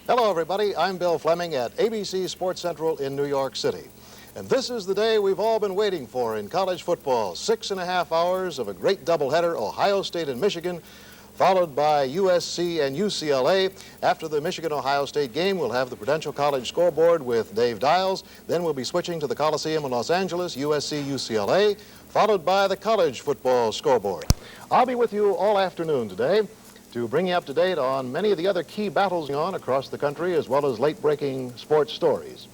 Hello, everybody. I'm Bill Fleming at ABC Sports Central in New York City. And this is the day we've all been waiting for in college football. 6.5 hours of a great doubleheader, Ohio State and Michigan, followed by USC and UCLA. After the Michigan-Ohio State game, we'll have the Prudential College scoreboard with Dave Dials. Then we'll be switching to the Coliseum in Los Angeles, USC-UCLA, followed by the college football scoreboard. I'll be with you all afternoon today to bring you up to date on many of the other key battles going on across the country, as well as late-breaking sports stories.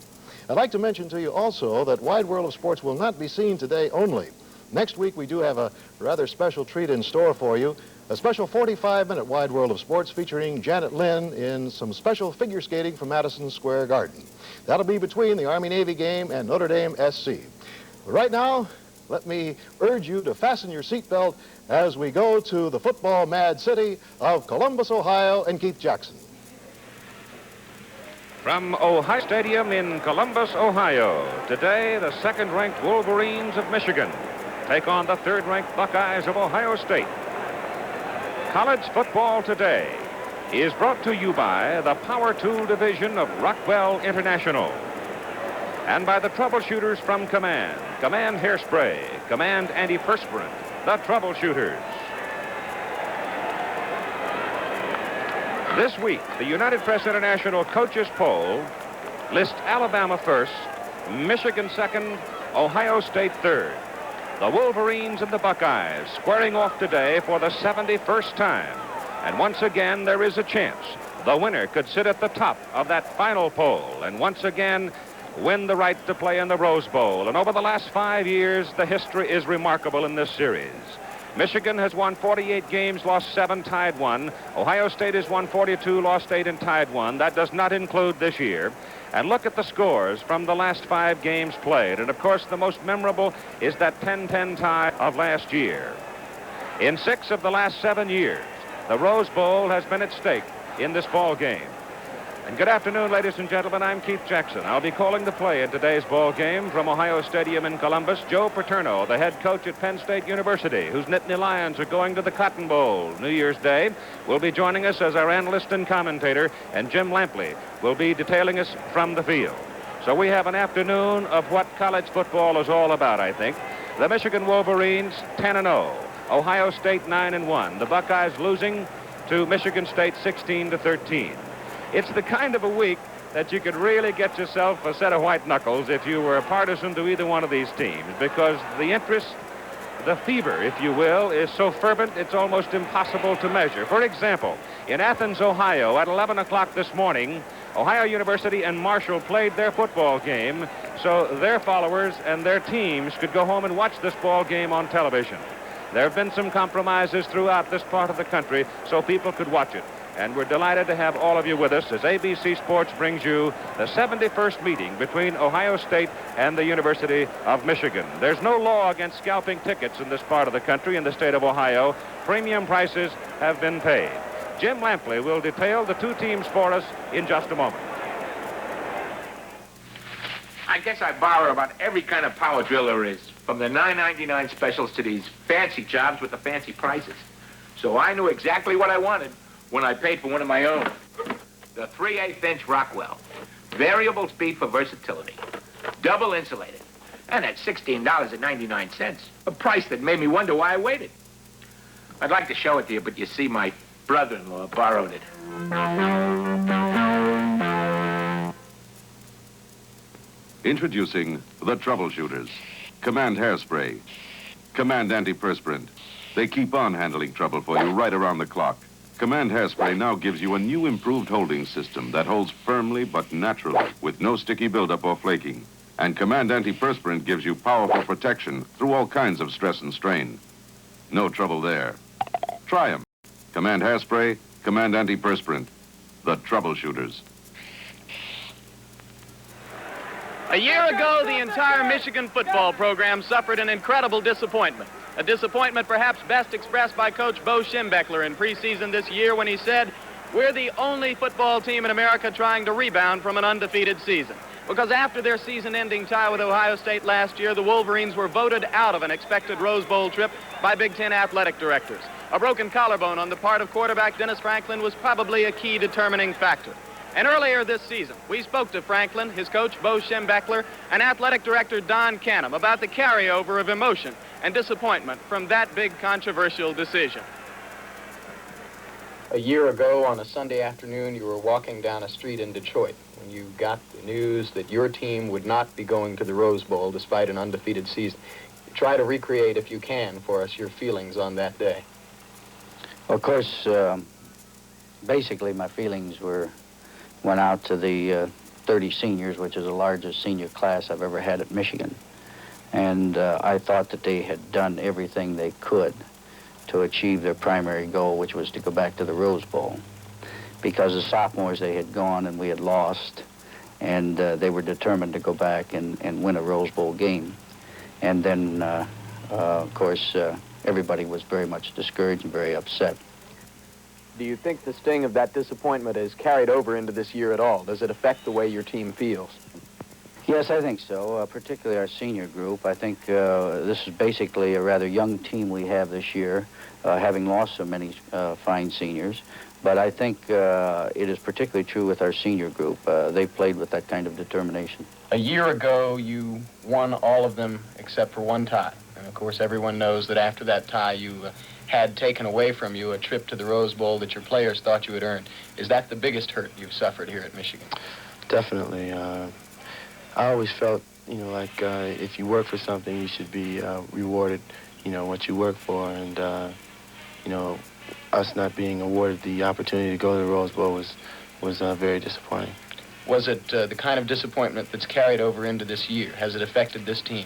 I'd like to mention to you also that Wide World of Sports will not be seen today only. Next week, we do have a rather special treat in store for you, a special 45-minute Wide World of Sports featuring Janet Lynn in some special figure skating from Madison Square Garden. That'll be between the Army-Navy game and Notre Dame SC. But right now, let me urge you to fasten your seatbelt as we go to the football-mad city of Columbus, Ohio, and Keith Jackson. From Ohio Stadium in Columbus, Ohio, today the second-ranked Wolverines of Michigan take on the third-ranked Buckeyes of Ohio State. College football today is brought to you by the Power Tool Division of Rockwell International and by the troubleshooters from Command Hairspray, Command Antiperspirant, the troubleshooters. This week, the United Press International Coaches Poll lists Alabama first, Michigan second, Ohio State third. The Wolverines and the Buckeyes squaring off today for the 71st time. And once again, there is a chance the winner could sit at the top of that final poll and once again win the right to play in the Rose Bowl. And over the last 5 years, the history is remarkable in this series. Michigan has won 48 games, lost 7, tied 1. Ohio State has won 42, lost 8, and tied 1. That does not include this year. And look at the scores from the last 5 games played. And, of course, the most memorable is that 10-10 tie of last year. In 6 of the last 7 years, the Rose Bowl has been at stake in this ball game. And good afternoon, ladies and gentlemen. I'm Keith Jackson. I'll be calling the play in today's ball game from Ohio Stadium in Columbus. Joe Paterno, the head coach at Penn State University, whose Nittany Lions are going to the Cotton Bowl New Year's Day, will be joining us as our analyst and commentator, and Jim Lampley will be detailing us from the field. So we have an afternoon of what college football is all about, I think. The Michigan Wolverines 10-0, Ohio State 9-1. The Buckeyes losing to Michigan State 16-13. It's the kind of a week that you could really get yourself a set of white knuckles if you were a partisan to either one of these teams, because the interest, the fever, if you will, is so fervent it's almost impossible to measure. For example, in Athens, Ohio, at 11 o'clock this morning, Ohio University and Marshall played their football game so their followers and their teams could go home and watch this ball game on television. There have been some compromises throughout this part of the country so people could watch it. And we're delighted to have all of you with us as ABC Sports brings you the 71st meeting between Ohio State and the University of Michigan. There's no law against scalping tickets in this part of the country, in the state of Ohio. Premium prices have been paid. Jim Lampley will detail the two teams for us in just a moment. I guess I borrow about every kind of power drill there is, from the $9.99 specials to these fancy jobs with the fancy prices. So I knew exactly what I wanted when I paid for one of my own. The 3/8-inch Rockwell. Variable speed for versatility. Double insulated. And at $16.99. A price that made me wonder why I waited. I'd like to show it to you, but you see, my brother-in-law borrowed it. Introducing the troubleshooters. Command Hairspray. Command Antiperspirant. They keep on handling trouble for you right around the clock. Command Hairspray now gives you a new improved holding system that holds firmly but naturally with no sticky buildup or flaking. And Command Antiperspirant gives you powerful protection through all kinds of stress and strain. No trouble there. Try them. Command Hairspray, Command Antiperspirant. The troubleshooters. A year ago, the entire Michigan football program suffered an incredible disappointment. A disappointment perhaps best expressed by Coach Bo Schembechler in preseason this year when he said, "We're the only football team in America trying to rebound from an undefeated season." Because after their season-ending tie with Ohio State last year, the Wolverines were voted out of an expected Rose Bowl trip by Big Ten athletic directors. A broken collarbone on the part of quarterback Dennis Franklin was probably a key determining factor. And earlier this season, we spoke to Franklin, his coach, Bo Schembechler, and athletic director Don Canham about the carryover of emotion and disappointment from that big controversial decision. A year ago on a Sunday afternoon, you were walking down a street in Detroit when you got the news that your team would not be going to the Rose Bowl despite an undefeated season. Try to recreate, if you can, for us your feelings on that day. Well, of course, basically my feelings went out to the 30 seniors, which is the largest senior class I've ever had at Michigan. And I thought that they had done everything they could to achieve their primary goal, which was to go back to the Rose Bowl. Because the sophomores, they had gone and we had lost, and they were determined to go back and win a Rose Bowl game. And then, of course, everybody was very much discouraged and very upset. Do you think the sting of that disappointment is carried over into this year at all? Does it affect the way your team feels? Yes, I think so, particularly our senior group. I think this is basically a rather young team we have this year, having lost so many fine seniors. But I think it is particularly true with our senior group. They played with that kind of determination. A year ago, you won all of them except for one tie. And of course, everyone knows that after that tie, you had taken away from you a trip to the Rose Bowl that your players thought you had earned. Is that the biggest hurt you've suffered here at Michigan? Definitely. I always felt, like if you work for something, you should be rewarded, what you work for. And, us not being awarded the opportunity to go to the Rose Bowl was very disappointing. Was it the kind of disappointment that's carried over into this year? Has it affected this team?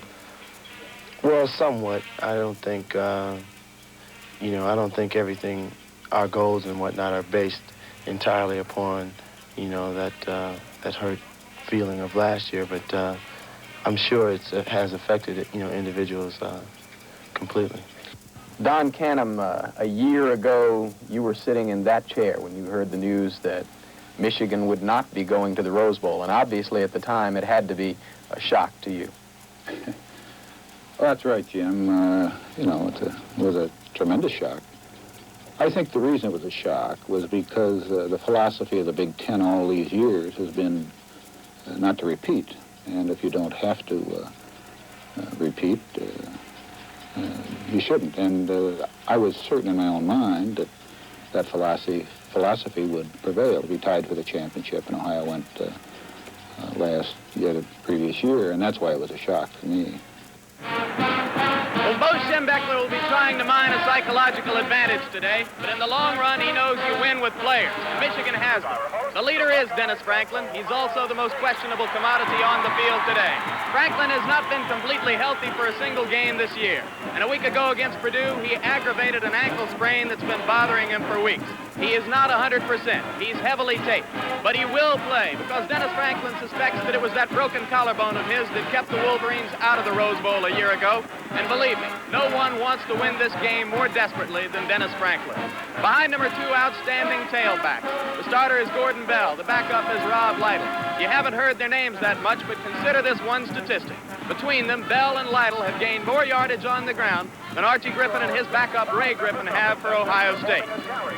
Well, somewhat. I don't think, I don't think everything, our goals and whatnot are based entirely upon, that hurt feeling of last year. But I'm sure it has affected, individuals completely. Don Canham, a year ago, you were sitting in that chair when you heard the news that Michigan would not be going to the Rose Bowl, and obviously at the time it had to be a shock to you. Well, that's right, Jim. It was a tremendous shock. I think the reason it was a shock was because the philosophy of the Big Ten all these years has been not to repeat, and if you don't have to repeat, you shouldn't. And I was certain in my own mind that that philosophy would prevail, to be tied for the championship, and Ohio went the previous year, and that's why it was a shock for me. Well, Bo Schembechler will be trying to mine a psychological advantage today, but in the long run, he knows you win with players. Michigan has them. The leader is Dennis Franklin. He's also the most questionable commodity on the field today. Franklin has not been completely healthy for a single game this year. And a week ago against Purdue, he aggravated an ankle sprain that's been bothering him for weeks. He is not 100%. He's heavily taped. But he will play because Dennis Franklin suspects that it was that broken collarbone of his that kept the Wolverines out of the Rose Bowl a year ago. And believe me, no one wants to win this game more desperately than Dennis Franklin. Behind him are two outstanding tailbacks. The starter is Gordon Bell. The backup is Rob Lytle. You haven't heard their names that much, but consider this one statistic. Between them, Bell and Lytle have gained more yardage on the ground than Archie Griffin and his backup Ray Griffin have for Ohio State.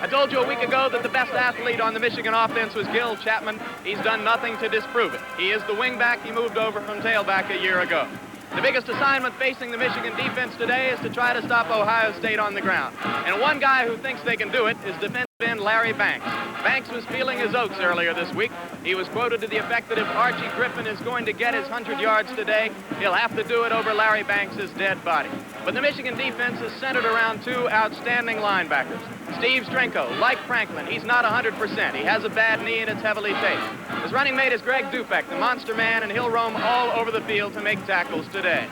I told you a week ago that the best athlete on the Michigan offense was Gil Chapman. He's done nothing to disprove it. He is the wingback he moved over from tailback a year ago. The biggest assignment facing the Michigan defense today is to try to stop Ohio State on the ground. And one guy who thinks they can do it is defensive end Larry Banks. Banks was feeling his oats earlier this week. He was quoted to the effect that if Archie Griffin is going to get his 100 yards today, he'll have to do it over Larry Banks' dead body. But the Michigan defense is centered around two outstanding linebackers. Steve Strenko, like Franklin, he's not 100%. He has a bad knee and it's heavily taped. His running mate is Greg Dupek, the monster man, and he'll roam all over the field to make tackles today.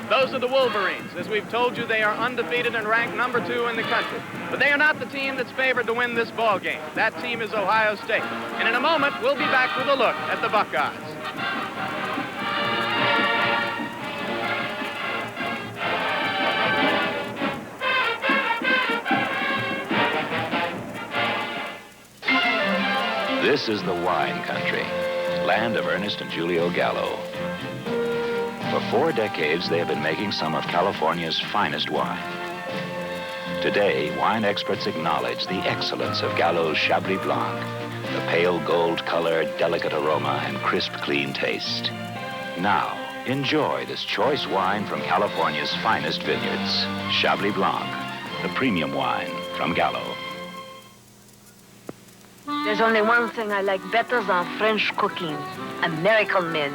Those are the Wolverines. As we've told you, they are undefeated and ranked number 2 in the country. But they are not the team that's favored to win this ball game. That team is Ohio State. And in a moment, we'll be back with a look at the Buckeyes. This is the wine country, land of Ernest and Julio Gallo. For 4 decades, they have been making some of California's finest wine. Today, wine experts acknowledge the excellence of Gallo's Chablis Blanc, The pale gold color, delicate aroma, and crisp, clean taste. Now, enjoy this choice wine from California's finest vineyards. Chablis Blanc, the premium wine from Gallo. There's only one thing I like better than French cooking. American men.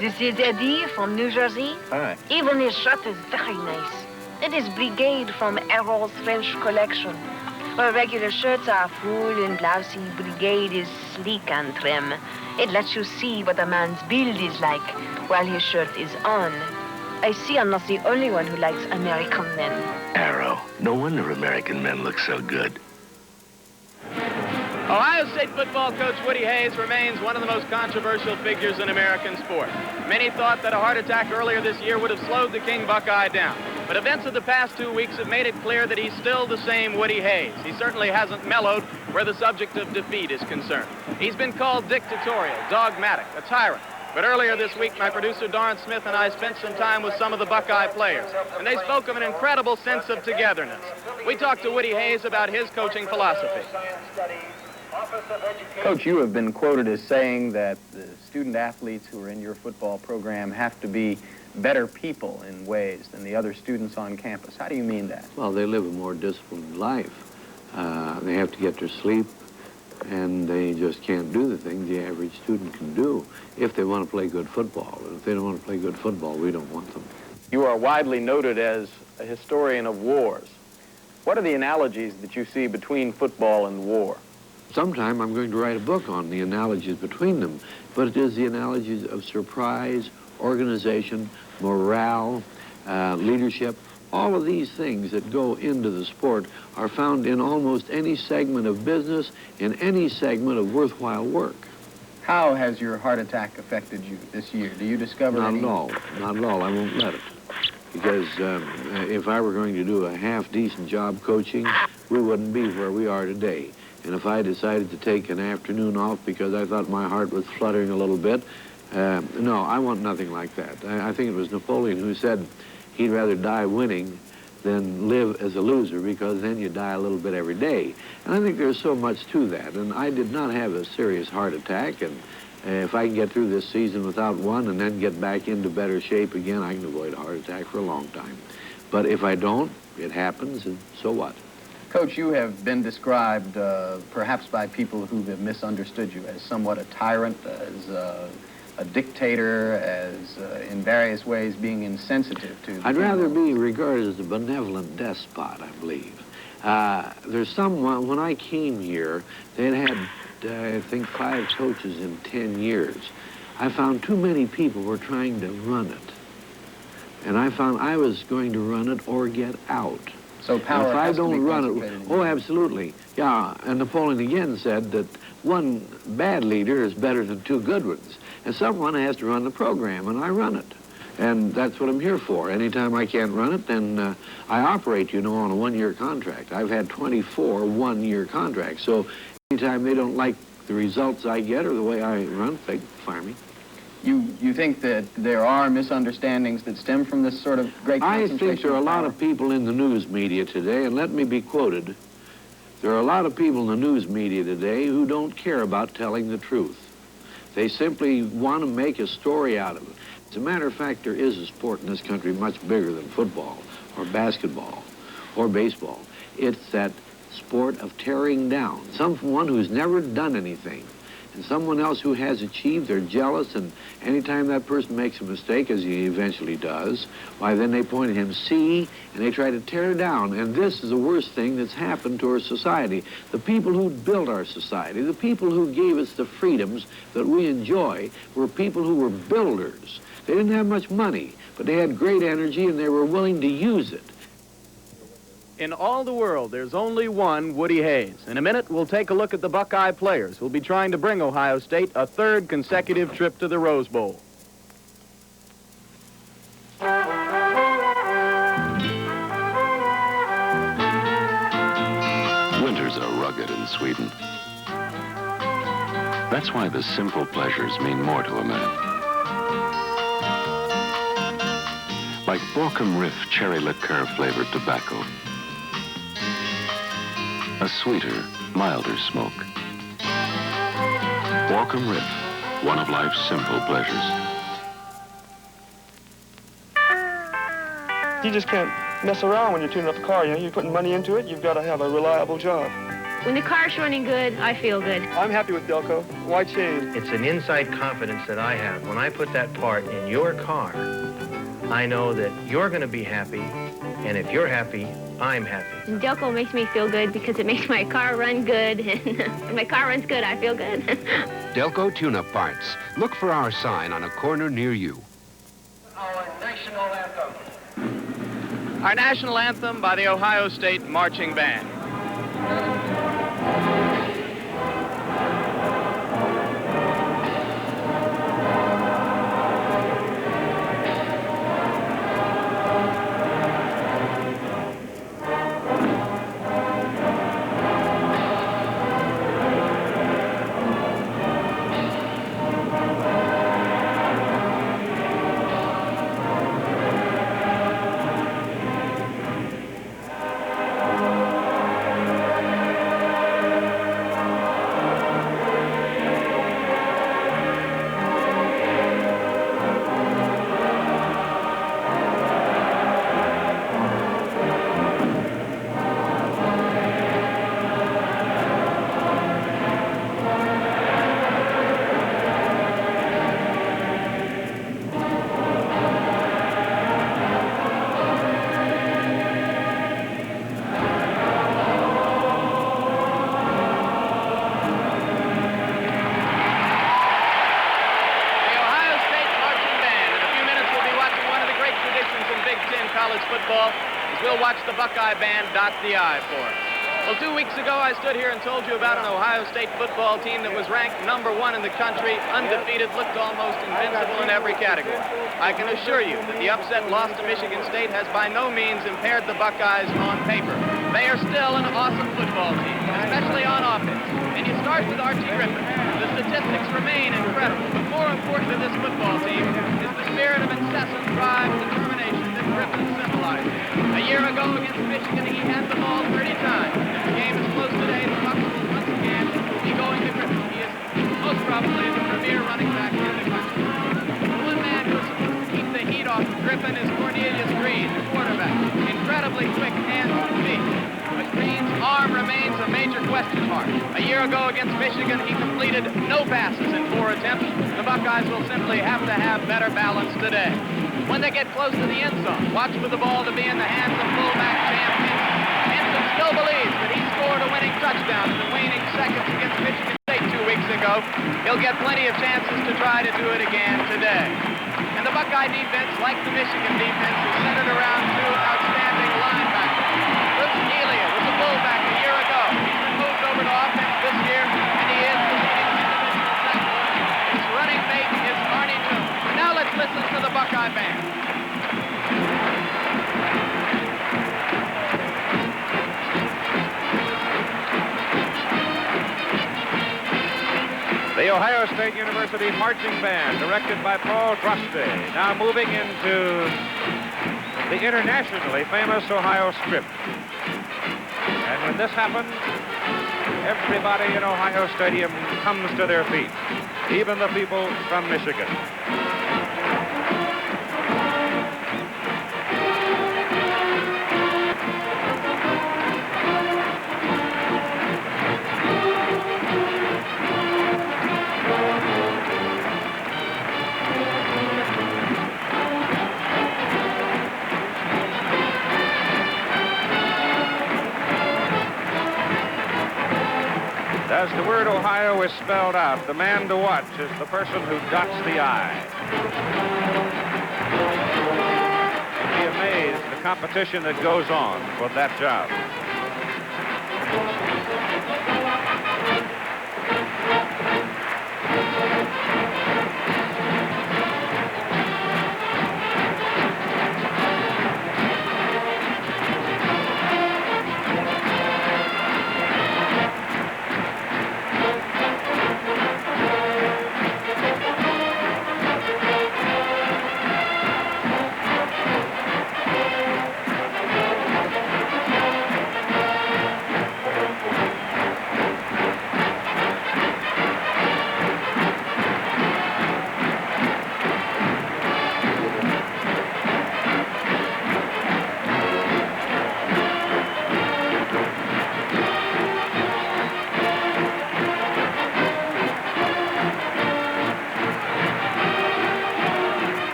This is Eddie from New Jersey. Hi. Even his shirt is very nice. It is Brigade from Errol's French collection. Where regular shirts are full and blousy, Brigade is sleek and trim. It lets you see what a man's build is like while his shirt is on. I see I'm not the only one who likes American men. Arrow. No wonder American men look so good. Ohio State football coach Woody Hayes remains one of the most controversial figures in American sport. Many thought that a heart attack earlier this year would have slowed the King Buckeye down. But events of the past 2 weeks have made it clear that he's still the same Woody Hayes. He certainly hasn't mellowed where the subject of defeat is concerned. He's been called dictatorial, dogmatic, a tyrant. But earlier this week, my producer Darren Smith and I spent some time with some of the Buckeye players, and they spoke of an incredible sense of togetherness. We talked to Woody Hayes about his coaching philosophy. Coach, you have been quoted as saying that the student athletes who are in your football program have to be better people in ways than the other students on campus. How do you mean that? Well, they live a more disciplined life. They have to get their sleep, and they just can't do the things the average student can do if they want to play good football. And if they don't want to play good football, we don't want them. You are widely noted as a historian of wars. What are the analogies that you see between football and war? Sometime I'm going to write a book on the analogies between them, but it is the analogies of surprise, organization, morale, leadership. All of these things that go into the sport are found in almost any segment of business, in any segment of worthwhile work. How has your heart attack affected you this year? Do you discover Not any? at all. Not at all. I won't let it. Because if I were going to do a half-decent job coaching, we wouldn't be where we are today. And if I decided to take an afternoon off because I thought my heart was fluttering a little bit, no, I want nothing like that. I think it was Napoleon who said he'd rather die winning than live as a loser, because then you die a little bit every day. And I think there's so much to that. And I did not have a serious heart attack. And if I can get through this season without one and then get back into better shape again, I can avoid a heart attack for a long time. But if I don't, it happens, and so what? Coach, you have been described, perhaps by people who have misunderstood you, as somewhat a tyrant, as a dictator, as in various ways being insensitive to... I'd rather be regarded as a benevolent despot, I believe. There's someone, when I came here, they'd had, I think, 5 coaches in 10 years. I found too many people were trying to run it. And I found I was going to run it or get out. So power if I has to don't be run concentrated it, in oh, you. absolutely. Yeah, and Napoleon again said that one bad leader is better than 2 good ones. And someone has to run the program, and I run it. And that's what I'm here for. Anytime I can't run it, then I operate, you know, on a 1-year contract. I've had 24 1-year contracts. So anytime they don't like the results I get or the way I run, they fire me. You think that there are misunderstandings that stem from this sort of great concentration? I think there are a lot of people in the news media today, and let me be quoted, there are a lot of people in the news media today who don't care about telling the truth. They simply want to make a story out of it. As a matter of fact, there is a sport in this country much bigger than football or basketball or baseball. It's that sport of tearing down. Someone who's never done anything and someone else who has achieved, they're jealous, and anytime that person makes a mistake, as he eventually does, why, then they point at him, see, and they try to tear it down. And this is the worst thing that's happened to our society. The people who built our society, the people who gave us the freedoms that we enjoy, were people who were builders. They didn't have much money, but they had great energy, and they were willing to use it. In all the world, there's only one Woody Hayes. In a minute, we'll take a look at the Buckeye players who'll be trying to bring Ohio State a 3rd consecutive trip to the Rose Bowl. Winters are rugged in Sweden. That's why the simple pleasures mean more to a man. Like Borkum Riff cherry liqueur flavored tobacco. A sweeter, milder smoke. Borkum Riff, one of life's simple pleasures. You just can't mess around when you're tuning up a car. You know, you're putting money into it, you've got to have a reliable job. When the car's running good, I feel good. I'm happy with Delco. Why change? It's an inside confidence that I have. When I put that part in your car, I know that you're going to be happy, and if you're happy, I'm happy. And Delco makes me feel good because it makes my car run good, and when my car runs good, I feel good. Delco tune-up parts. Look for our sign on a corner near you. Our national anthem. Our national anthem by the Ohio State Marching Band. Buckeye Band dot the I for us. Well, 2 weeks ago, I stood here and told you about an Ohio State football team that was ranked #1 in the country, undefeated, looked almost invincible in every category. I can assure you that the upset loss to Michigan State has by no means impaired the Buckeyes on paper. They are still an awesome football team, especially on offense. And you start with Archie Griffin. The statistics remain incredible, but more important to this football team is the spirit of incessant drive and determination that Griffin symbolizes. A year ago against Michigan, he had the ball 30 times. If the game is close today, the Bucs will once again be going to Griffin. He is most probably the premier running back here in the country. The one man who is supposed to keep the heat off of Griffin is Cornelius Green, the quarterback. Incredibly quick hands and feet. But Green's arm remains a major question mark. A year ago against Michigan, he completed no passes in 4 attempts. The Buckeyes will simply have to have better balance today. When they get close to the end zone, watch for the ball to be in the hands of fullback Champion. Henson still believes that he scored a winning touchdown in the waning seconds against Michigan State 2 weeks ago. He'll get plenty of chances to try to do it again today. And the Buckeye defense, like the Michigan defense, is centered around 2 outstanding linebackers. Bruce Nelia was a fullback a year ago. He's been moved over to offense this year, and he is the leading individual tackler. His running mate is Arnie Toon. Now let's listen to the Buckeye Band. The Ohio State University Marching Band, directed by Paul Droste, now moving into the internationally famous Ohio Strip. And when this happens, everybody in Ohio Stadium comes to their feet, even the people from Michigan. As the word Ohio is spelled out, the man to watch is the person who dots the I. You'd be amazed at the competition that goes on for that job.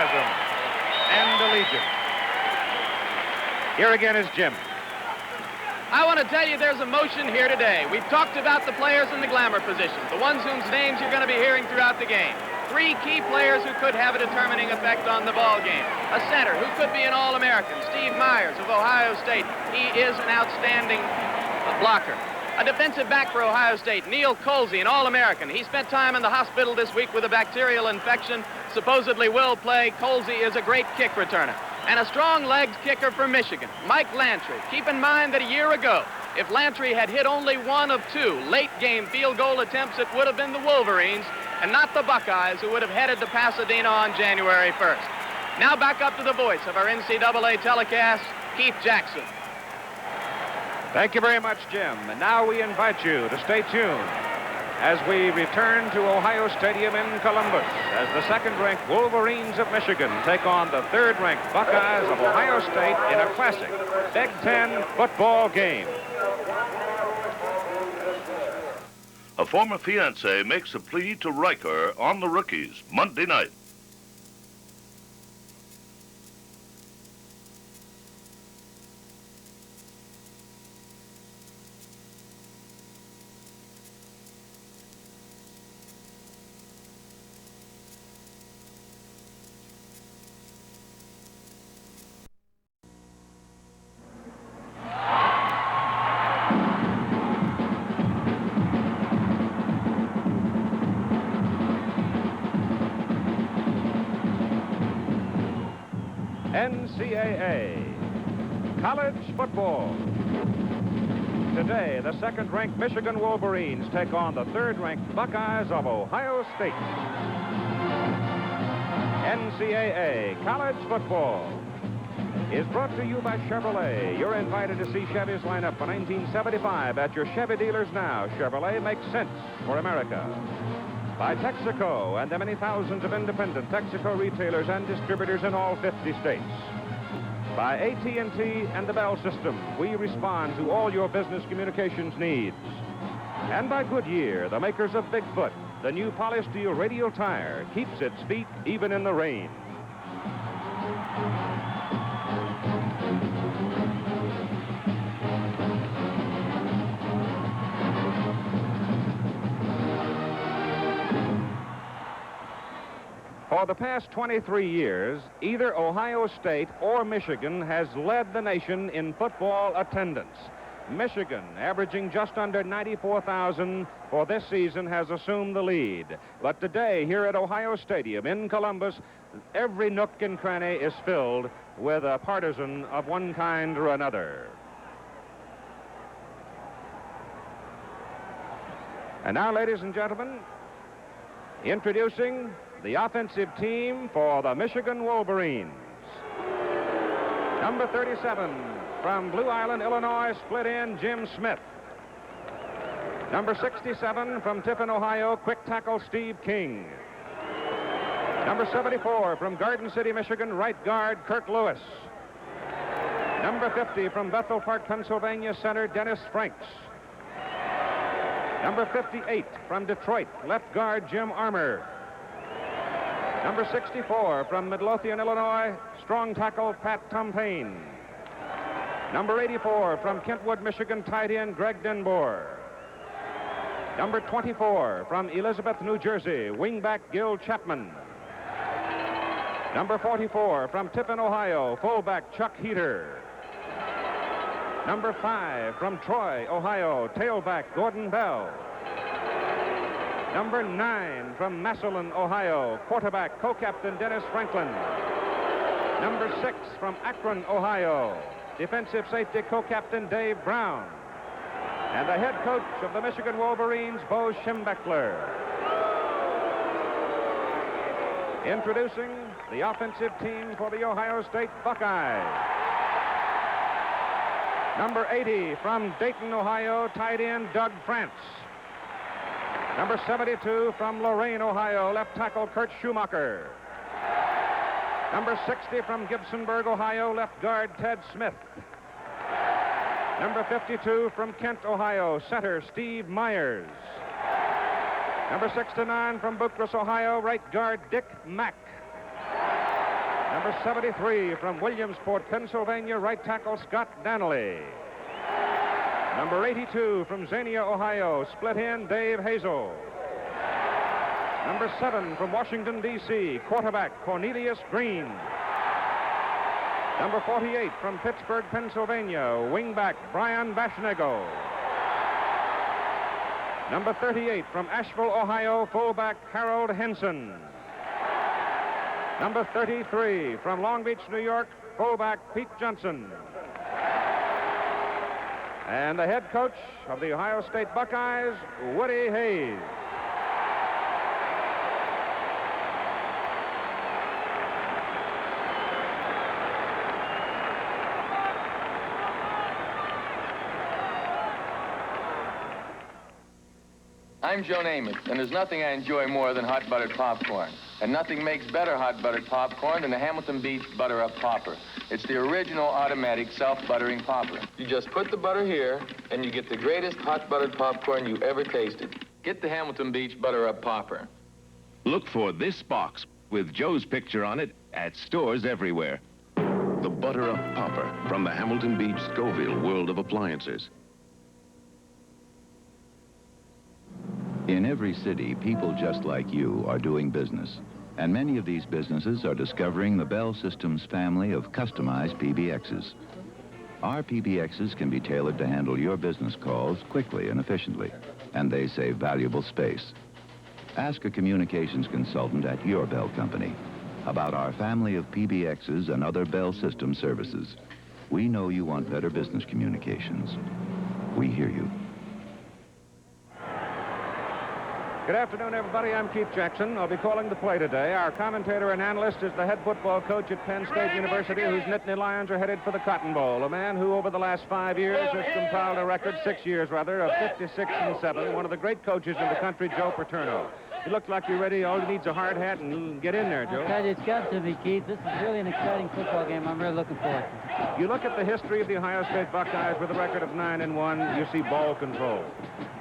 enthusiasm and allegiance. Here again is Jim. I want to tell you there's emotion here today. We've talked about the players in the glamour positions, the ones whose names you're going to be hearing throughout the game. 3 key players who could have a determining effect on the ball game. A center who could be an All-American, Steve Myers of Ohio State. He is an outstanding blocker. A defensive back for Ohio State, Neil Colsey, an All-American. He spent time in the hospital this week with a bacterial infection, supposedly will play. Colsey is a great kick returner. And a strong-legged kicker for Michigan, Mike Lantry. Keep in mind that a year ago, if Lantry had hit only 1 of 2 late-game field goal attempts, it would have been the Wolverines and not the Buckeyes who would have headed to Pasadena on January 1st. Now back up to the voice of our NCAA telecast, Keith Jackson. Thank you very much, Jim. And now we invite you to stay tuned as we return to Ohio Stadium in Columbus as the second-ranked Wolverines of Michigan take on the third-ranked Buckeyes of Ohio State in a classic Big Ten football game. A former fiancé makes a plea to Riker on the Rookies Monday night. NCAA college football. Today, the second-ranked Michigan Wolverines take on the third-ranked Buckeyes of Ohio State. NCAA college football is brought to you by Chevrolet. You're invited to see Chevy's lineup for 1975 at your Chevy dealers now. Chevrolet makes sense for America. By Texaco and the many thousands of independent Texaco retailers and distributors in all 50 states. By AT&T and the Bell system, we respond to all your business communications needs. And by Goodyear, the makers of Bigfoot, the new polysteel radial tire keeps its feet even in the rain. For the past 23 years, either Ohio State or Michigan has led the nation in football attendance. Michigan, averaging just under 94,000 for this season, has assumed the lead. But today, here at Ohio Stadium in Columbus, every nook and cranny is filled with a partisan of one kind or another. And now, ladies and gentlemen, introducing the offensive team for the Michigan Wolverines. Number 37, from Blue Island, Illinois, split in, Jim Smith. Number 67, from Tiffin, Ohio, quick tackle, Steve King. Number 74, from Garden City, Michigan, right guard, Kirk Lewis. Number 50, from Bethel Park, Pennsylvania, center, Dennis Franks. Number 58, from Detroit, left guard, Jim Armour. Number 64, from Midlothian, Illinois, strong tackle, Pat Tompane. Number 84, from Kentwood, Michigan, tight end, Greg Denbour. Number 24, from Elizabeth, New Jersey, wingback, Gil Chapman. Number 44, from Tiffin, Ohio, fullback, Chuck Heater. Number 5, from Troy, Ohio, tailback, Gordon Bell. Number 9, from Massillon, Ohio, quarterback, co-captain Dennis Franklin. Number 6, from Akron, Ohio, defensive safety, co-captain Dave Brown. And the head coach of the Michigan Wolverines, Bo Schembechler. Introducing the offensive team for the Ohio State Buckeyes. Number 80, from Dayton, Ohio, tight end Doug France. Number 72, from Lorain, Ohio, left tackle Kurt Schumacher. Number 60, from Gibsonburg, Ohio, left guard Ted Smith. Number 52, from Kent, Ohio, center Steve Myers. Number 69, from Bucyrus, Ohio, right guard Dick Mack. Number 73 from Williamsport, Pennsylvania, right tackle Scott Dannelly. Number 82 from Xenia, Ohio, split end Dave Hazel. Number 7 from Washington, D.C., quarterback Cornelius Green. Number 48 from Pittsburgh, Pennsylvania, wingback Brian Bashnego. Number 38 from Asheville, Ohio, fullback Harold Henson. Number 33 from Long Beach, New York, fullback Pete Johnson. And the head coach of the Ohio State Buckeyes, Woody Hayes. I'm Joe Namath, and there's nothing I enjoy more than hot buttered popcorn. And nothing makes better hot buttered popcorn than the Hamilton Beach Butter Up Popper. It's the original automatic self-buttering popper. You just put the butter here, and you get the greatest hot buttered popcorn you ever tasted. Get the Hamilton Beach Butter Up Popper. Look for this box with Joe's picture on it at stores everywhere. The Butter Up Popper from the Hamilton Beach Scoville world of appliances. In every city, people just like you are doing business. And many of these businesses are discovering the Bell Systems family of customized PBXs. Our PBXs can be tailored to handle your business calls quickly and efficiently, and they save valuable space. Ask a communications consultant at your Bell company about our family of PBXs and other Bell System services. We know you want better business communications. We hear you. Good afternoon, everybody. I'm Keith Jackson. I'll be calling the play today. Our commentator and analyst is the head football coach at Penn State University, whose Nittany Lions are headed for the Cotton Bowl. A man who, over the last 5 years, has compiled a record, 6 years rather, of 56-7. One of the great coaches in the country, Joe Paterno. He looked like you're ready. All he needs a hard hat and get in there, Joe. I tell you, it's got to be, Keith. This is really an exciting football game. I'm really looking forward to it. You look at the history of the Ohio State Buckeyes with a record of 9-1. You see ball control.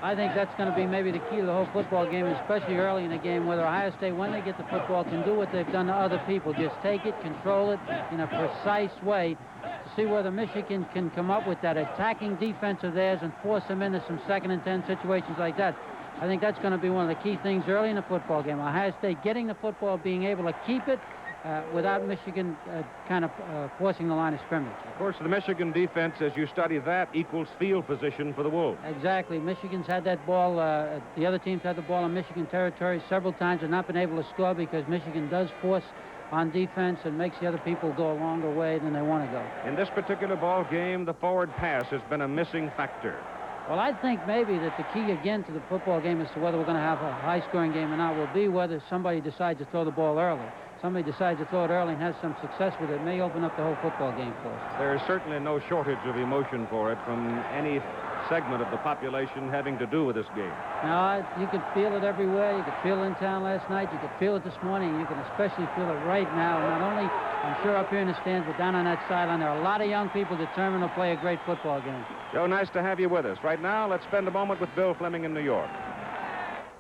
I think that's going to be maybe the key to the whole football game, especially early in the game, whether Ohio State, when they get the football, can do what they've done to other people. Just take it, control it in a precise way to see whether Michigan can come up with that attacking defense of theirs and force them into some 2nd and 10 situations like that. I think that's going to be one of the key things early in the football game. Ohio State getting the football, being able to keep it without Michigan forcing the line of scrimmage. Of course, the Michigan defense, as you study that, equals field position for the Wolves. Exactly. Michigan's had that ball. The other teams had the ball in Michigan territory several times and not been able to score because Michigan does force on defense and makes the other people go a longer way than they want to go. In this particular ball game, the forward pass has been a missing factor. Well, I think maybe that the key again to the football game as to whether we're going to have a high-scoring game or not will be whether somebody decides to throw the ball early. Somebody decides to throw it early and has some success with it, may open up the whole football game for us. There is certainly no shortage of emotion for it from any segment of the population having to do with this game. Now, you could feel it everywhere. You could feel it in town last night. You could feel it this morning. You can especially feel it right now. Not only, I'm sure, up here in the stands, but down on that sideline, there are a lot of young people determined to play a great football game. Joe, nice to have you with us. Right now, let's spend a moment with Bill Fleming in New York.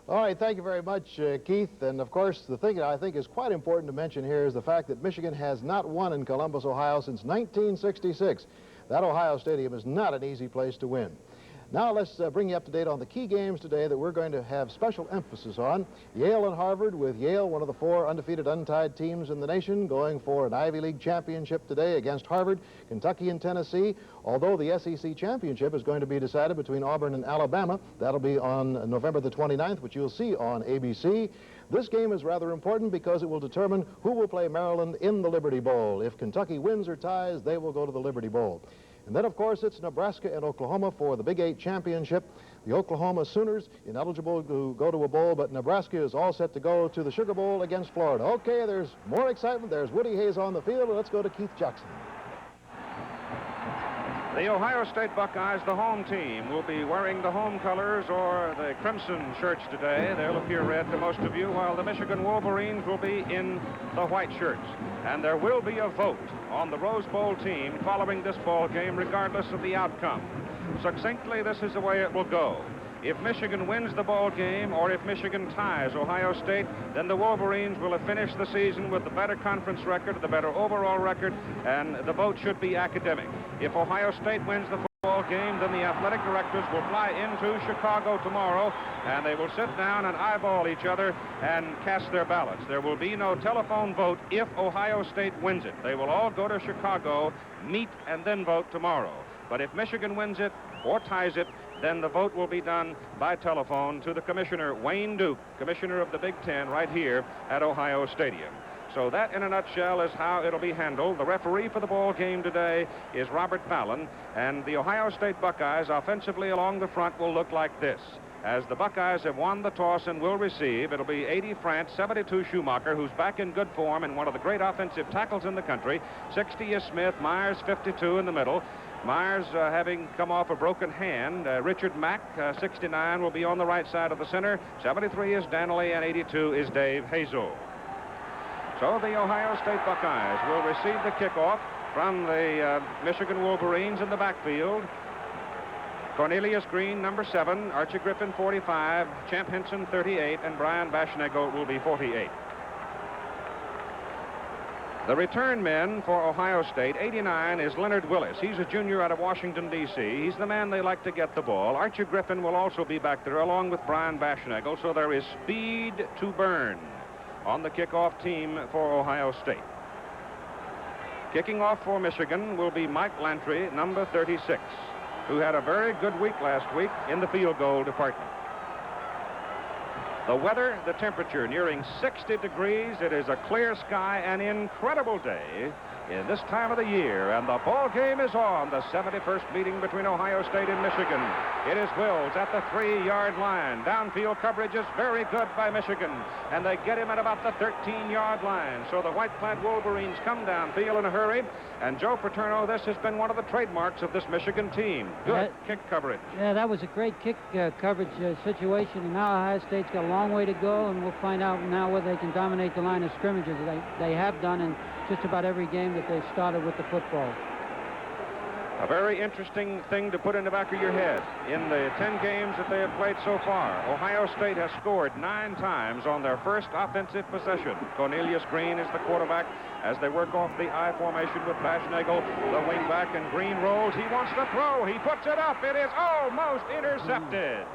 All right, thank you very much, Keith. And, of course, the thing that I think is quite important to mention here is the fact that Michigan has not won in Columbus, Ohio since 1966. That Ohio Stadium is not an easy place to win. Now let's bring you up to date on the key games today that we're going to have special emphasis on. Yale and Harvard, with Yale, one of the 4 undefeated, untied teams in the nation, going for an Ivy League championship today against Harvard. Kentucky and Tennessee, although the SEC championship is going to be decided between Auburn and Alabama. That'll be on November the 29th, which you'll see on ABC. This game is rather important because it will determine who will play Maryland in the Liberty Bowl. If Kentucky wins or ties, they will go to the Liberty Bowl. And then, of course, it's Nebraska and Oklahoma for the Big 8 championship. The Oklahoma Sooners ineligible to go to a bowl, but Nebraska is all set to go to the Sugar Bowl against Florida. Okay, there's more excitement. There's Woody Hayes on the field. Let's go to Keith Jackson. The Ohio State Buckeyes, the home team, will be wearing the home colors or the crimson shirts today. They'll appear red to most of you, while the Michigan Wolverines will be in the white shirts. And there will be a vote on the Rose Bowl team following this ball game, regardless of the outcome. Succinctly, this is the way it will go. If Michigan wins the ball game or if Michigan ties Ohio State, then the Wolverines will have finished the season with the better conference record, the better overall record, and the vote should be academic. If Ohio State wins the football game, then the athletic directors will fly into Chicago tomorrow, and they will sit down and eyeball each other and cast their ballots. There will be no telephone vote if Ohio State wins it. They will all go to Chicago, meet, and then vote tomorrow. But if Michigan wins it or ties it, then the vote will be done by telephone to the commissioner, Wayne Duke, commissioner of the Big Ten, right here at Ohio Stadium. So that, in a nutshell, is how it'll be handled. The referee for the ball game today is Robert Fallon, and the Ohio State Buckeyes offensively along the front will look like this. As the Buckeyes have won the toss and will receive, it'll be 80 France, 72 Schumacher, who's back in good form and one of the great offensive tackles in the country. 60 is Smith, Myers 52 in the middle. Myers having come off a broken hand. Richard Mack, 69, will be on the right side of the center. 73 is Danley, and 82 is Dave Hazel. So the Ohio State Buckeyes will receive the kickoff from the Michigan Wolverines in the backfield. Cornelius Green, number 7, Archie Griffin, 45, Champ Henson, 38, and Brian Baschnagel will be 48. The return men for Ohio State, 89 is Leonard Willis. He's a junior out of Washington, D.C. He's the man they like to get the ball. Archie Griffin will also be back there along with Brian Baschnagel, so there is speed to burn on the kickoff team for Ohio State. Kicking off for Michigan will be Mike Lantry, number 36, who had a very good week last week in the field goal department. The weather, the temperature nearing 60 degrees. It is a clear sky, an incredible day in this time of the year, and the ball game is on. The 71st meeting between Ohio State and Michigan. It is Wills at the 3-yard line. Downfield coverage is very good by Michigan, and they get him at about the 13-yard line. So the white-clad Wolverines come downfield in a hurry, and Joe Paterno, this has been one of the trademarks of this Michigan team. Good kick coverage. Yeah, that was a great kick coverage situation, and now Ohio State's got a long way to go, and we'll find out now whether they can dominate the line of scrimmages. They have done in just about every game that they've started with the football. A very interesting thing to put in the back of your head. In the 10 games that they have played so far, Ohio State has scored 9 times on their first offensive possession. Cornelius Green is the quarterback as they work off the I formation with Baschnagel, the wingback, and Green rolls. He wants to throw. He puts it up. It is almost intercepted.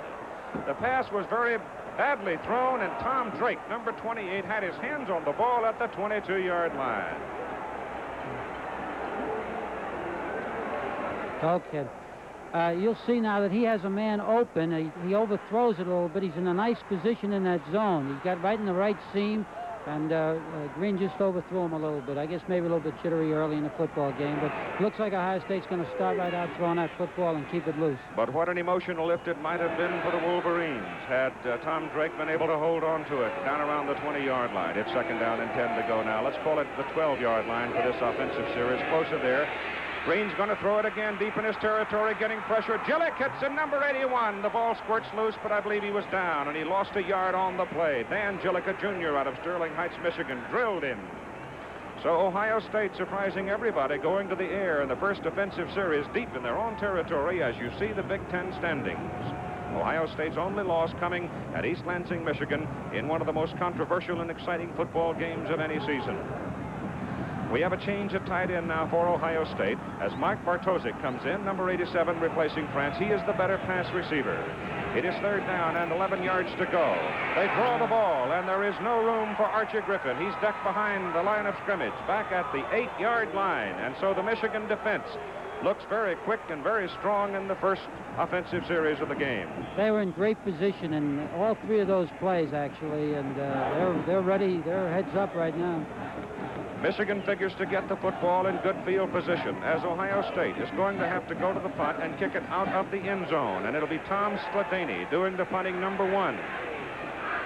The pass was very badly thrown, and Tom Drake, number 28, had his hands on the ball at the 22-yard line. Okay. You'll see now that he has a man open. He overthrows it a little bit. He's in a nice position in that zone. He's got right in the right seam, and Green just overthrew him a little bit. I guess maybe a little bit jittery early in the football game, but it looks like Ohio State's going to start right out throwing that football and keep it loose. But what an emotional lift it might have been for the Wolverines had Tom Drake been able to hold on to it down around the 20-yard line. It's 2nd down and 10 to go now. Let's call it the 12-yard line for this offensive series. Closer there. Green's going to throw it again deep in his territory, getting pressure. Gillick hits him, number 81. The ball squirts loose, but I believe he was down, and he lost a yard on the play. Dan Gillick, a junior out of Sterling Heights, Michigan, drilled him. So Ohio State surprising everybody, going to the air in the first offensive series deep in their own territory as you see the Big Ten standings. Ohio State's only loss coming at East Lansing, Michigan, in one of the most controversial and exciting football games of any season. We have a change at tight end now for Ohio State as Mark Bartosik comes in, number 87, replacing France. He is the better pass receiver. It is 3rd down and 11 yards to go. They throw the ball, and there is no room for Archie Griffin. He's ducked behind the line of scrimmage, back at the 8-yard line. And so the Michigan defense looks very quick and very strong in the first offensive series of the game. They were in great position in all 3 of those plays, actually, and they're ready. They're heads up right now. Michigan figures to get the football in good field position as Ohio State is going to have to go to the punt and kick it out of the end zone. And it'll be Tom Skladany doing the punting, number 1.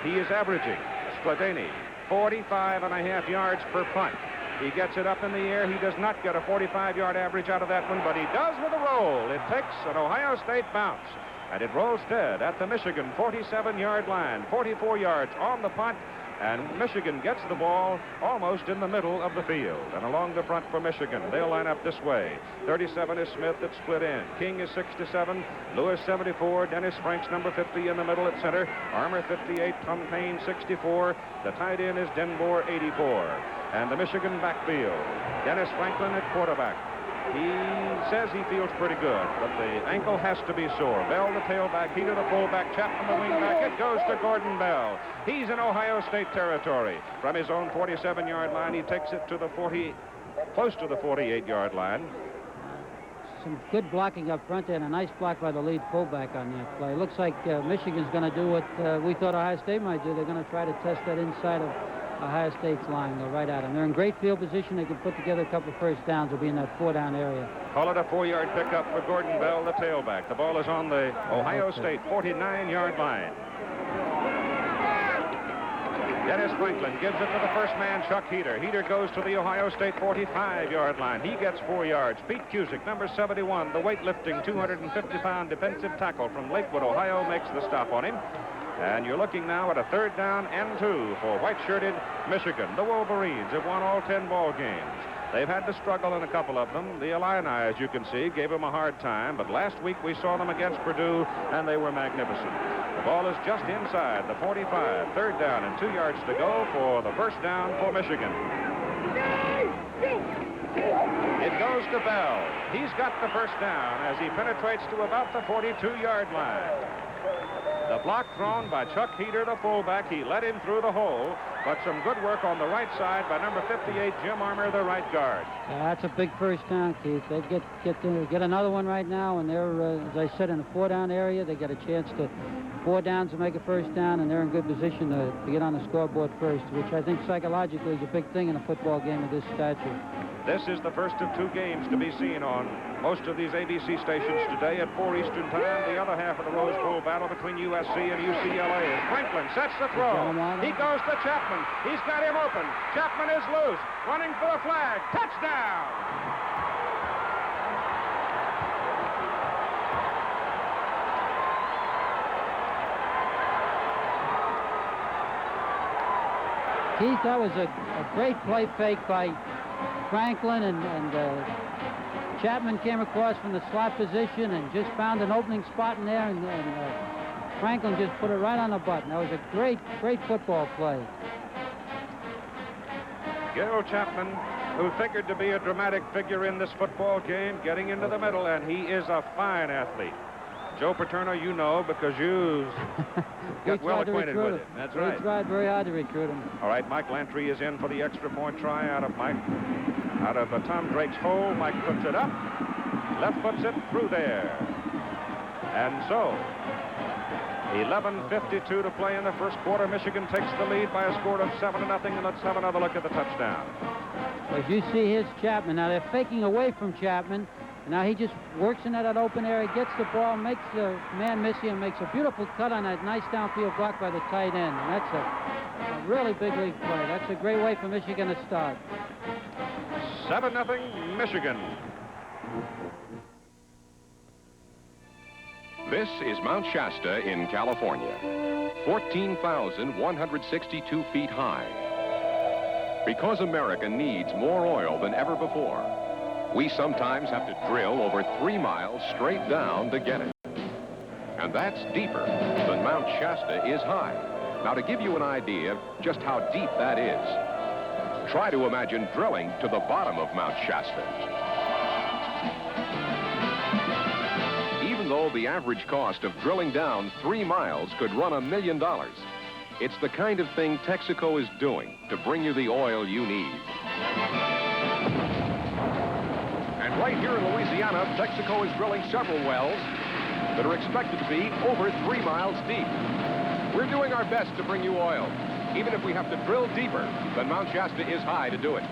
He is averaging, Skladany, 45.5 yards per punt. He gets it up in the air. He does not get a 45-yard average out of that one, but he does with a roll. It takes an Ohio State bounce, and it rolls dead at the Michigan 47-yard line. 44 yards on the punt. And Michigan gets the ball almost in the middle of the field. And along the front for Michigan, they'll line up this way. 37 is Smith at split end. King is 67. Lewis 74. Dennis Franks number 50 in the middle at center. Armour 58. Tom Payne 64. The tight end is Denbour 84. And the Michigan backfield. Dennis Franklin at quarterback. He says he feels pretty good, but the ankle has to be sore. Bell, the tailback, Heater, the fullback, Chapman, the wingback. It goes to Gordon Bell. He's in Ohio State territory. From his own 47-yard line, he takes it to the close to the 48-yard line. Some good blocking up front there, and a nice block by the lead fullback on that play. Looks like Michigan's going to do what we thought Ohio State might do. They're going to try to test that inside of Ohio State's line. Go right at them. They're in great field position. They can put together a couple of first downs. They'll be in that 4-down area. Call it a 4-yard pickup for Gordon Bell, the tailback. The ball is on the Ohio State 49-yard line. Dennis Franklin gives it to the first man, Chuck Heater. Heater goes to the Ohio State 45-yard line. He gets 4 yards. Pete Cusick, number 71, the weightlifting 250-pound defensive tackle from Lakewood, Ohio, makes the stop on him. And you're looking now at a 3rd down and 2 for white-shirted Michigan. The Wolverines have won all 10 ball games. They've had to struggle in a couple of them. The Illini, as you can see, gave them a hard time, but last week we saw them against Purdue, and they were magnificent. The ball is just inside the 45, 3rd down and 2 yards to go for the first down for Michigan. It goes to Bell. He's got the first down as he penetrates to about the 42-yard line. The block thrown by Chuck Heater, the fullback. He led him through the hole, but some good work on the right side by number 58, Jim Armour, the right guard. Yeah, that's a big first down, Keith. They get another one right now, and they're, as I said, in a 4-down area. They get a chance to 4 downs to make a first down, and they're in good position to get on the scoreboard first, which I think psychologically is a big thing in a football game of this stature. This is the first of 2 games to be seen on most of these ABC stations today at 4 Eastern time. The other half of the Rose Bowl battle between USC and UCLA. Franklin sets the throw. He goes to Chapman. He's got him open. Chapman is loose. Running for the flag. Touchdown! Keith, that was a great play fake by Franklin, and Chapman came across from the slot position and just found an opening spot in there, and Franklin just put it right on the button. That was a great football play. Gil Chapman, who figured to be a dramatic figure in this football game, getting into the middle, and he is a fine athlete. Joe Paterno, you know, because you got well acquainted with him. That's right. We tried very hard to recruit him. All right, Mike Lantry is in for the extra point try out of Tom Drake's hole. Mike puts it up, left foots it through there. And so, 11:52 to play in the first quarter. Michigan takes the lead by a score of 7-0, and let's have another look at the touchdown. As you see, here's Chapman. Now they're faking away from Chapman. Now he just works into that open area, gets the ball, makes the man miss him, makes a beautiful cut on that nice downfield block by the tight end. And that's a really big league play. That's a great way for Michigan to start. 7-0 Michigan. This is Mount Shasta in California, 14,162 feet high. Because America needs more oil than ever before, we sometimes have to drill over 3 miles straight down to get it. And that's deeper than Mount Shasta is high. Now, to give you an idea of just how deep that is, try to imagine drilling to the bottom of Mount Shasta. Even though the average cost of drilling down 3 miles could run $1 million, it's the kind of thing Texaco is doing to bring you the oil you need. And right here in Louisiana, Texaco is drilling several wells that are expected to be over 3 miles deep. We're doing our best to bring you oil, even if we have to drill deeper than Mount Shasta is high to do it.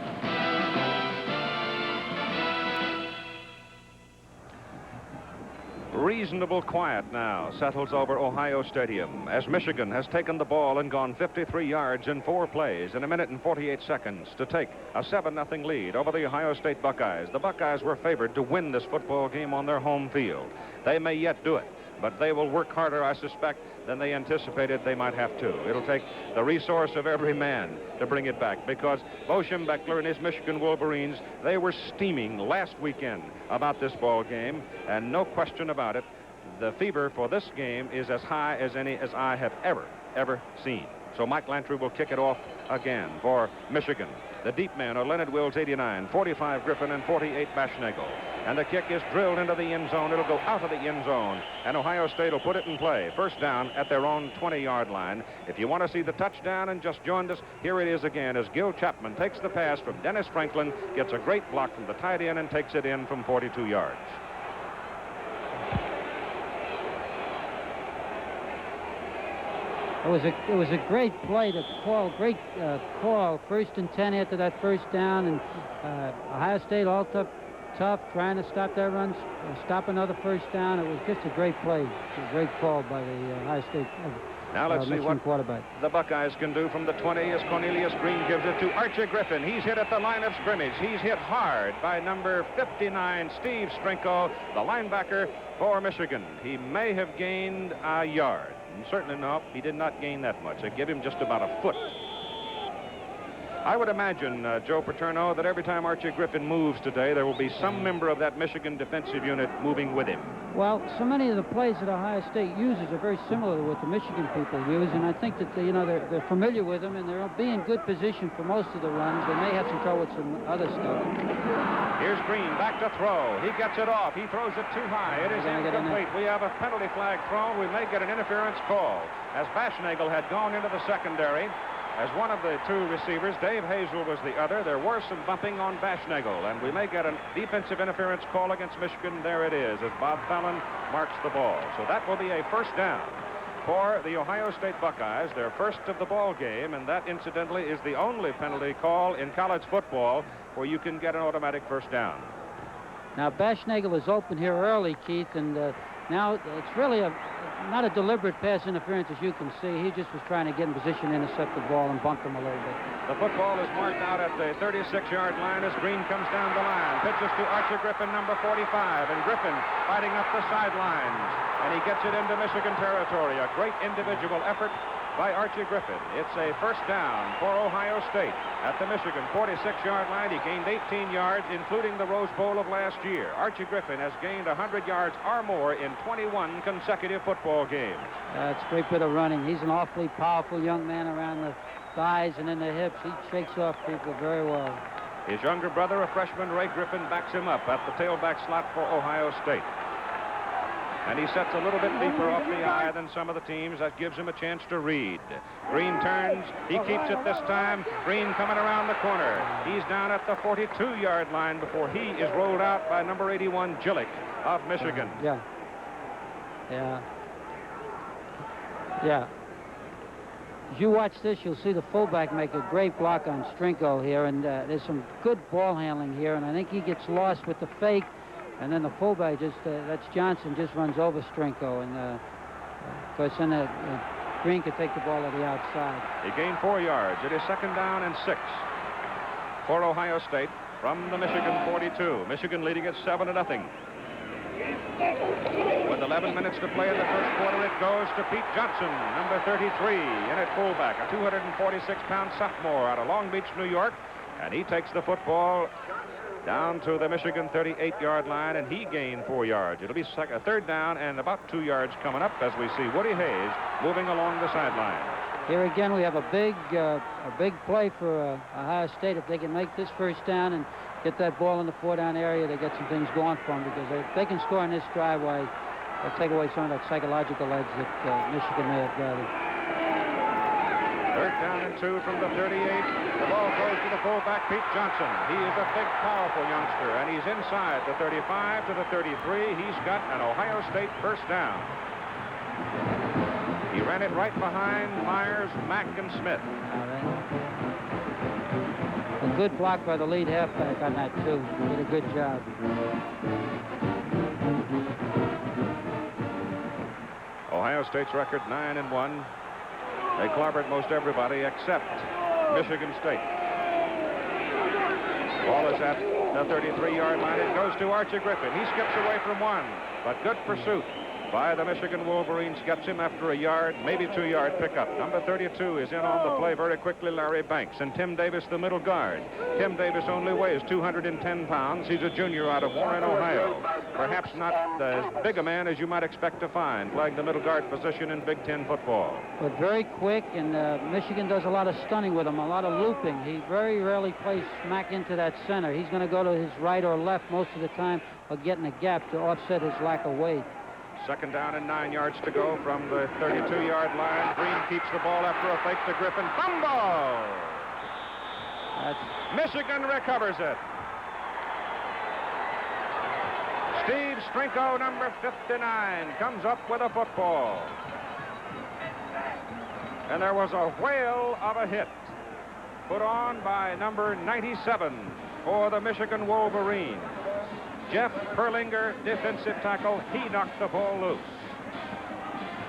Reasonable quiet now settles over Ohio Stadium as Michigan has taken the ball and gone 53 yards in 4 plays in 1 minute and 48 seconds to take a 7-0 lead over the Ohio State Buckeyes. The Buckeyes were favored to win this football game on their home field. They may yet do it. but they will work harder, I suspect, than they anticipated they might have to. It'll take the resource of every man to bring it back, because Bo Schembechler and his Michigan Wolverines, they were steaming last weekend about this ball game, and no question about it, the fever for this game is as high as any as I have ever seen. So Mike Lantry will kick it off again for Michigan. The deep men are Leonard Wills, 89, 45 Griffin, and 48 Baschnagel. And the kick is drilled into the end zone. It'll go out of the end zone, and Ohio State will put it in play. First down at their own 20-yard line. If you want to see the touchdown and just joined us, here it is again as Gil Chapman takes the pass from Dennis Franklin, gets a great block from the tight end, and takes it in from 42 yards. It was a great play to call, great call, 1st and 10 after that first down, and Ohio State all tough, trying to stop that run, stop another first down. It was just a great play, a great call by the Ohio State now let's see Michigan what quarterback. The Buckeyes can do from the 20 as Cornelius Green gives it to Archie Griffin. He's hit at the line of scrimmage. He's hit hard by number 59, Steve Strinko, the linebacker for Michigan. He may have gained a yard. And certainly no, he did not gain that much. They give him just about a foot. I would imagine, Joe Paterno, that every time Archie Griffin moves today, there will be some member of that Michigan defensive unit moving with him. Well, so many of the plays that Ohio State uses are very similar to what the Michigan people use, and I think that they're familiar with them, and they'll be in good position for most of the runs. They may have some trouble with some other stuff. Here's Green back to throw. He gets it off. He throws it too high. It is incomplete. We have a penalty flag thrown. We may get an interference call, as Baschnagel had gone into the secondary as one of the two receivers. Dave Hazel was the other. There were some bumping on Baschnagel, and we may get a defensive interference call against Michigan. There it is, as Bob Fallon marks the ball. So that will be a first down for the Ohio State Buckeyes, their first of the ball game, and that, incidentally, is the only penalty call in college football where you can get an automatic first down. Now, Baschnagel is open here early, Keith, and now it's really not a deliberate pass interference, as you can see. He just was trying to get in position, intercept the ball, and bump him a little bit. The football is marked out at the 36-yard line as Green comes down the line. Pitches to Archie Griffin, number 45, and Griffin fighting up the sidelines. And he gets it into Michigan territory. A great individual effort by Archie Griffin. It's a first down for Ohio State at the Michigan 46-yard line. He gained 18 yards, including the Rose Bowl of last year. Archie Griffin has gained 100 yards or more in 21 consecutive football games. It's a great bit of running. He's an awfully powerful young man around the thighs and in the hips. He shakes off people very well. His younger brother, a freshman, Ray Griffin, backs him up at the tailback slot for Ohio State. And he sets a little bit deeper off the eye than some of the teams. That gives him a chance to read. Green turns. He keeps it this time. Green coming around the corner. He's down at the 42-yard line before he is rolled out by number 81, Gillick of Michigan. Yeah. As you watch this, you'll see the fullback make a great block on Strinko here, and there's some good ball handling here, and I think he gets lost with the fake. And then the fullback that's Johnson, just runs over Strinko. And, of course, then Green could take the ball to the outside. He gained 4 yards. It is second down and 6 for Ohio State from the Michigan 42. Michigan leading it 7-0. With 11 minutes to play in the first quarter, it goes to Pete Johnson, number 33, in at fullback, a 246-pound sophomore out of Long Beach, New York. And he takes the football down to the Michigan 38-yard line, and he gained 4 yards. It'll be a third down and about 2 yards coming up as we see Woody Hayes moving along the sideline. Here again, we have a big play for Ohio State. If they can make this first down and get that ball in the 4-down area, they get some things going for them, because if they can score on this drive, they'll take away some of that psychological edge that Michigan may have gathered. Third down and 2 from the 38. The ball goes to the fullback, Pete Johnson. He is a big, powerful youngster, and he's inside the 35 to the 33. He's got an Ohio State first down. He ran it right behind Myers, Mack, and Smith. All right. A good block by the lead halfback on that, too. He did a good job. Ohio State's record 9-1. They clobbered most everybody except Michigan State. Ball is at the 33-yard line. It goes to Archie Griffin. He skips away from one, but good pursuit by the Michigan Wolverines gets him after a yard, maybe 2-yard pickup. Number 32 is in on the play very quickly, Larry Banks, and Tim Davis, the middle guard. Tim Davis only weighs 210 pounds. He's a junior out of Warren, Ohio. Perhaps not as big a man as you might expect to find playing the middle guard position in Big Ten football. But very quick, and Michigan does a lot of stunning with him, a lot of looping. He very rarely plays smack into that center. He's going to go to his right or left most of the time, or get in a gap to offset his lack of weight. Second down and 9 yards to go from the 32-yard line. Green keeps the ball after a fake to Griffin. Fumble! Michigan recovers it. Steve Strinko, number 59, comes up with a football. And there was a whale of a hit put on by number 97 for the Michigan Wolverines. Jeff Perlinger, defensive tackle, he knocked the ball loose.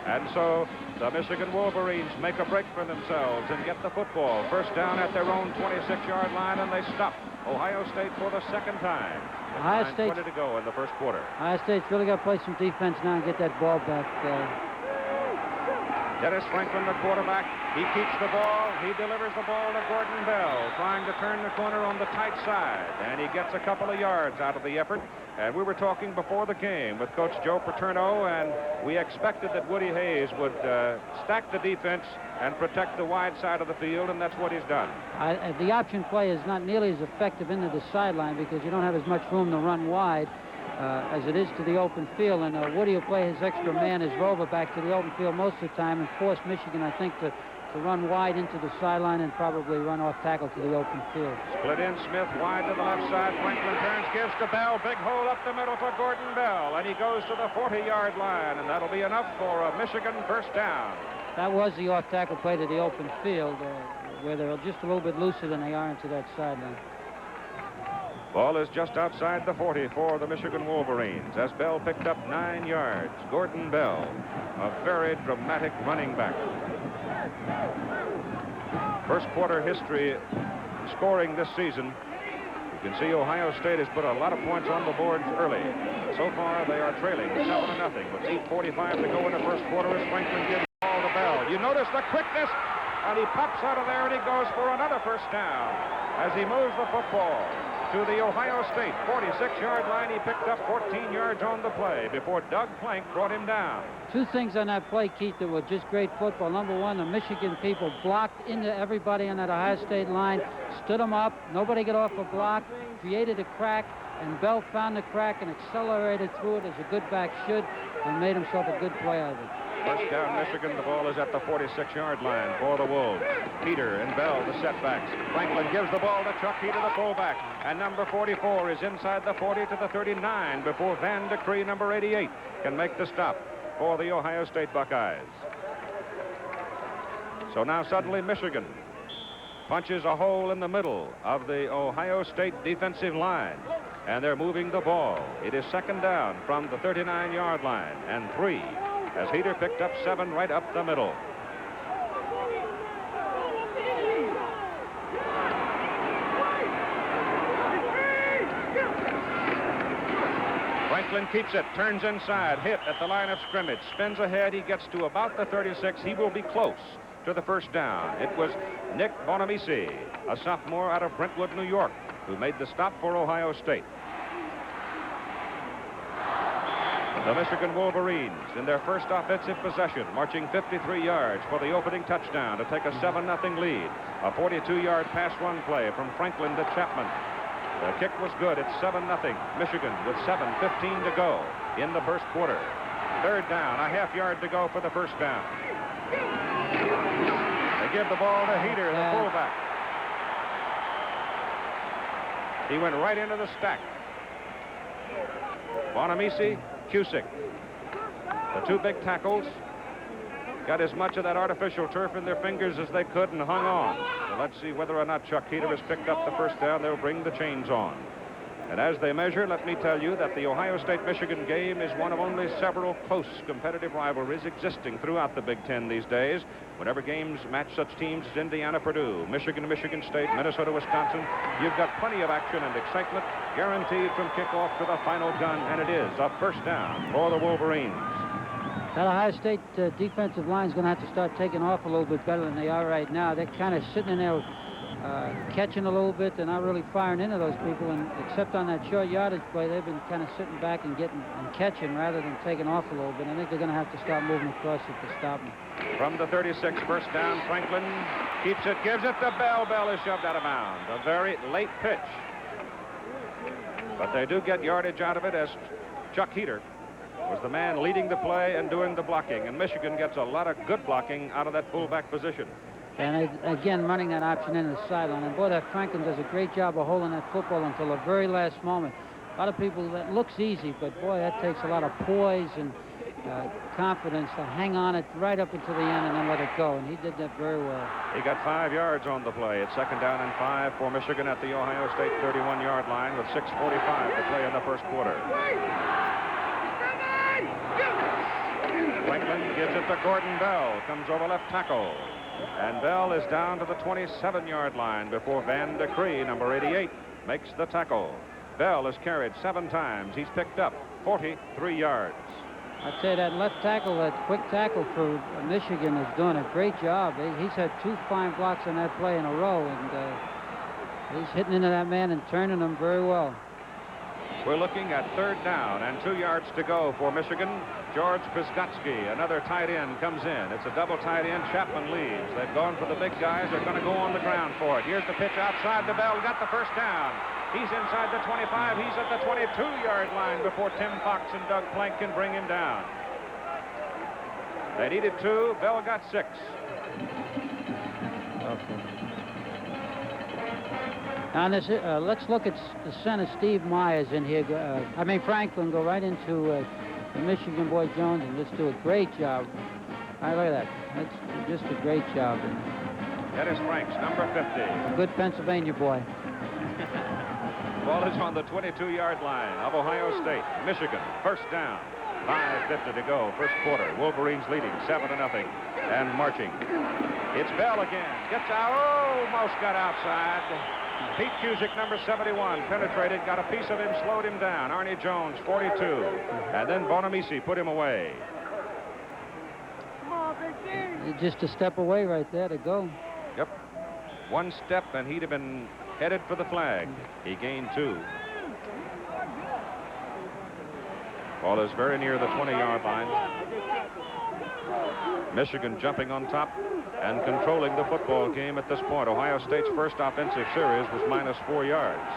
And so the Michigan Wolverines make a break for themselves and get the football. First down at their own 26-yard line, and they stop Ohio State for the second time. Ohio State 20 to go in the first quarter. Ohio State's really got to play some defense now and get that ball back. Dennis Franklin, the quarterback, he keeps the ball. He delivers the ball to Gordon Bell, trying to turn the corner on the tight side. And he gets a couple of yards out of the effort. And we were talking before the game with Coach Joe Paterno, and we expected that Woody Hayes would stack the defense and protect the wide side of the field, and that's what he's done. The option play is not nearly as effective into the sideline because you don't have as much room to run wide as it is to the open field. And Woody will play his extra man, his rover, back to the open field most of the time and force Michigan, I think, to run wide into the sideline and probably run off tackle to the open field. Split in, Smith wide to the left side. Franklin turns, gives to Bell. Big hole up the middle for Gordon Bell. And he goes to the 40-yard line, and that'll be enough for a Michigan first down. That was the off-tackle play to the open field, where they're just a little bit looser than they are into that sideline. Ball is just outside the 40 for the Michigan Wolverines as Bell picked up 9 yards. Gordon Bell, a very dramatic running back. First quarter history scoring this season. You can see Ohio State has put a lot of points on the board early. So far, they are trailing 7-0 with 8:45 to go in the first quarter as Franklin gives the ball to Bell. You notice the quickness, and he pops out of there and he goes for another first down as he moves the football to the Ohio State 46-yard line. He picked up 14 yards on the play before Doug Plank brought him down. Two things on that play, Keith, that were just great football. Number one, the Michigan people blocked into everybody on that Ohio State line, stood them up, nobody got off a block, created a crack, and Bell found the crack and accelerated through it as a good back should and made himself a good play out of it. First down, Michigan. The ball is at the 46-yard line for the Wolves. Peter and Bell, the setbacks. Franklin gives the ball to Chuck Heater, the fullback. And number 44 is inside the 40 to the 39 before Van de Cree, number 88, can make the stop for the Ohio State Buckeyes. So now suddenly Michigan punches a hole in the middle of the Ohio State defensive line. And they're moving the ball. It is second down from the 39-yard line and 3. As Heater picked up 7 right up the middle. Franklin keeps it, turns inside, hit at the line of scrimmage, spins ahead, he gets to about the 36. He will be close to the first down. It was Nick Bonamici, a sophomore out of Brentwood, New York, who made the stop for Ohio State. The Michigan Wolverines in their first offensive possession, marching 53 yards for the opening touchdown to take a 7-0 lead. A 42-yard pass run play from Franklin to Chapman. The kick was good. It's 7-0. Michigan with 7:15 to go in the first quarter. Third down, a half yard to go for the first down. They give the ball to Heater, the fullback. He went right into the stack. Bonamici, Cusick. The two big tackles got as much of that artificial turf in their fingers as they could and hung on. So let's see whether or not Chuck Heater has picked up the first down. They'll bring the chains on. And as they measure, let me tell you that the Ohio State-Michigan game is one of only several close competitive rivalries existing throughout the Big Ten these days. Whenever games match such teams as Indiana, Purdue, Michigan, Michigan State, Minnesota, Wisconsin, you've got plenty of action and excitement guaranteed from kickoff to the final gun, and it is a first down for the Wolverines. That Ohio State defensive line is going to have to start taking off a little bit better than they are right now. They're kind of sitting in there catching a little bit. They're not really firing into those people, and except on that short yardage play, they've been kind of sitting back and getting and catching rather than taking off a little bit. I think they're going to have to start moving across it to stop them. From the 36, first down, Franklin keeps it, gives it to Bell. Bell is shoved out of bounds. A very late pitch. But they do get yardage out of it, as Chuck Heater was the man leading the play and doing the blocking. And Michigan gets a lot of good blocking out of that fullback position. And again, running that option into the sideline. And boy, that Franklin does a great job of holding that football until the very last moment. A lot of people, that looks easy, but boy, that takes a lot of poise and confidence to hang on it right up until the end and then let it go. And he did that very well. He got 5 yards on the play. It's second down and 5 for Michigan at the Ohio State 31-yard line with 6:45 to play in the first quarter. Franklin gives it to Gordon Bell. Comes over left tackle. And Bell is down to the 27-yard line before Van de Cree, number 88, makes the tackle. Bell has carried 7 times. He's picked up 43 yards. I'd say that left tackle, that quick tackle for Michigan, is doing a great job. He's had 2 fine blocks on that play in a row, and he's hitting into that man and turning him very well. We're looking at third down and 2 yards to go for Michigan. George Pisgotsky, another tight end, comes in. It's a double tight end. Chapman leaves. They've gone for the big guys. They're going to go on the ground for it. Here's the pitch outside to Bell. Got the first down. He's inside the 25. He's at the 22-yard line before Tim Fox and Doug Plank can bring him down. They needed 2. Bell got 6. Okay. Now, this, let's look at the center, Steve Myers, in here. Franklin, go right into the Michigan boy Jones and just do a great job. All right, look at that. That's just a great job. Dennis Franks, number 50. A good Pennsylvania boy. Ball is on the 22-yard line of Ohio State. Michigan, first down. 5:50 to go, first quarter. Wolverines leading 7-0 and marching. It's Bell again. Gets out. Almost got outside. Pete Cusick, number 71, penetrated, got a piece of him, slowed him down. Arnie Jones, 42. And then Bonamisi put him away. Just a step away right there to go. Yep. 1 step, and he'd have been headed for the flag. He gained 2. Ball is very near the 20-yard line. Michigan jumping on top and controlling the football game at this point. Ohio State's first offensive series was -4 yards.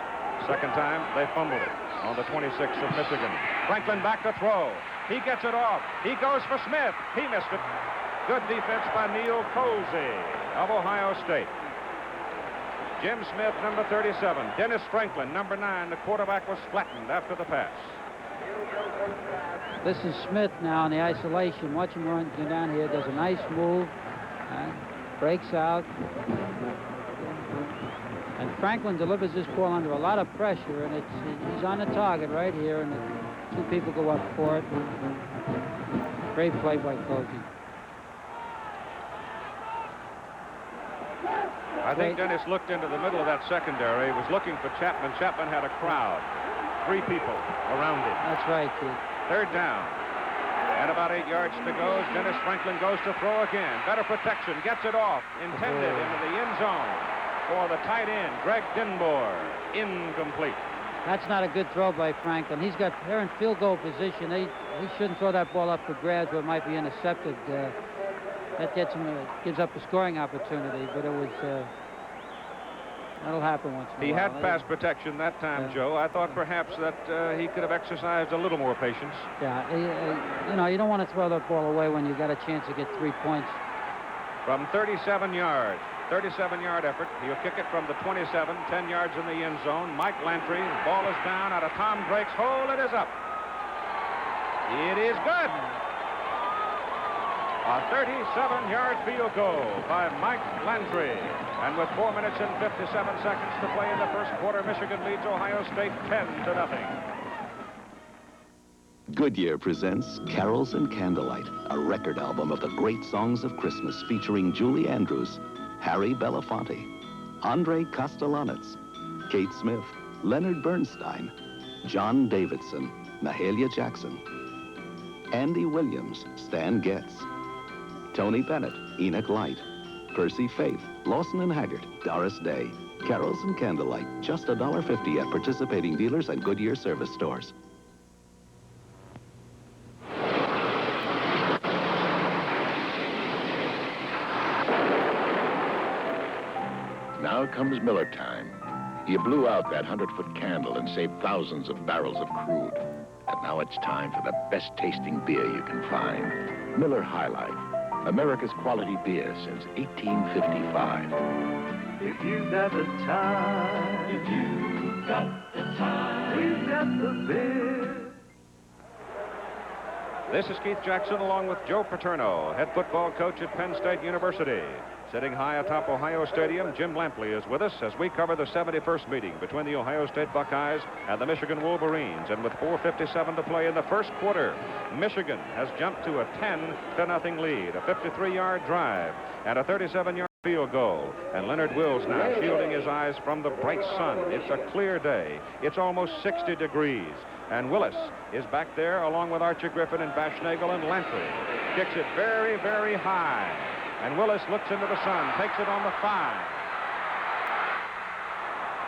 Second time, they fumbled it on the 26 of Michigan. Franklin back to throw. He gets it off. He goes for Smith. He missed it. Good defense by Neil Colsey of Ohio State. Jim Smith, number 37. Dennis Franklin, number 9. The quarterback was flattened after the pass. This is Smith now in the isolation. Watch him run down here. Does a nice move. Breaks out. And Franklin delivers this ball under a lot of pressure, and he's on the target right here, and the 2 people go up for it. Great play by Colsey. I think Dennis looked into the middle of that secondary, was looking for Chapman. Chapman had a crowd. 3 people around him. That's right, kid. Third down. And about 8 yards to go as Dennis Franklin goes to throw again. Better protection. Gets it off. Intended into the end zone for the tight end, Greg Denboer. Incomplete. That's not a good throw by Franklin. They're in field goal position. He shouldn't throw that ball up for grabs where it might be intercepted. That gives up a scoring opportunity, but it was that'll happen once in a while. He had pass protection that time, Joe. I thought perhaps that he could have exercised a little more patience. Yeah, you don't want to throw that ball away when you got a chance to get 3 points. From 37 yards, 37-yard effort. He'll kick it from the 27, 10 yards in the end zone. Mike Lantry, ball is down out of Tom Drake's hole. It is up. It is good. A 37-yard field goal by Mike Landry. And with 4 minutes and 57 seconds to play in the first quarter, Michigan leads Ohio State 10-0. Goodyear presents Carols and Candlelight, a record album of the great songs of Christmas featuring Julie Andrews, Harry Belafonte, Andre Kostelanetz, Kate Smith, Leonard Bernstein, John Davidson, Mahalia Jackson. Andy Williams, Stan Getz. Tony Bennett, Enoch Light. Percy Faith, Lawson and Haggart, Doris Day. Carols and Candlelight, just $1.50 at participating dealers and Goodyear service stores. Now comes Miller time. You blew out that 100-foot candle and saved thousands of barrels of crude. And now it's time for the best-tasting beer you can find. Miller High Life, America's quality beer since 1855. If you've got the time, if you've got the time, we've got the beer. This is Keith Jackson along with Joe Paterno, head football coach at Penn State University. Sitting high atop Ohio Stadium, Jim Lampley is with us as we cover the 71st meeting between the Ohio State Buckeyes and the Michigan Wolverines. And with 4:57 to play in the first quarter, Michigan has jumped to a 10-0 lead, a 53-yard drive, and a 37-yard field goal. And Leonard Wills now shielding his eyes from the bright sun. It's a clear day. It's almost 60 degrees. And Willis is back there along with Archie Griffin and Bashnagel and Lampley. Kicks it very, very high. And Willis looks into the sun, takes it on the 5.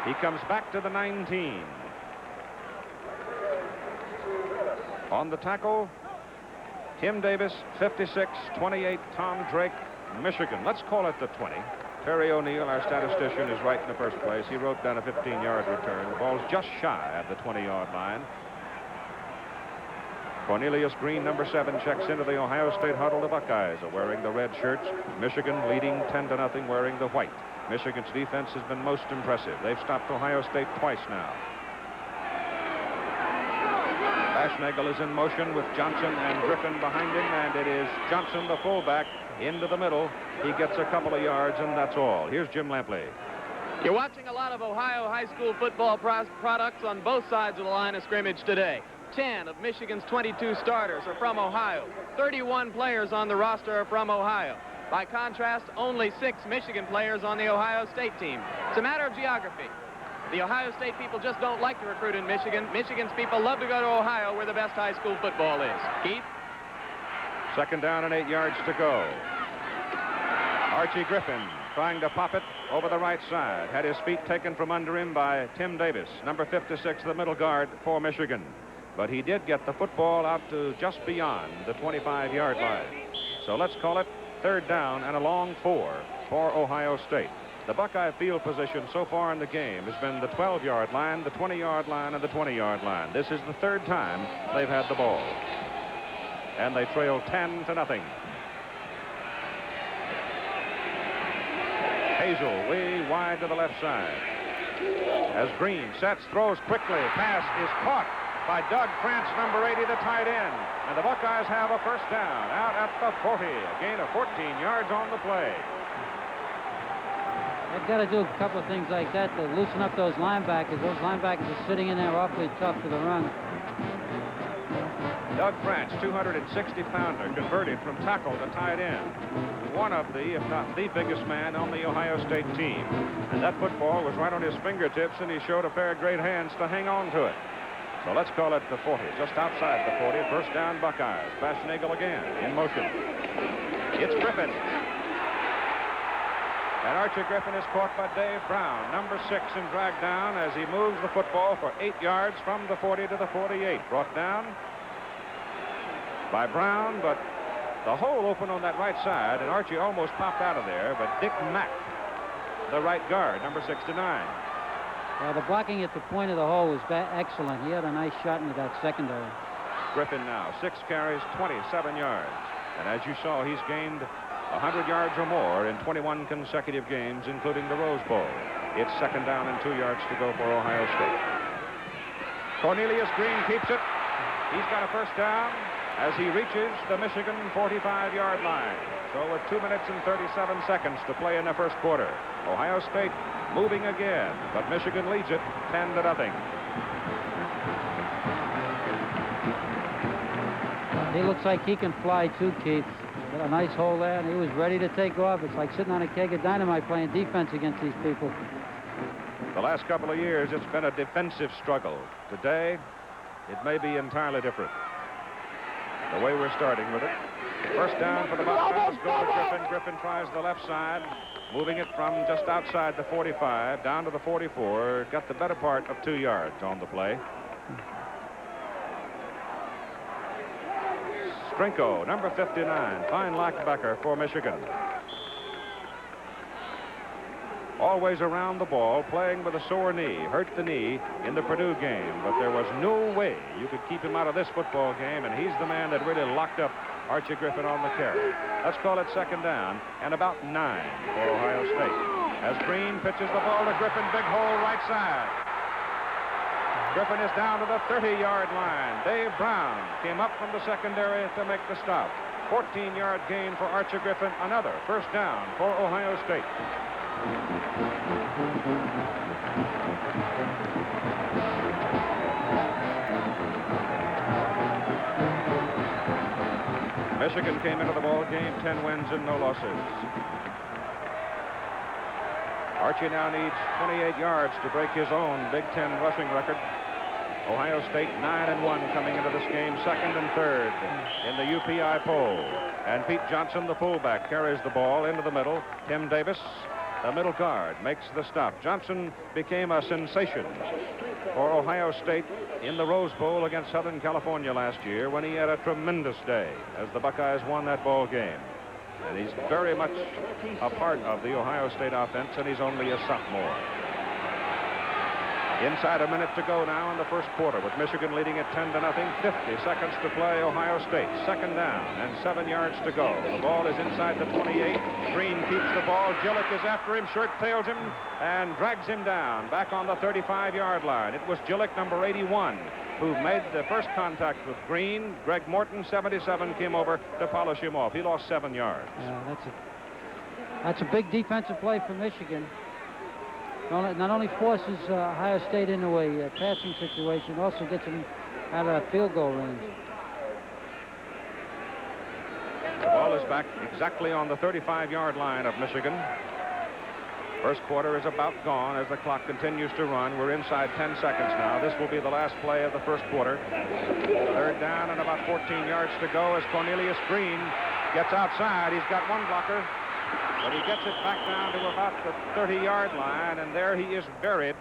He comes back to the 19. On the tackle, Tim Davis, 56, 28, Tom Drake, Michigan. Let's call it the 20. Terry O'Neill, our statistician, is right in the first place. He wrote down a 15-yard return. The ball's just shy of the 20-yard line. Cornelius Green, number 7, checks into the Ohio State huddle. The Buckeyes are wearing the red shirts. Michigan leading 10-0, wearing the white. Michigan's defense has been most impressive. They've stopped Ohio State twice now. Bashnagel is in motion with Johnson and Griffin behind him, and it is Johnson, the fullback, into the middle. He gets a couple of yards, and that's all. Here's Jim Lampley. You're watching a lot of Ohio high school football products on both sides of the line of scrimmage today. 10 of Michigan's 22 starters are from Ohio. 31 players on the roster are from Ohio. By contrast, only 6 Michigan players on the Ohio State team. It's a matter of geography. The Ohio State people just don't like to recruit in Michigan. Michigan's people love to go to Ohio, where the best high school football is. Keith? Second down and 8 yards to go. Archie Griffin trying to pop it over the right side. Had his feet taken from under him by Tim Davis, number 56, the middle guard for Michigan. But he did get the football out to just beyond the 25-yard line. So let's call it third down and a long 4 for Ohio State. The Buckeye field position so far in the game has been the 12-yard line, the 20-yard line, and the 20-yard line. This is the third time they've had the ball. And they trail 10-0. Hazel way wide to the left side. As Green sets, throws quickly. Pass is caught by Doug Krantz, number 80, the tight end. And the Buckeyes have a first down out at the 40. A gain of 14 yards on the play. They've got to do a couple of things like that to loosen up those linebackers. Those linebackers are sitting in there awfully tough to the run. Doug Krantz, 260-pounder, converted from tackle to tight end. One of the, if not the biggest man on the Ohio State team. And that football was right on his fingertips, and he showed a pair of great hands to hang on to it. So let's call it the 40, just outside the 40. First down, Buckeyes. Bashnagel again, in motion. It's Griffin. And Archie Griffin is caught by Dave Brown, number 6, and dragged down as he moves the football for 8 yards from the 40 to the 48. Brought down by Brown, but the hole open on that right side, and Archie almost popped out of there, but Dick Mack, the right guard, number 69. The blocking at the point of the hole was excellent. He had a nice shot into that secondary. Griffin now, 6 carries, 27 yards. And as you saw, he's gained 100 yards or more in 21 consecutive games, including the Rose Bowl. It's second down and 2 yards to go for Ohio State. Cornelius Green keeps it. He's got a first down as he reaches the Michigan 45-yard line. So with 2 minutes and 37 seconds to play in the first quarter, Ohio State moving again, but Michigan leads it 10-0. He looks like he can fly too, Keith. Got a nice hole there, and he was ready to take off. It's like sitting on a keg of dynamite playing defense against these people. The last couple of years, it's been a defensive struggle. Today, it may be entirely different. the way we're starting with it. First down for the Buckeyes. Go to Griffin. Griffin tries the left side, moving it from just outside the 45 down to the 44. Got the better part of 2 yards on the play. Strinko, number 59, fine linebacker for Michigan. Always around the ball, playing with a sore knee. Hurt the knee in the Purdue game, but there was no way you could keep him out of this football game, and he's the man that really locked up Archie Griffin on the carry. Let's call it second down and about 9 for Ohio State. As Green pitches the ball to Griffin, big hole right side. Griffin is down to the 30-yard line. Dave Brown came up from the secondary to make the stop. 14-yard gain for Archie Griffin, another first down for Ohio State. Michigan came into the ball game 10 wins and no losses. Archie now needs 28 yards to break his own Big Ten rushing record. Ohio State 9-1 coming into this game, second and third in the UPI poll. And Pete Johnson, the fullback, carries the ball into the middle. Tim Davis, the middle guard, makes the stop. Johnson became a sensation for Ohio State in the Rose Bowl against Southern California last year when he had a tremendous day as the Buckeyes won that ball game. And he's very much a part of the Ohio State offense, and he's only a sophomore. Inside a minute to go now in the first quarter, with Michigan leading at 10-0. 50 seconds to play. Ohio State second down and 7 yards to go. The ball is inside the 28. Green keeps the ball. Gillick is after him. Shirt tails him and drags him down back on the 35-yard line. It was Gillick, number 81, who made the first contact with Green. Greg Morton, 77, came over to polish him off. He lost 7 yards. That's a big defensive play for Michigan. Not only forces Ohio State into a passing situation, also gets them out of field goal range. The ball is back exactly on the 35-yard line of Michigan. First quarter is about gone as the clock continues to run. We're inside 10 seconds now. This will be the last play of the first quarter. Third down and about 14 yards to go as Cornelius Green gets outside. He's got one blocker, but he gets it back down to about the 30-yard line, and there he is buried.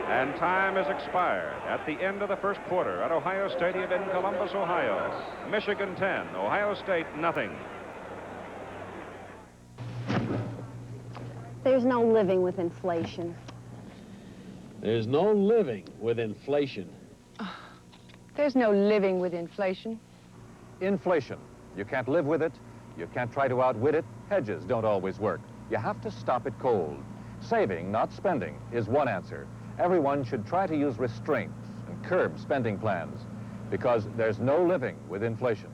And time has expired at the end of the first quarter at Ohio Stadium in Columbus, Ohio. Michigan 10, Ohio State nothing. There's no living with inflation. There's no living with inflation. There's no living with inflation. Inflation. You can't live with it. You can't try to outwit it. Hedges don't always work. You have to stop it cold. Saving, not spending, is one answer. Everyone should try to use restraint and curb spending plans because there's no living with inflation.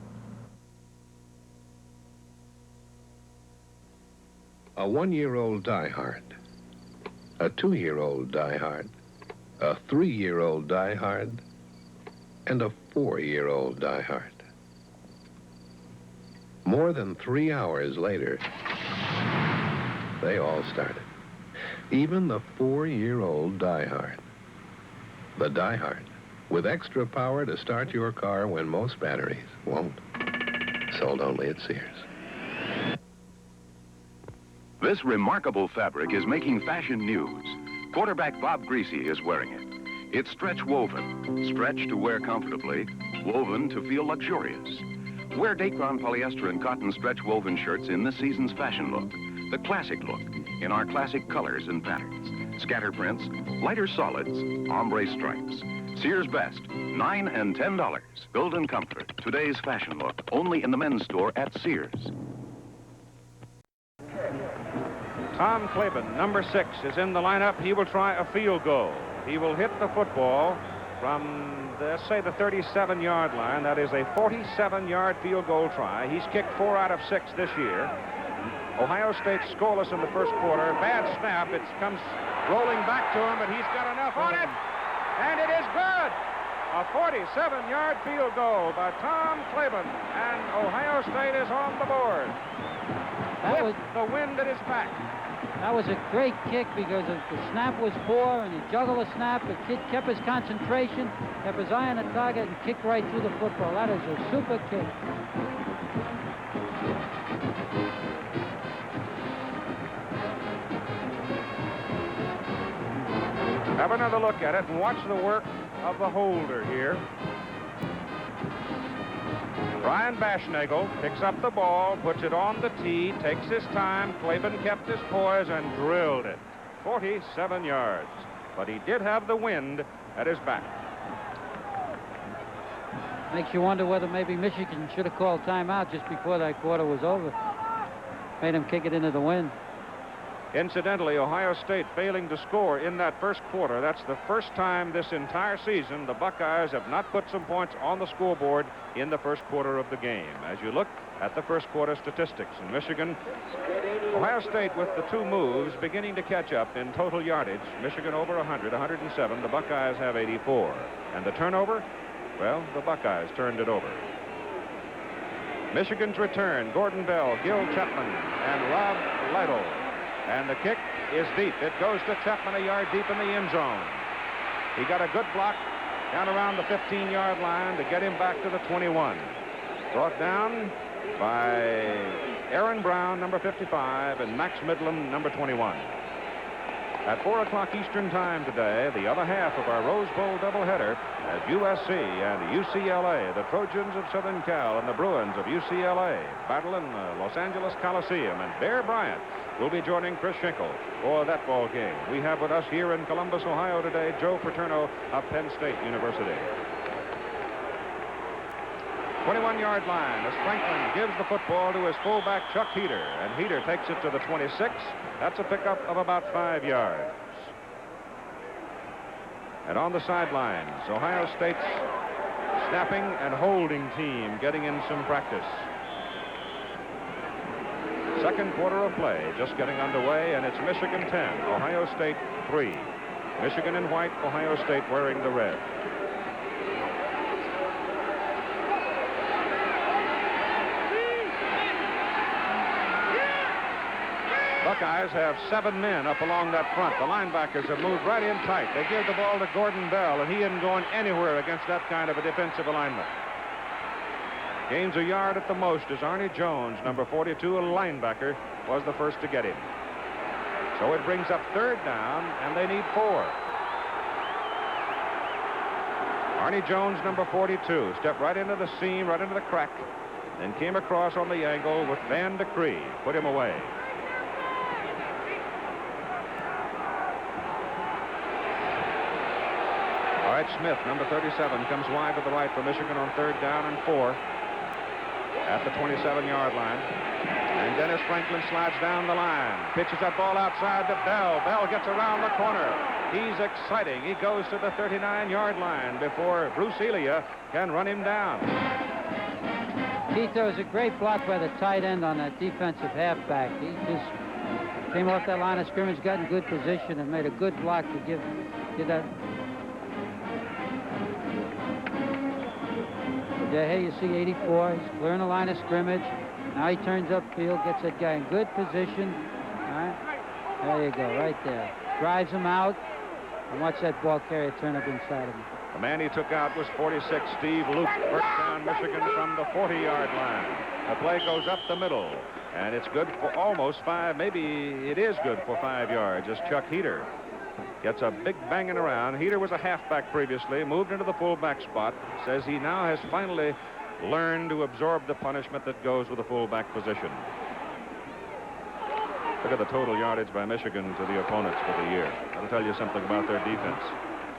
A 1-year-old diehard, a 2-year-old diehard, a 3-year-old diehard, and a 4-year-old diehard. More than 3 hours later, they all started. Even the 4-year-old diehard. The diehard, with extra power to start your car when most batteries won't. Sold only at Sears. This remarkable fabric is making fashion news. Quarterback Bob Greasy is wearing it. It's stretch woven, stretch to wear comfortably, woven to feel luxurious. Wear Dacron polyester and cotton stretch woven shirts in this season's fashion look, the classic look, in our classic colors and patterns. Scatter prints, lighter solids, ombre stripes. Sears Best, $9 and $10. Build and comfort, today's fashion look, only in the men's store at Sears. Tom Klaban, number 6, is in the lineup. He will try a field goal. He will hit the football from, let's say, the 37-yard line. That is a 47-yard field goal try. He's kicked 4 out of 6 this year. Ohio State scoreless in the first quarter. Bad snap. It comes rolling back to him, but he's got enough on it. And it is good. A 47-yard field goal by Tom Klaban. And Ohio State is on the board with the wind at his back. That was a great kick because the snap was poor, and he juggled the snap. The kid kept his concentration, kept his eye on the target, and kicked right through the football. That is a super kick. Have another look at it and watch the work of the holder here. Brian Bashnagel picks up the ball, puts it on the tee, takes his time. Klaban kept his poise and drilled it. 47 yards. But he did have the wind at his back. Makes you wonder whether maybe Michigan should have called timeout just before that quarter was over. Made him kick it into the wind. Incidentally, Ohio State failing to score in that first quarter. That's the first time this entire season the Buckeyes have not put some points on the scoreboard in the first quarter of the game. As you look at the first quarter statistics in Michigan, Ohio State with the two moves beginning to catch up in total yardage. Michigan over 100, 107. The Buckeyes have 84. And the turnover, well, the Buckeyes turned it over. Michigan's return, Gordon Bell, Gil Chapman, and Rob Lytle. And the kick is deep. It goes to Chapman a yard deep in the end zone. He got a good block down around the 15-yard line to get him back to the 21. Brought down by Aaron Brown, number 55, and Max Midlam, number 21. At 4 o'clock Eastern time today, the other half of our Rose Bowl doubleheader as USC and UCLA, the Trojans of Southern Cal and the Bruins of UCLA, battle in the Los Angeles Coliseum. And Bear Bryant will be joining Chris Schenkel for that ball game. We have with us here in Columbus, Ohio today, Joe Paterno of Penn State University. 21-yard line as Franklin gives the football to his fullback, Chuck Heater, and Heater takes it to the 26. That's a pickup of about 5 yards. And on the sidelines, Ohio State's snapping and holding team getting in some practice. Second quarter of play just getting underway, and it's Michigan 10, Ohio State 3. Michigan in white, Ohio State wearing the red. Buckeyes have 7 men up along that front. The linebackers have moved right in tight. They give the ball to Gordon Bell, and he isn't going anywhere against that kind of a defensive alignment. Gains a yard at the most as Arnie Jones, number 42, a linebacker, was the first to get him. So it brings up third down, and they need 4. Arnie Jones, number 42, stepped right into the seam, right into the crack, then came across on the angle with Van de Cree, put him away. All right, Smith, number 37, comes wide to the right for Michigan on third down and 4 at the 27-yard line. And Dennis Franklin slides down the line, pitches that ball outside to Bell. Bell gets around the corner. He's exciting. He goes to the 39-yard line before Bruce Elia can run him down. Keith, there was a great block by the tight end on that defensive halfback. He just came off that line of scrimmage, got in good position, and made a good block to give that. Here you see 84. He's clearing the line of scrimmage. Now he turns upfield, gets that guy in good position. All right. There you go, right there. Drives him out. And watch that ball carrier turn up inside of him. The man he took out was 46, Steve Luke. First down, Michigan from the 40-yard line. The play goes up the middle, and it's good for almost 5. Maybe it is good for 5 yards as Chuck Heater gets a big banging around. Heater was a halfback previously, moved into the fullback spot. Says he now has finally learned to absorb the punishment that goes with the fullback position. Look at the total yardage by Michigan to the opponents for the year. That'll tell you something about their defense.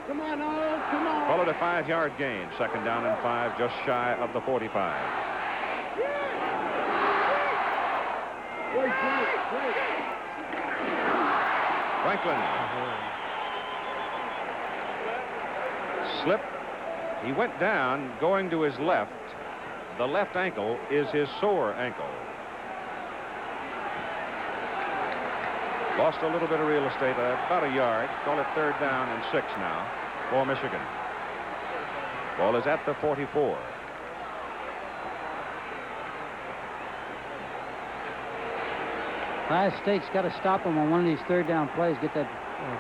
Come on, Oil, come on. Followed a 5-yard gain. Second down and 5, just shy of the 45. Franklin. Slip. He went down going to his left. The left ankle is his sore ankle. Lost a little bit of real estate, about a yard. Call it third down and 6 now for Michigan. Ball is at the 44. Ohio State's got to stop them on one of these third down plays, get that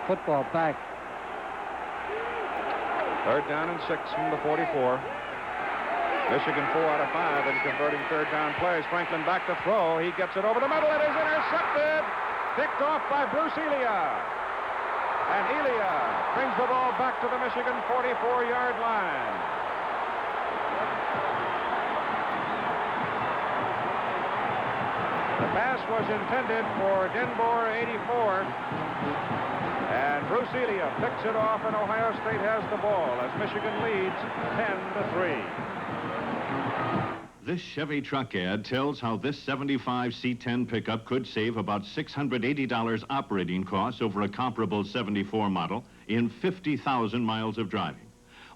football back. Third down and 6 from the 44. Michigan 4 out of 5 in converting third down plays. Franklin back to throw. He gets it over the middle. It is intercepted. Picked off by Bruce Elia. And Elia brings the ball back to the Michigan 44-yard line. The pass was intended for Denbor 84. And Bruce Elia picks it off, and Ohio State has the ball as Michigan leads 10-3. This Chevy truck ad tells how this 75 C10 pickup could save about $680 operating costs over a comparable 74 model in 50,000 miles of driving.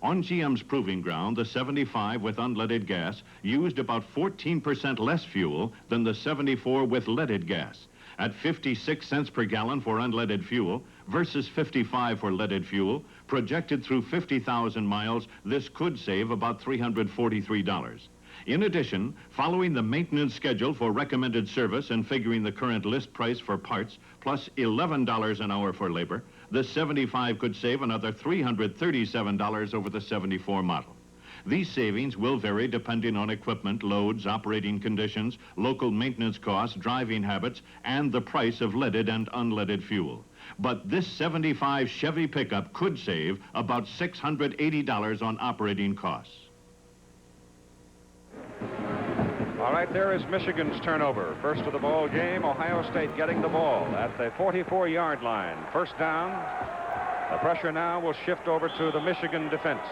On GM's proving ground, the 75 with unleaded gas used about 14% less fuel than the 74 with leaded gas. At 56 cents per gallon for unleaded fuel versus 55 for leaded fuel, projected through 50,000 miles, this could save about $343. In addition, following the maintenance schedule for recommended service and figuring the current list price for parts, plus $11 an hour for labor, the 75 could save another $337 over the 74 model. These savings will vary depending on equipment, loads, operating conditions, local maintenance costs, driving habits, and the price of leaded and unleaded fuel. But this 75 Chevy pickup could save about $680 on operating costs. All right, there is Michigan's turnover. First of the ball game, Ohio State getting the ball at the 44-yard line. First down. The pressure now will shift over to the Michigan defense.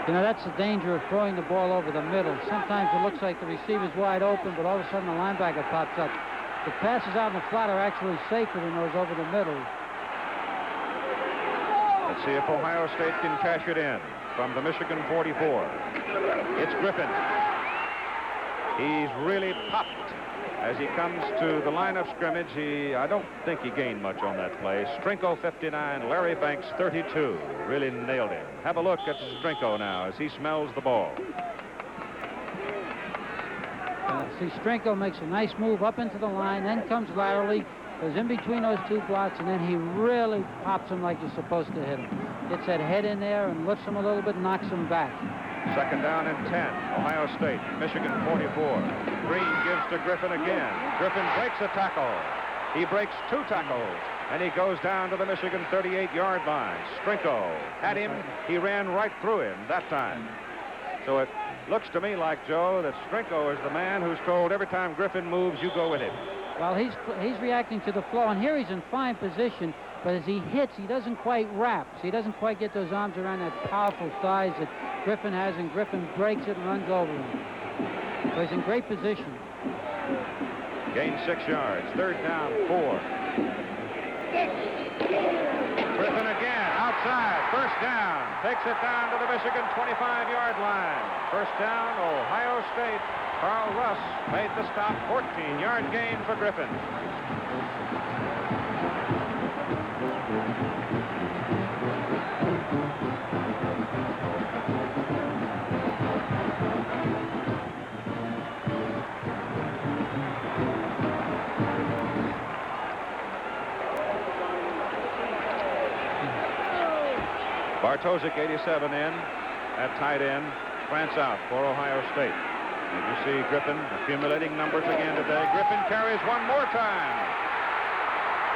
You know, that's the danger of throwing the ball over the middle. Sometimes it looks like the receiver's wide open, but all of a sudden the linebacker pops up. The passes out in the flat are actually safer than those over the middle. Let's see if Ohio State can cash it in from the Michigan 44. It's Griffin. He's really popped as he comes to the line of scrimmage. I don't think he gained much on that play. Strinko 59, Larry Banks 32. Really nailed him. Have a look at Strinko now as he smells the ball. See, Strinko makes a nice move up into the line, then comes laterally, goes in between those two blocks, and then he really pops him like you're supposed to hit him. Gets that head in there and lifts him a little bit, knocks him back. Second down and 10. Ohio State, Michigan 44. Green gives to Griffin again. Griffin breaks a tackle. He breaks 2 tackles, and he goes down to the Michigan 38-yard line. Strinko had him. He ran right through him that time. So it looks to me like, Joe, that Strinko is the man who's told every time Griffin moves, you go with him. Well, he's reacting to the flow, and here he's in fine position, but as he hits, he doesn't quite wrap. So he doesn't quite get those arms around that powerful thighs that Griffin has, and Griffin breaks it and runs over him. So he's in great position. Gain 6 yards. Third down, 4. Griffin again, outside. First down. Takes it down to the Michigan 25-yard line. First down, Ohio State. Carl Russ made the stop. 14-yard gain for Griffin. Bartosik, 87 in at tight end. France out for Ohio State. And you see Griffin accumulating numbers again today. Griffin carries one more time.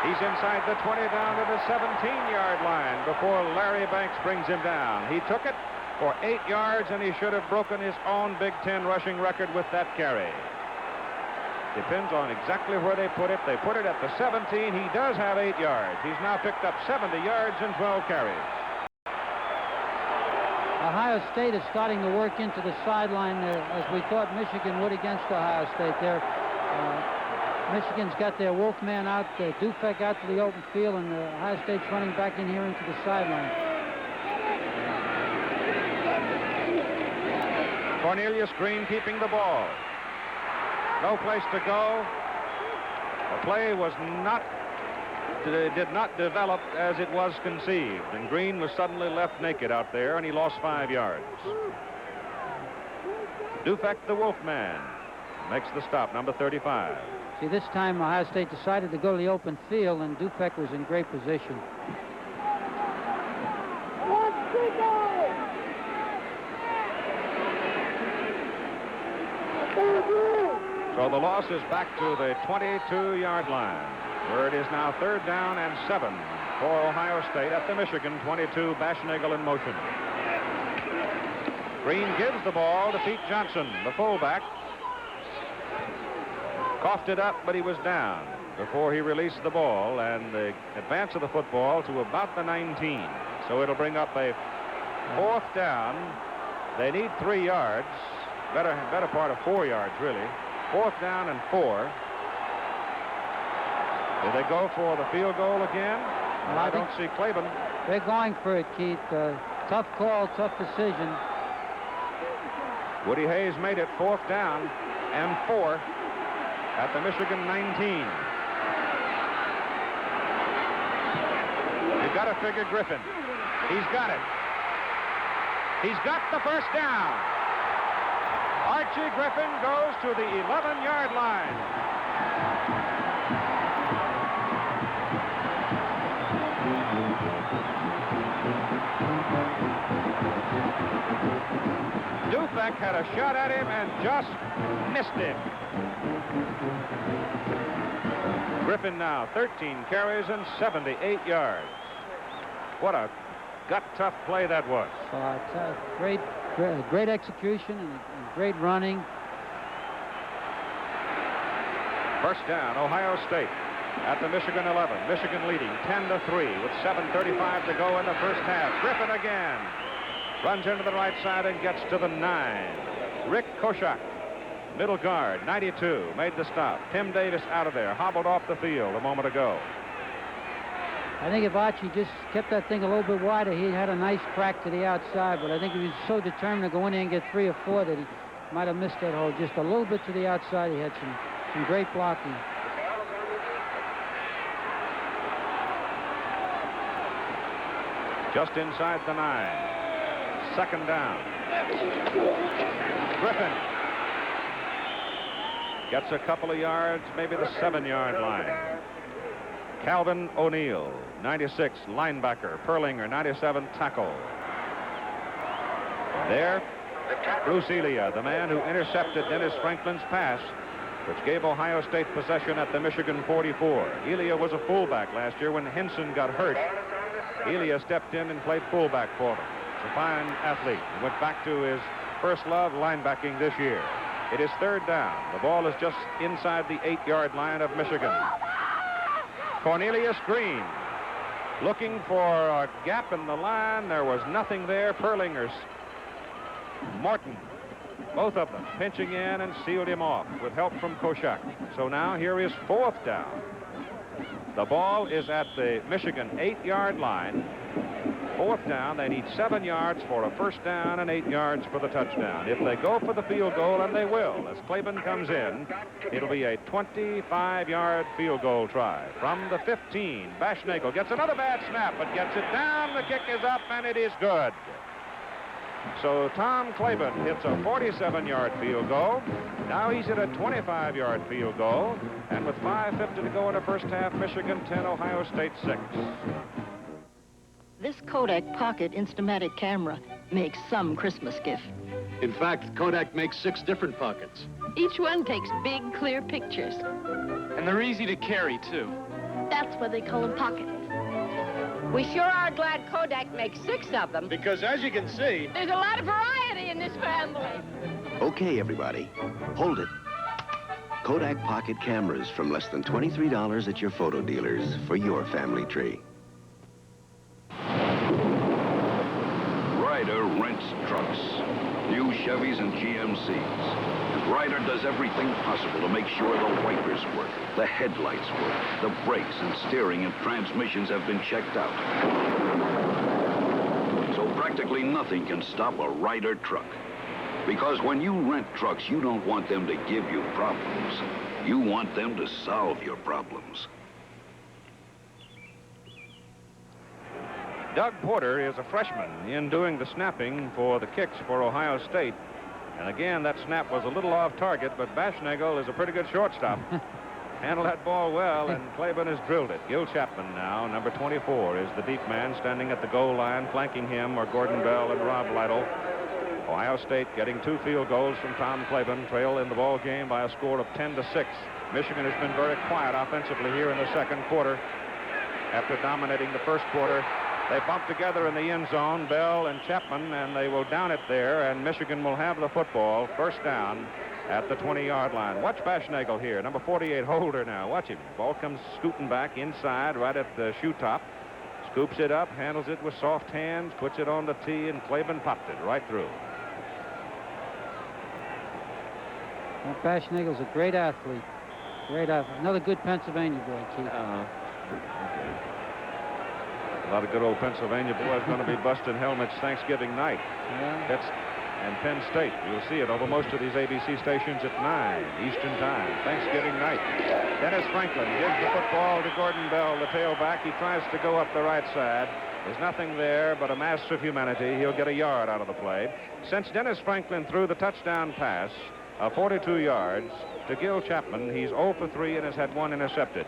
He's inside the 20 down to the 17-yard line before Larry Banks brings him down. He took it for 8 yards, and he should have broken his own Big Ten rushing record with that carry. Depends on exactly where they put it. They put it at the 17. He does have 8 yards. He's now picked up 70 yards in 12 carries. Ohio State is starting to work into the sideline as we thought Michigan would against Ohio State. Michigan's got their Wolfman out, Dufek out to the open field, and Ohio State's running back in here into the sideline. Cornelius Green keeping the ball. No place to go. The play did not develop as it was conceived, and Green was suddenly left naked out there, and he lost 5 yards. Dufek, the Wolfman, makes the stop, number 35. See, this time Ohio State decided to go to the open field, and Dufek was in great position. So the loss is back to the 22-yard line, where it is now 3rd down and 7 for Ohio State at the Michigan 22. Bashnagel in motion. Green gives the ball to Pete Johnson, the fullback. Coughed it up, but he was down before he released the ball, and the advance of the football to about the 19. So it'll bring up a 4th down. They need 3 yards, better part of 4 yards, really. 4th down and 4. Do they go for the field goal again? Well, I don't see Klaban. They're going for it, Keith. Tough call, tough decision. Woody Hayes made it 4th down and 4 at the Michigan 19. You've got to figure Griffin. He's got it. He's got the first down. Archie Griffin goes to the 11-yard line. Dufek had a shot at him and just missed him. Griffin now 13 carries and 78 yards. What a gut-tough play that was. Great execution and great running. First down, Ohio State at the Michigan 11. Michigan leading 10-3 with 7:35 to go in the first half. Griffin again runs into the right side and gets to the 9. Rick Koshak, middle guard, 92, made the stop. Tim Davis out of there, hobbled off the field a moment ago. I think if Archie just kept that thing a little bit wider, he had a nice crack to the outside, but I think he was so determined to go in there and get 3 or 4 that he might have missed that hole just a little bit to the outside. He had some great blocking. Just inside the 9. 2nd down. Griffin gets a couple of yards, maybe the 7-yard line. Calvin O'Neill, 96, linebacker. Perlinger, 97, tackle. There, Bruce Elia, the man who intercepted Dennis Franklin's pass, which gave Ohio State possession at the Michigan 44. Elia was a fullback last year when Henson got hurt. Elia stepped in and played fullback for him. He's a fine athlete. He went back to his first love, linebacking, this year. It is 3rd down. The ball is just inside the 8-yard line of Michigan. Cornelius Green looking for a gap in the line. There was nothing there. Perlinger's Morton, both of them pinching in and sealed him off with help from Koshak. So now here is 4th down. The ball is at the Michigan 8-yard line. 4th down, they need 7 yards for a first down and 8 yards for the touchdown. If they go for the field goal, and they will, as Klaban comes in, it'll be a 25-yard field goal try. From the 15, Bashnagel gets another bad snap, but gets it down. The kick is up, and it is good. So Tom Klaban hits a 47-yard field goal. Now he's at a 25-yard field goal. And with 5:50 to go in the first half, Michigan 10, Ohio State 6. This Kodak Pocket Instamatic camera makes some Christmas gift. In fact, Kodak makes 6 different pockets. Each one takes big, clear pictures. And they're easy to carry, too. That's why they call them pockets. We sure are glad Kodak makes 6 of them. Because as you can see, There's a lot of variety in this family. Okay, everybody, hold it. Kodak Pocket cameras from less than $23 at your photo dealers for your family tree. Ryder rents trucks, new Chevys and GMCs. And Ryder does everything possible to make sure the wipers work, the headlights work, the brakes and steering and transmissions have been checked out. So practically nothing can stop a Ryder truck. Because when you rent trucks, you don't want them to give you problems. You want them to solve your problems. Doug Porter is a freshman in doing the snapping for the kicks for Ohio State. And again, that snap was a little off target, but Baschnagel is a pretty good shortstop. Handled that ball well, and Klaban has drilled it. Gil Chapman now, number 24, is the deep man standing at the goal line. Flanking him are Gordon Bell and Rob Lytle. Ohio State getting 2 field goals from Tom Klaban, trail in the ball game by a score of 10-6. Michigan has been very quiet offensively here in the second quarter. After dominating the first quarter, they bump together in the end zone, Bell and Chapman, and they will down it there, and Michigan will have the football, first down, at the 20-yard line. Watch Baschnagel here, number 48 Holder now. Watch him. Ball comes scooting back inside right at the shoe top. Scoops it up, handles it with soft hands, puts it on the tee, and Klaban popped it right through. Well, Baschnagel's a great athlete. Great athlete. Another good Pennsylvania boy, Keith. A lot of good old Pennsylvania boys going to be busting helmets Thanksgiving night. That's and Penn State. You'll see it over most of these ABC stations at 9 Eastern Time, Thanksgiving night. Dennis Franklin gives the football to Gordon Bell, the tailback. He tries to go up the right side. There's nothing there but a mass of humanity. He'll get a yard out of the play. Since Dennis Franklin threw the touchdown pass of 42 yards to Gil Chapman, he's 0 for 3 and has had 1 intercepted.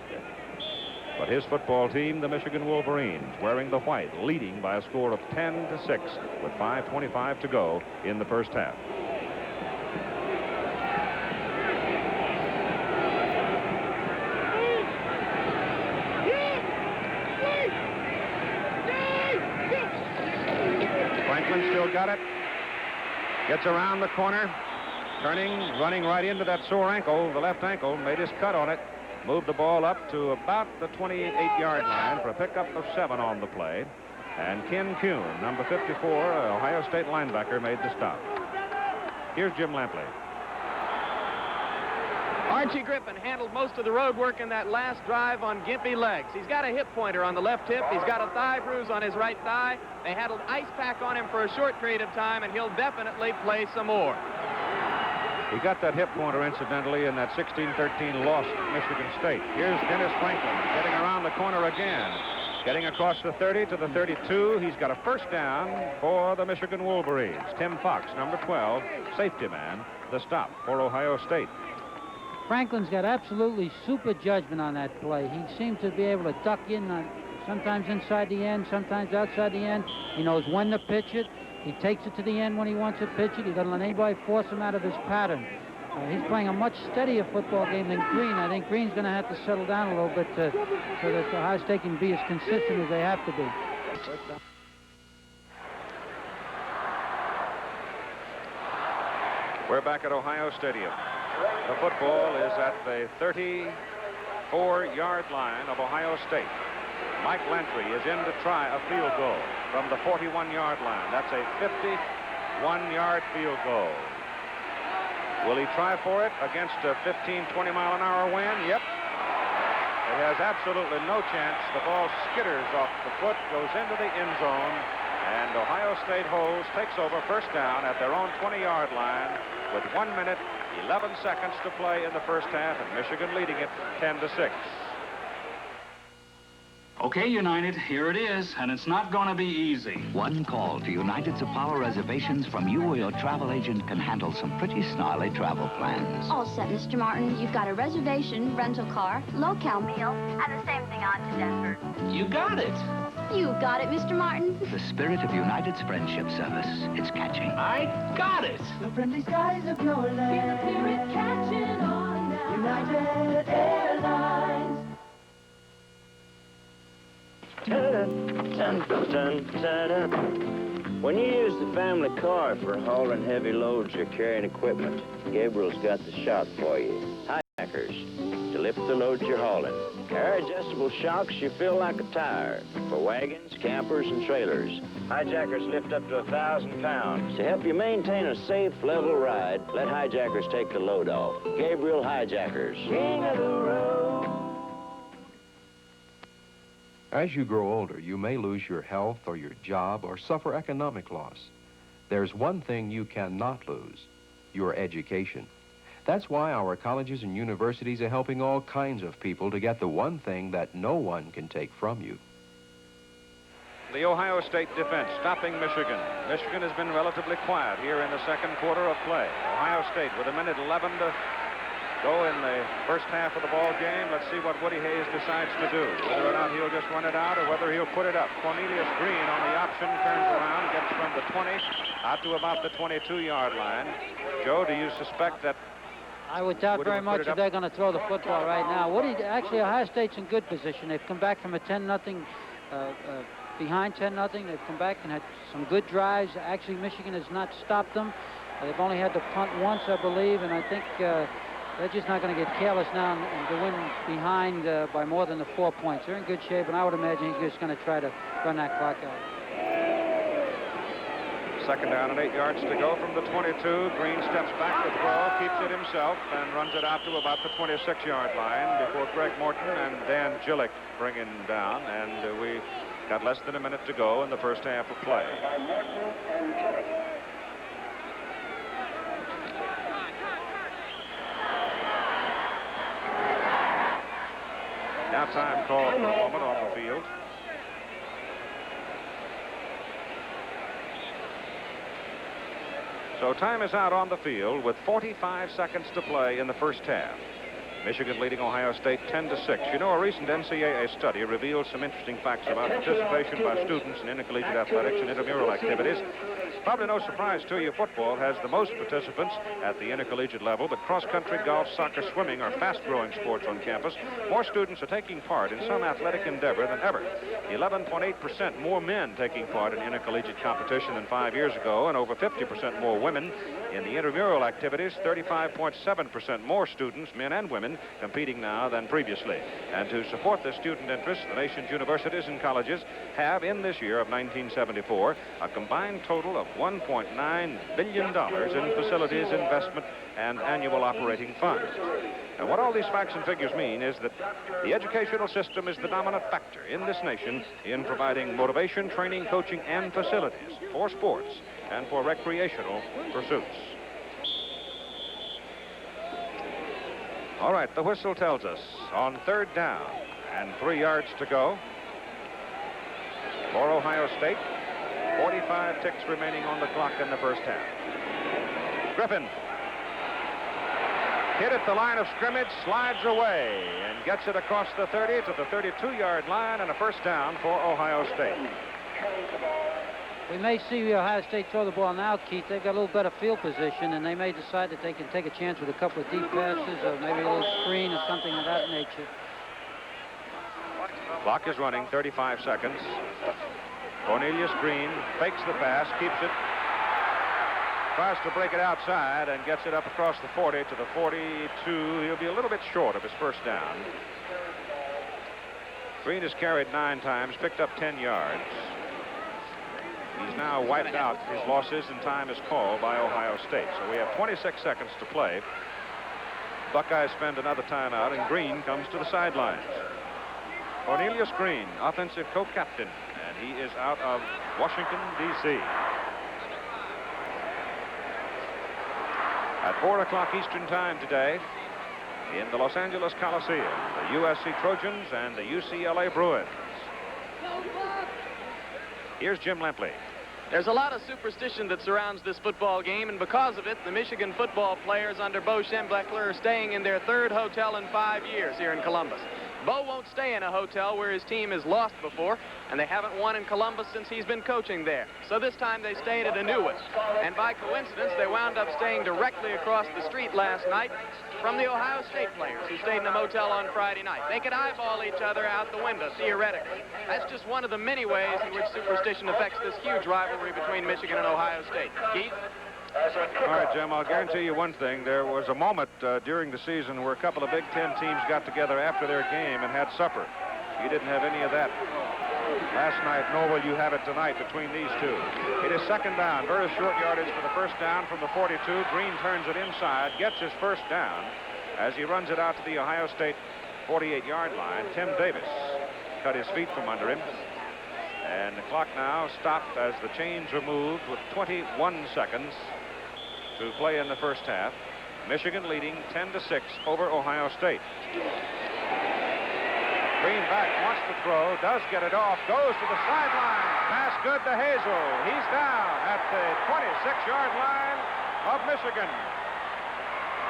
But his football team, the Michigan Wolverines, wearing the white, leading by a score of 10-6 with 5:25 to go in the first half. Franklin still got it. Gets around the corner, turning, running right into that sore ankle, the left ankle, made his cut on it. Moved the ball up to about the 28-yard line for a pickup of 7 on the play. And Ken Kuhn, number 54, Ohio State linebacker, made the stop. Here's Jim Lampley. Archie Griffin handled most of the road work in that last drive on gimpy legs. He's got a hip pointer on the left hip. He's got a thigh bruise on his right thigh. They had an ice pack on him for a short period of time, and he'll definitely play some more. He got that hip pointer, incidentally, in that 16-13 loss to Michigan State. Here's Dennis Franklin getting around the corner again. Getting across the 30 to the 32. He's got a first down for the Michigan Wolverines. Tim Fox, number 12, safety man, the stop for Ohio State. Franklin's got absolutely super judgment on that play. He seemed to be able to duck in, sometimes inside the end, sometimes outside the end. He knows when to pitch it. He takes it to the end when he wants to pitch it. He doesn't let anybody force him out of his pattern. He's playing a much steadier football game than Green. I think Green's going to have to settle down a little bit so that Ohio State can be as consistent as they have to be. We're back at Ohio Stadium. The football is at the 34-yard line of Ohio State. Mike Lantry is in to try a field goal from the 41-yard line. That's a 51-yard field goal. Will he try for it against a 15, 20-mile-an-hour wind? Yep. It has absolutely no chance. The ball skitters off the foot, goes into the end zone, and Ohio State holds, takes over first down at their own 20-yard line with 1 minute, 11 seconds to play in the first half, and Michigan leading it 10-6. Okay, United, here it is, and it's not going to be easy. One call to United's Apollo reservations from you or your travel agent can handle some pretty snarly travel plans. All set, Mr. Martin. You've got a reservation, rental car, low-cal meal, and the same thing on to Denver. You got it. You got it, Mr. Martin. The spirit of United's friendship service. It's catching. I got it. The friendly skies of your land. Feel the spirit catching on now. United Airlines. When you use the family car for hauling heavy loads or carrying equipment, Gabriel's got the shop for you. Hijackers, to lift the loads you're hauling. Air-adjustable shocks you feel like a tire for wagons, campers, and trailers. Hijackers lift up to 1,000 pounds. To help you maintain a safe, level ride, let Hijackers take the load off. Gabriel Hijackers. King of the road. As you grow older, you may lose your health or your job or suffer economic loss. There's one thing you cannot lose, your education. That's why our colleges and universities are helping all kinds of people to get the one thing that no one can take from you. the Ohio State defense stopping Michigan. Michigan has been relatively quiet here in the second quarter of play. Ohio State with 1:11 to go in the first half of the ball game. Let's see what Woody Hayes decides to do. Whether or not he'll just run it out or whether he'll put it up. Cornelius Green on the option, turns around, gets from the 20 out to about the 22-yard line. Joe, do you suspect that? I would doubt very much if they're going to throw the football right now. Actually, Ohio State's in good position. They've come back from a 10-0, behind 10-0. They've come back and had some good drives. Actually, Michigan has not stopped them. They've only had to punt once, I believe, and I think they're just not going to get careless now and to win behind by more than the 4 points. They're in good shape, and I would imagine he's just going to try to run that clock out. Second down and 8 yards to go from the 22. Green steps back to throw, keeps it himself, and runs it out to about the 26-yard line before Greg Morton and Dan Gillick bring him down. And we got less than a minute to go in the first half of play. Now time called for a moment off the field. So time is out on the field with 45 seconds to play in the first half. Michigan leading Ohio State 10-6. You know, a recent NCAA study revealed some interesting facts about participation by students in intercollegiate athletics and intramural activities. Probably no surprise to you, football has the most participants at the intercollegiate level, but cross-country, golf, soccer, swimming are fast-growing sports on campus. More students are taking part in some athletic endeavor than ever. 11.8% more men taking part in intercollegiate competition than 5 years ago, and over 50% more women. In the intramural activities, 35.7% more students, men and women, competing now than previously. And to support the student interest, the nation's universities and colleges have, in this year of 1974, a combined total of $1.9 billion in facilities, investment, and annual operating funds. And what all these facts and figures mean is that the educational system is the dominant factor in this nation in providing motivation, training, coaching, and facilities for sports and for recreational pursuits. All right, the whistle tells us on third down and 3 yards to go for Ohio State. 45 ticks remaining on the clock in the first half. Griffin hit at the line of scrimmage, slides away, and gets it across the 30 to the 32-yard line, and a first down for Ohio State. We may see Ohio State throw the ball now, Keith. They've got a little better field position, and they may decide that they can take a chance with a couple of deep passes or maybe a little screen or something of that nature. Clock is running, 35 seconds. Cornelius Green fakes the pass, keeps it, tries to break it outside, and gets it up across the 40 to the 42. He'll be a little bit short of his first down. Green has carried 9 times, picked up 10 yards. He's now wiped out his losses, and time is called by Ohio State. So we have 26 seconds to play. Buckeyes spend another timeout, and Green comes to the sidelines. Cornelius Green, offensive co-captain, and he is out of Washington, D.C. At 4 o'clock Eastern Time today, in the Los Angeles Coliseum, the USC Trojans and the UCLA Bruins. Here's Jim Lempley. There's a lot of superstition that surrounds this football game, and because of it, the Michigan football players under Bo Schembechler are staying in their 3rd hotel in 5 years here in Columbus. Bo won't stay in a hotel where his team has lost before, and they haven't won in Columbus since he's been coaching there. So this time they stayed at a new one. And by coincidence, they wound up staying directly across the street last night from the Ohio State players who stayed in a motel on Friday night. They could eyeball each other out the window, theoretically. That's just one of the many ways in which superstition affects this huge rivalry between Michigan and Ohio State. Keith? All right, Jim, I'll guarantee you one thing. There was a moment during the season where a couple of Big Ten teams got together after their game and had supper. You didn't have any of that last night, nor will you have it tonight between these two. It is second down. Very short yardage for the first down from the 42. Green turns it inside, gets his first down as he runs it out to the Ohio State 48-yard line. Tim Davis cut his feet from under him. And the clock now stopped as the chains were moved with 21 seconds to play in the first half. Michigan leading 10-6 over Ohio State. Green back, wants to throw, does get it off, goes to the sideline. Pass good to Hazel. He's down at the 26-yard line of Michigan.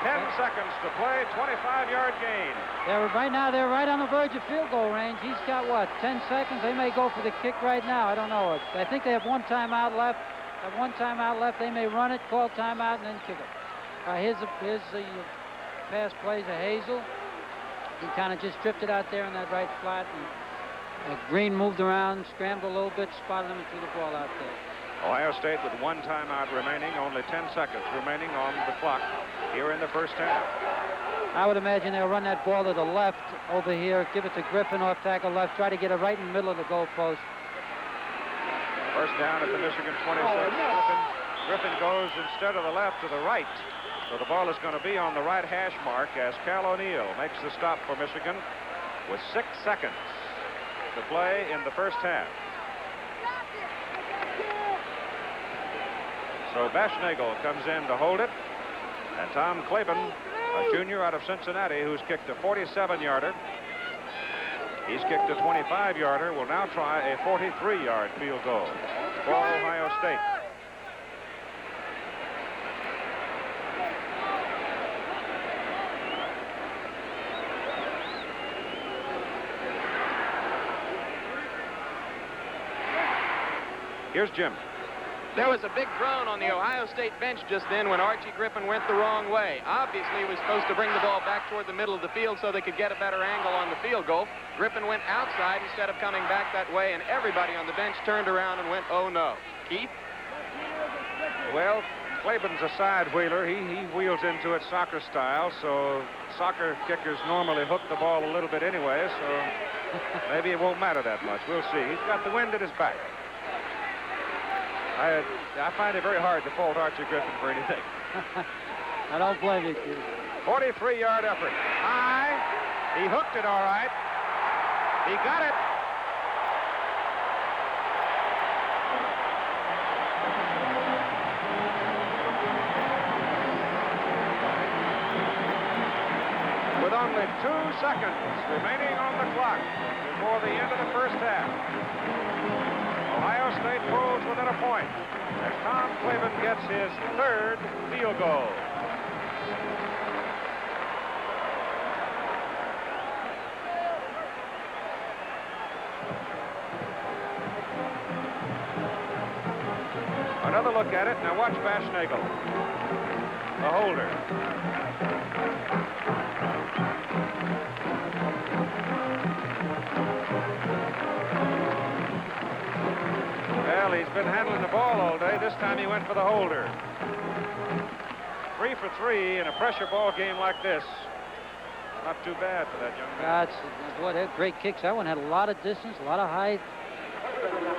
10 seconds to play, 25-yard gain. Right now, they're right on the verge of field goal range. He's got, what, 10 seconds? They may go for the kick right now. I don't know. I think they have one timeout left. They may run it, call timeout, and then kick it. Here's the pass play to Hazel. He kind of just drifted out there in that right flat. And Green moved around, scrambled a little bit, spotted him, and threw the ball out there. Ohio State with one timeout remaining, only 10 seconds remaining on the clock here in the first half. I would imagine they'll run that ball to the left over here, give it to Griffin off tackle left, try to get it right in the middle of the goalpost. First down at the Michigan 26. Griffin goes instead of the left to the right. So the ball is going to be on the right hash mark as Cal O'Neill makes the stop for Michigan with 6 seconds to play in the first half. So Bashnagel comes in to hold it. And Tom Klaban, a junior out of Cincinnati, who's kicked a 47-yarder. He's kicked a 25-yarder, will now try a 43-yard field goal for Ohio State. Here's Jim. There was a big groan on the Ohio State bench just then when Archie Griffin went the wrong way. Obviously, he was supposed to bring the ball back toward the middle of the field so they could get a better angle on the field goal. Griffin went outside instead of coming back that way, and everybody on the bench turned around and went, oh, no. Keith? Well, Klaban's a side wheeler. He wheels into it soccer style, so soccer kickers normally hook the ball a little bit anyway, so maybe it won't matter that much. We'll see. He's got the wind at his back. I find it very hard to fault Archie Griffin for anything. I don't blame you, Keith. 43-yard effort. High. He hooked it all right. He got it. With only 2 seconds remaining on the clock before the end of the first half, Ohio State pulls within a point as Tom Klaban gets his 3rd field goal. Another look at it. Now watch Bashnagel, the holder. Well, he's been handling the ball all day. This time he went for the holder. 3 for 3 in a pressure ball game like this. Not too bad for that young man. Boy, they're great kicks. That one had a lot of distance, a lot of height.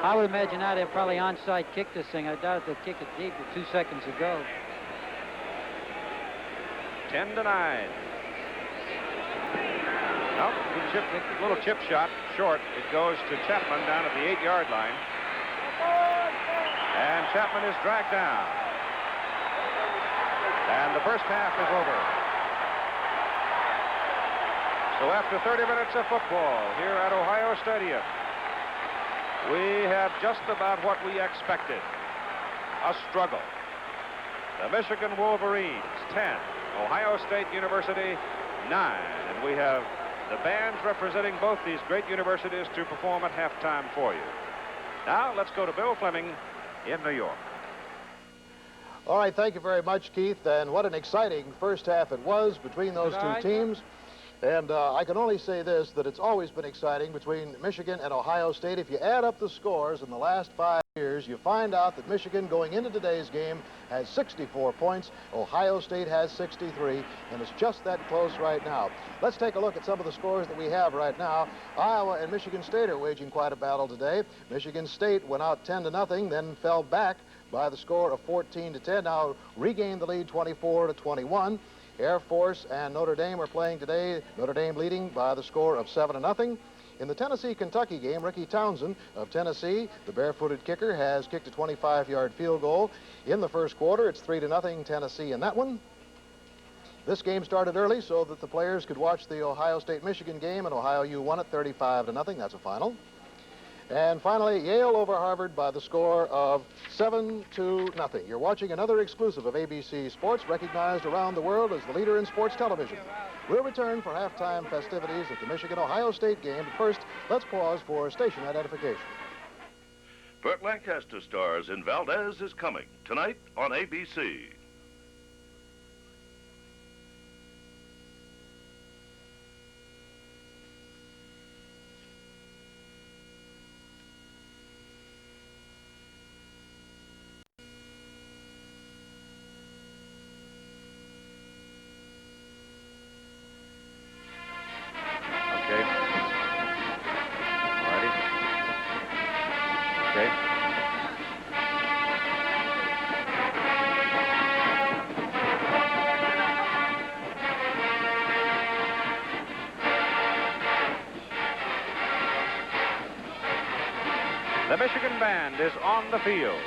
I would imagine now they'll probably onside kick this thing. I doubt they'll kick it deep with 2 seconds to go. 10-9. Nope, a little chip shot, short. It goes to Chapman down at the 8-yard line. And Chapman is dragged down. And the first half is over. So after 30 minutes of football here at Ohio Stadium, we have just about what we expected. A struggle. The Michigan Wolverines, 10. Ohio State University, 9. And we have the bands representing both these great universities to perform at halftime for you. Now, let's go to Bill Fleming in New York. All right, thank you very much, Keith. And what an exciting first half it was between those two teams. And I can only say this, that it's always been exciting between Michigan and Ohio State. If you add up the scores in the last 5 years, you find out that Michigan, going into today's game, has 64 points. Ohio State has 63, and it's just that close right now. Let's take a look at some of the scores that we have right now. Iowa and Michigan State are waging quite a battle today. Michigan State went out 10-0, then fell back by the score of 14-10. Now regained the lead 24-21. Air Force and Notre Dame are playing today. Notre Dame leading by the score of 7-0. In the Tennessee-Kentucky game, Ricky Townsend of Tennessee, the barefooted kicker, has kicked a 25-yard field goal. In the first quarter, it's 3-0 Tennessee in that one. This game started early so that the players could watch the Ohio State-Michigan game, and Ohio U won it 35-0. That's a final. And finally, Yale over Harvard by the score of 7-0. You're watching another exclusive of ABC Sports, recognized around the world as the leader in sports television. We'll return for halftime festivities at the Michigan-Ohio State game. But first, let's pause for station identification. Burt Lancaster stars in Valdez is Coming, tonight on ABC. The Michigan Band is on the field,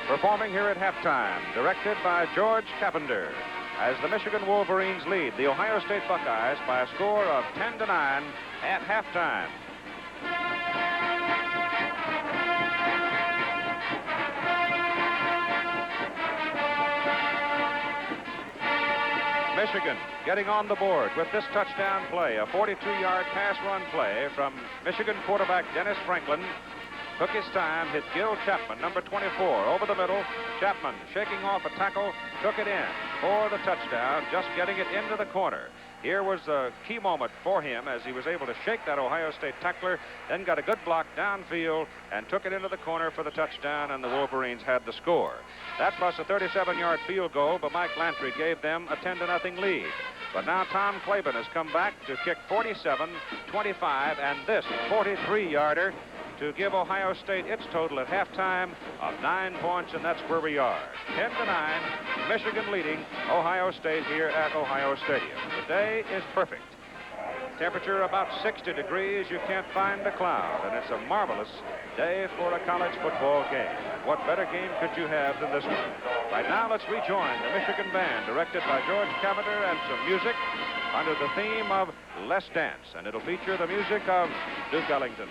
performing here at halftime, directed by George Carpenter, as the Michigan Wolverines lead the Ohio State Buckeyes by a score of 10-9 at halftime. Michigan getting on the board with this touchdown play, a 42-yard pass run play from Michigan quarterback Dennis Franklin. Took his time, hit Gil Chapman, number 24, over the middle. Chapman shaking off a tackle, took it in for the touchdown, just getting it into the corner. Here was a key moment for him as he was able to shake that Ohio State tackler, then got a good block downfield and took it into the corner for the touchdown, and the Wolverines had the score. That plus a 37-yard field goal, but Mike Lantry gave them a 10-0 lead. But now Tom Klaban has come back to kick 47, 25, and this 43-yarder to give Ohio State its total at halftime of 9 points, and that's where we are. 10-9, Michigan leading Ohio State here at Ohio Stadium. The day is perfect. Temperature about 60 degrees. You can't find a cloud, and it's a marvelous day for a college football game. What better game could you have than this one? Right now, let's rejoin the Michigan Band, directed by George Carpenter, and some music under the theme of Let's Dance, and it'll feature the music of Duke Ellington.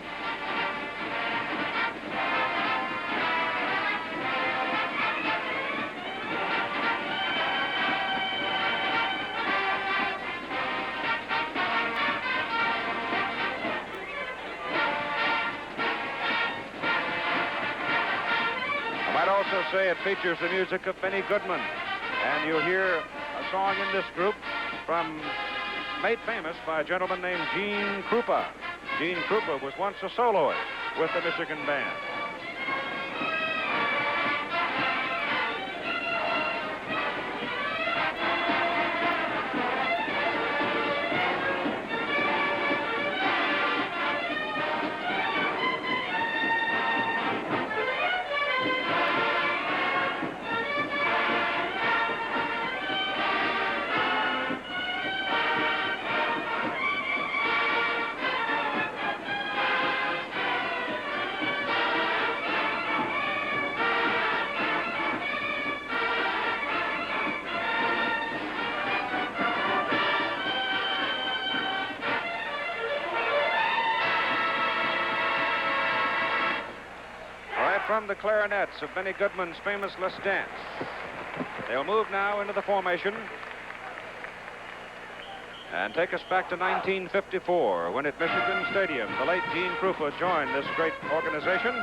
Also say it features the music of Benny Goodman, and you'll hear a song in this group made famous by a gentleman named Gene Krupa. Gene Krupa was once a soloist with the Michigan Band. From the clarinets of Benny Goodman's famous Let's Dance. They'll move now into the formation and take us back to 1954, when at Michigan Stadium, the late Gene Krupa joined this great organization,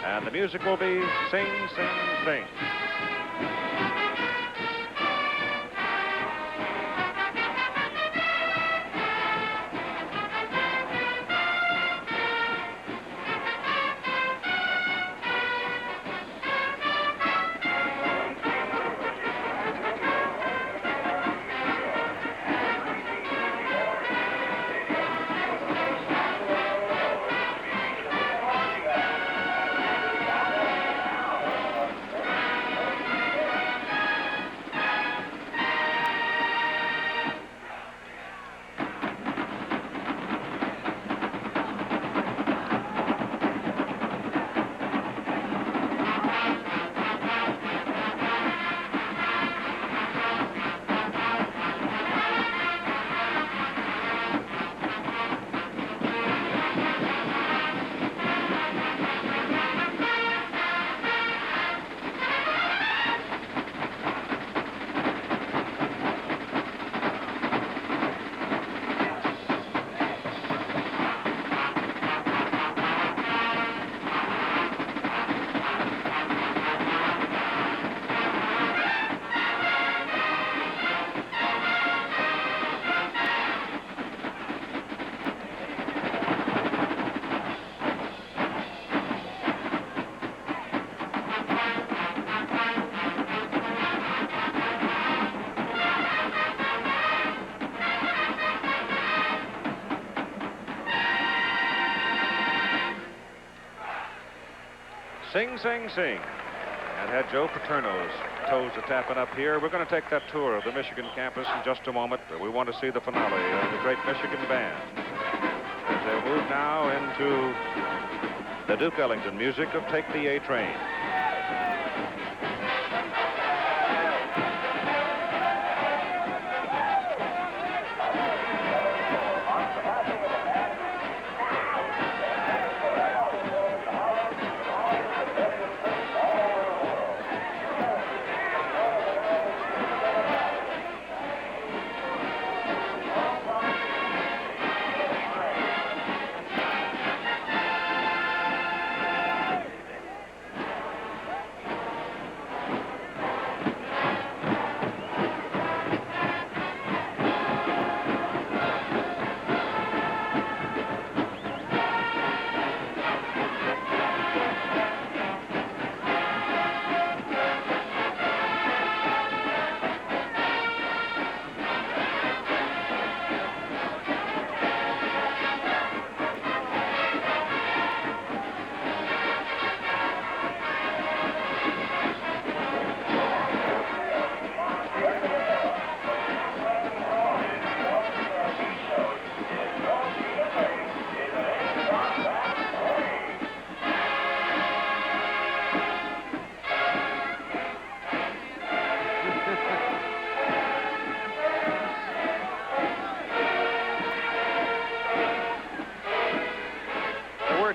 and the music will be Sing, Sing, Sing. Sing, sing, sing. And had Joe Paterno's toes a-tapping up here. We're going to take that tour of the Michigan campus in just a moment. We want to see the finale of the great Michigan band. As they move now into the Duke Ellington music of Take the A Train.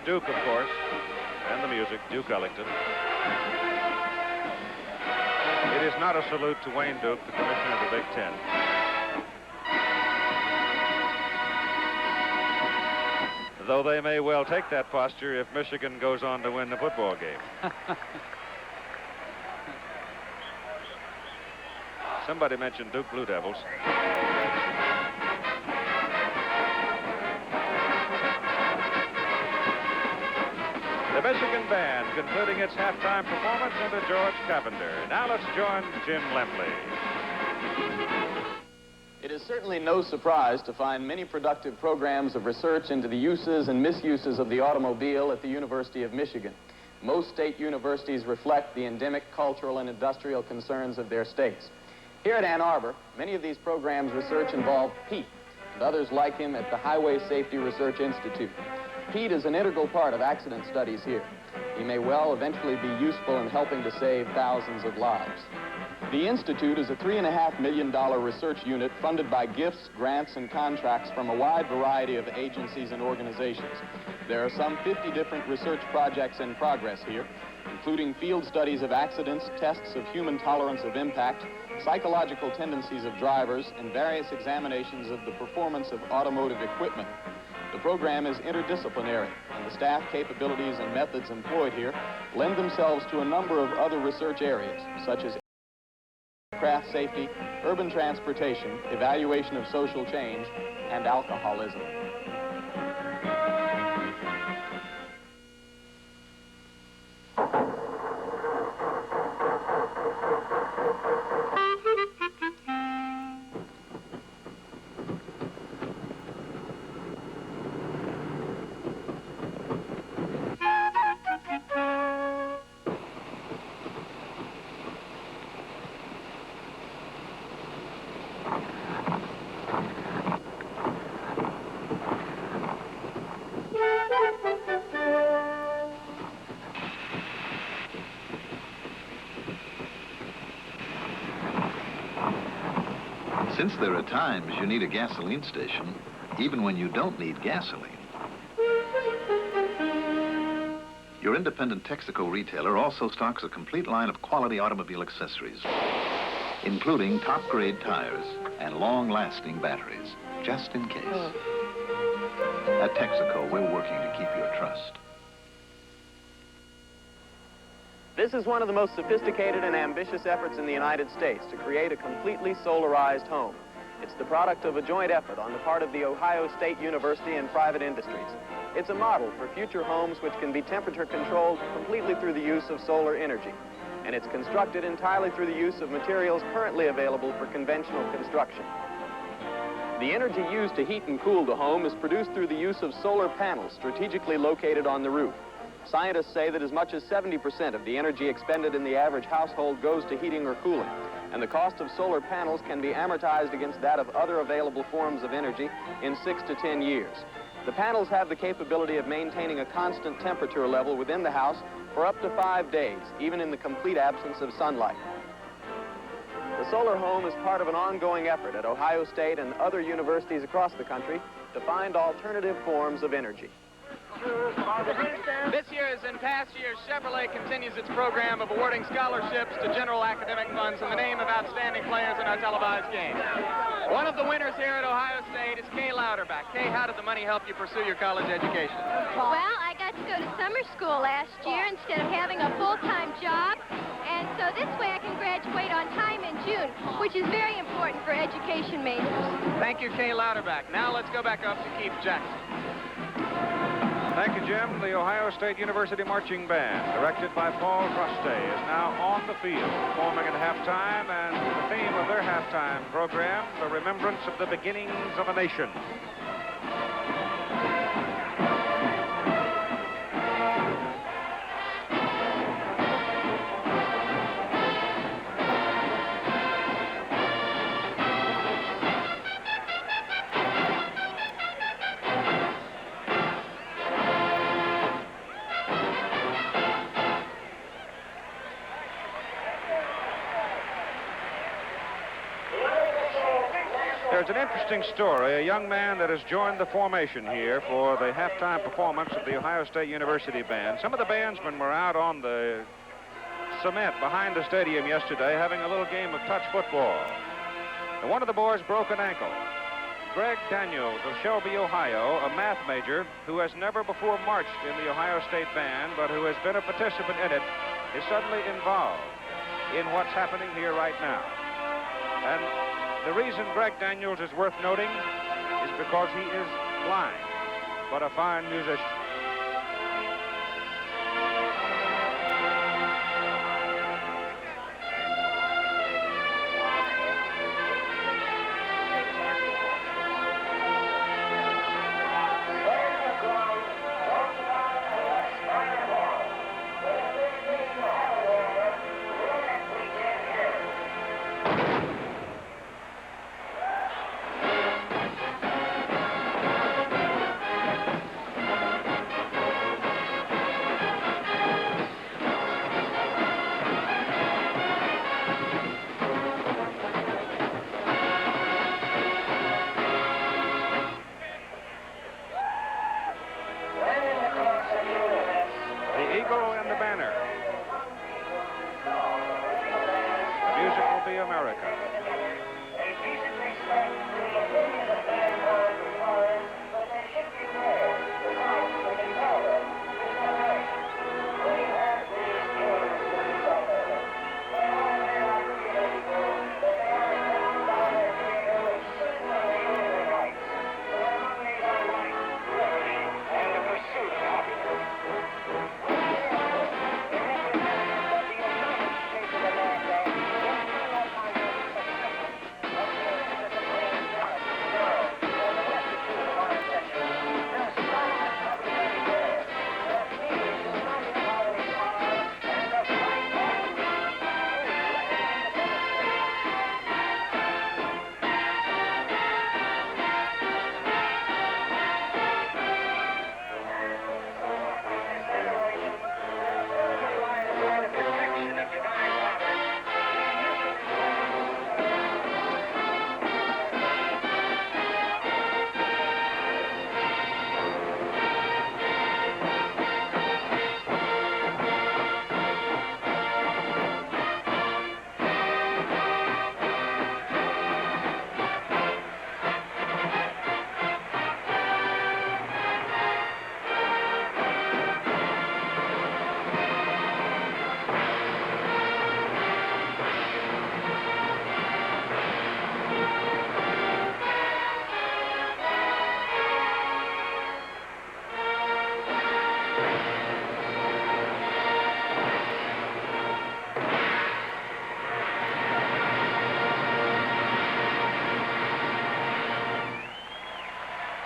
Duke, of course, and the music, Duke Ellington. It is not a salute to Wayne Duke, the commissioner of the Big Ten. Though they may well take that posture if Michigan goes on to win the football game. Somebody mentioned Duke Blue Devils. The Michigan band concluding its halftime performance under George Carpenter. Now let's join Jim Lemley. It is certainly no surprise to find many productive programs of research into the uses and misuses of the automobile at the University of Michigan. Most state universities reflect the endemic cultural and industrial concerns of their states. Here at Ann Arbor, many of these programs research involve Pete and others like him at the Highway Safety Research Institute. Pete is an integral part of accident studies here. He may well eventually be useful in helping to save thousands of lives. The Institute is a $3.5 million research unit funded by gifts, grants, and contracts from a wide variety of agencies and organizations. There are some 50 different research projects in progress here, including field studies of accidents, tests of human tolerance of impact, psychological tendencies of drivers, and various examinations of the performance of automotive equipment. The program is interdisciplinary, and the staff capabilities and methods employed here lend themselves to a number of other research areas, such as aircraft safety, urban transportation, evaluation of social change, and alcoholism. Since there are times you need a gasoline station, even when you don't need gasoline. Your independent Texaco retailer also stocks a complete line of quality automobile accessories, including top-grade tires and long-lasting batteries, just in case. At Texaco, we're working to keep your trust. This is one of the most sophisticated and ambitious efforts in the United States to create a completely solarized home. It's the product of a joint effort on the part of the Ohio State University and private industries. It's a model for future homes which can be temperature controlled completely through the use of solar energy. And it's constructed entirely through the use of materials currently available for conventional construction. The energy used to heat and cool the home is produced through the use of solar panels strategically located on the roof. Scientists say that as much as 70% of the energy expended in the average household goes to heating or cooling, and the cost of solar panels can be amortized against that of other available forms of energy in 6 to 10 years. The panels have the capability of maintaining a constant temperature level within the house for up to 5 days, even in the complete absence of sunlight. The solar home is part of an ongoing effort at Ohio State and other universities across the country to find alternative forms of energy. This year, as in past years, Chevrolet continues its program of awarding scholarships to general academic funds in the name of outstanding players in our televised game. One of the winners here at Ohio State is Kay Louderback. Kay, how did the money help you pursue your college education? Well, I got to go to summer school last year instead of having a full-time job, and so this way I can graduate on time in June, which is very important for education majors. Thank you, Kay Louderback. Now let's go back up to Keith Jackson. Thank you, Jim. The Ohio State University Marching Band, directed by Paul Truste, is now on the field, performing at halftime, and the theme of their halftime program, the remembrance of the beginnings of a nation. There's an interesting story. A young man that has joined the formation here for the halftime performance of the Ohio State University Band. Some of the bandsmen were out on the cement behind the stadium yesterday having a little game of touch football. And one of the boys broke an ankle. Greg Daniels of Shelby, Ohio, a math major who has never before marched in the Ohio State Band, but who has been a participant in it, is suddenly involved in what's happening here right now. And the reason Greg Daniels is worth noting is because he is blind, but a fine musician.